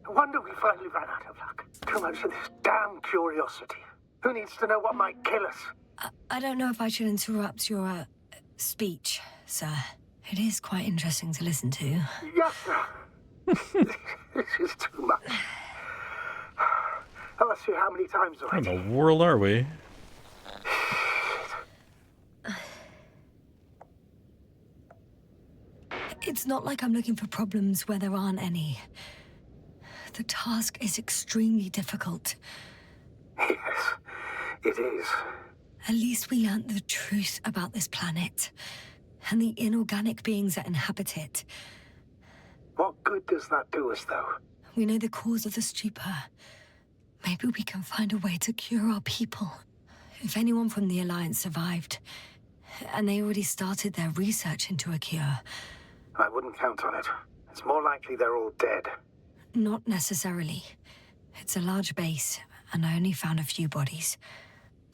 No wonder we finally ran out of luck. Too much of this damn curiosity. Who needs to know what might kill us? I don't know if I should interrupt your speech, sir. It is quite interesting to listen to. Yes, sir. This is too much. I'll ask you how many times What in already. the world are we? It's not like I'm looking for problems where there aren't any. The task is extremely difficult. Yes, it is. At least we learnt the truth about this planet and the inorganic beings that inhabit it. What good does that do us, though? We know the cause of the stupor. Maybe we can find a way to cure our people. If anyone from the Alliance survived, and they already started their research into a cure. I wouldn't count on it. It's more likely they're all dead. Not necessarily. It's a large base, and I only found a few bodies.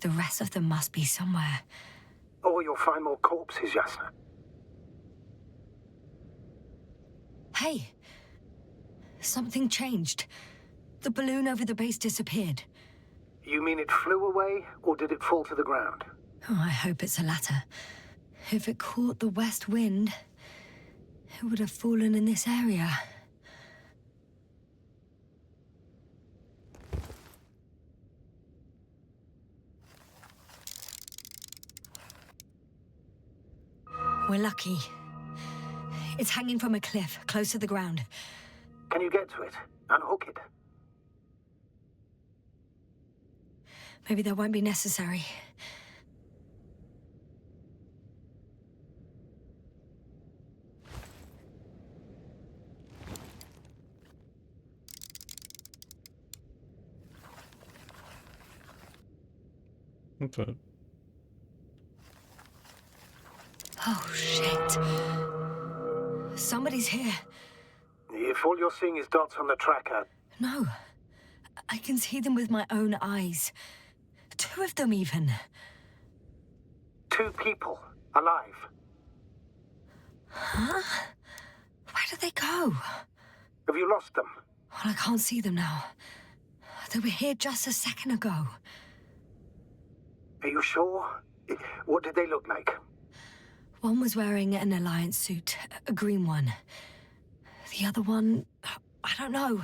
The rest of them must be somewhere. Or you'll find more corpses, Yasna. Hey! Something changed. The balloon over the base disappeared. You mean it flew away, or did it fall to the ground? Oh, I hope it's the latter. If it caught the west wind, it would have fallen in this area. We're lucky. It's hanging from a cliff, close to the ground. Can you get to it? Unhook it? Maybe that won't be necessary. What's that? Oh, shit. Somebody's here. If all you're seeing is dots on the tracker... No. I can see them with my own eyes. 2 of them, even. 2 people. Alive. Huh? Where did they go? Have you lost them? Well, I can't see them now. They were here just a second ago. Are you sure? What did they look like? One was wearing an Alliance suit, a green one. The other one, I don't know.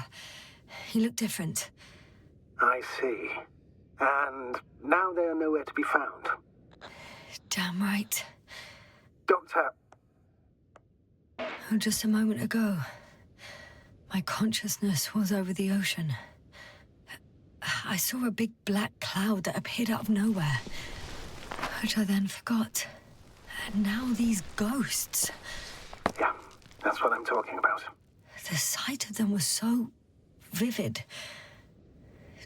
He looked different. I see. And now they are nowhere to be found. Damn right. Doctor... Oh, just a moment ago, my consciousness was over the ocean. I saw a big black cloud that appeared out of nowhere, which I then forgot. And now these ghosts. Yeah, that's what I'm talking about. The sight of them was so vivid.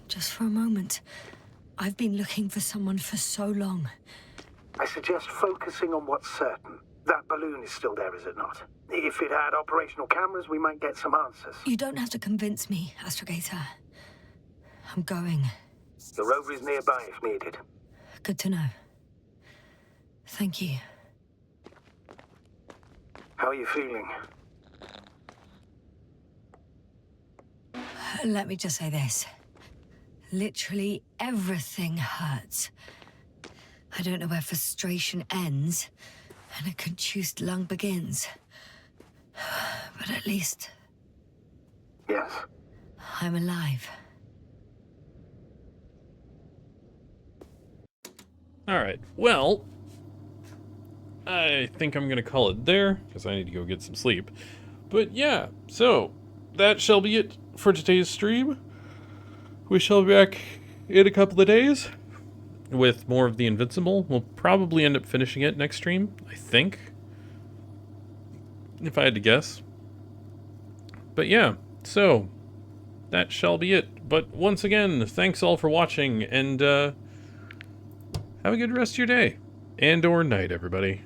Just for a moment, I've been looking for someone for so long. I suggest focusing on what's certain. That balloon is still there, is it not? If it had operational cameras, we might get some answers. You don't have to convince me, Astrogator. I'm going. The rover is nearby if needed. Good to know. Thank you. How are you feeling? Let me just say this. Literally everything hurts. I don't know where frustration ends and a contused lung begins. But at least Yes. I'm alive. Alright, well, I think I'm going to call it there, because I need to go get some sleep. But yeah, so, that shall be it for today's stream. We shall be back in a couple of days with more of the Invincible. We'll probably end up finishing it next stream, I think. If I had to guess. But yeah, so, that shall be it. But once again, thanks all for watching, and have a good rest of your day. And or night, everybody.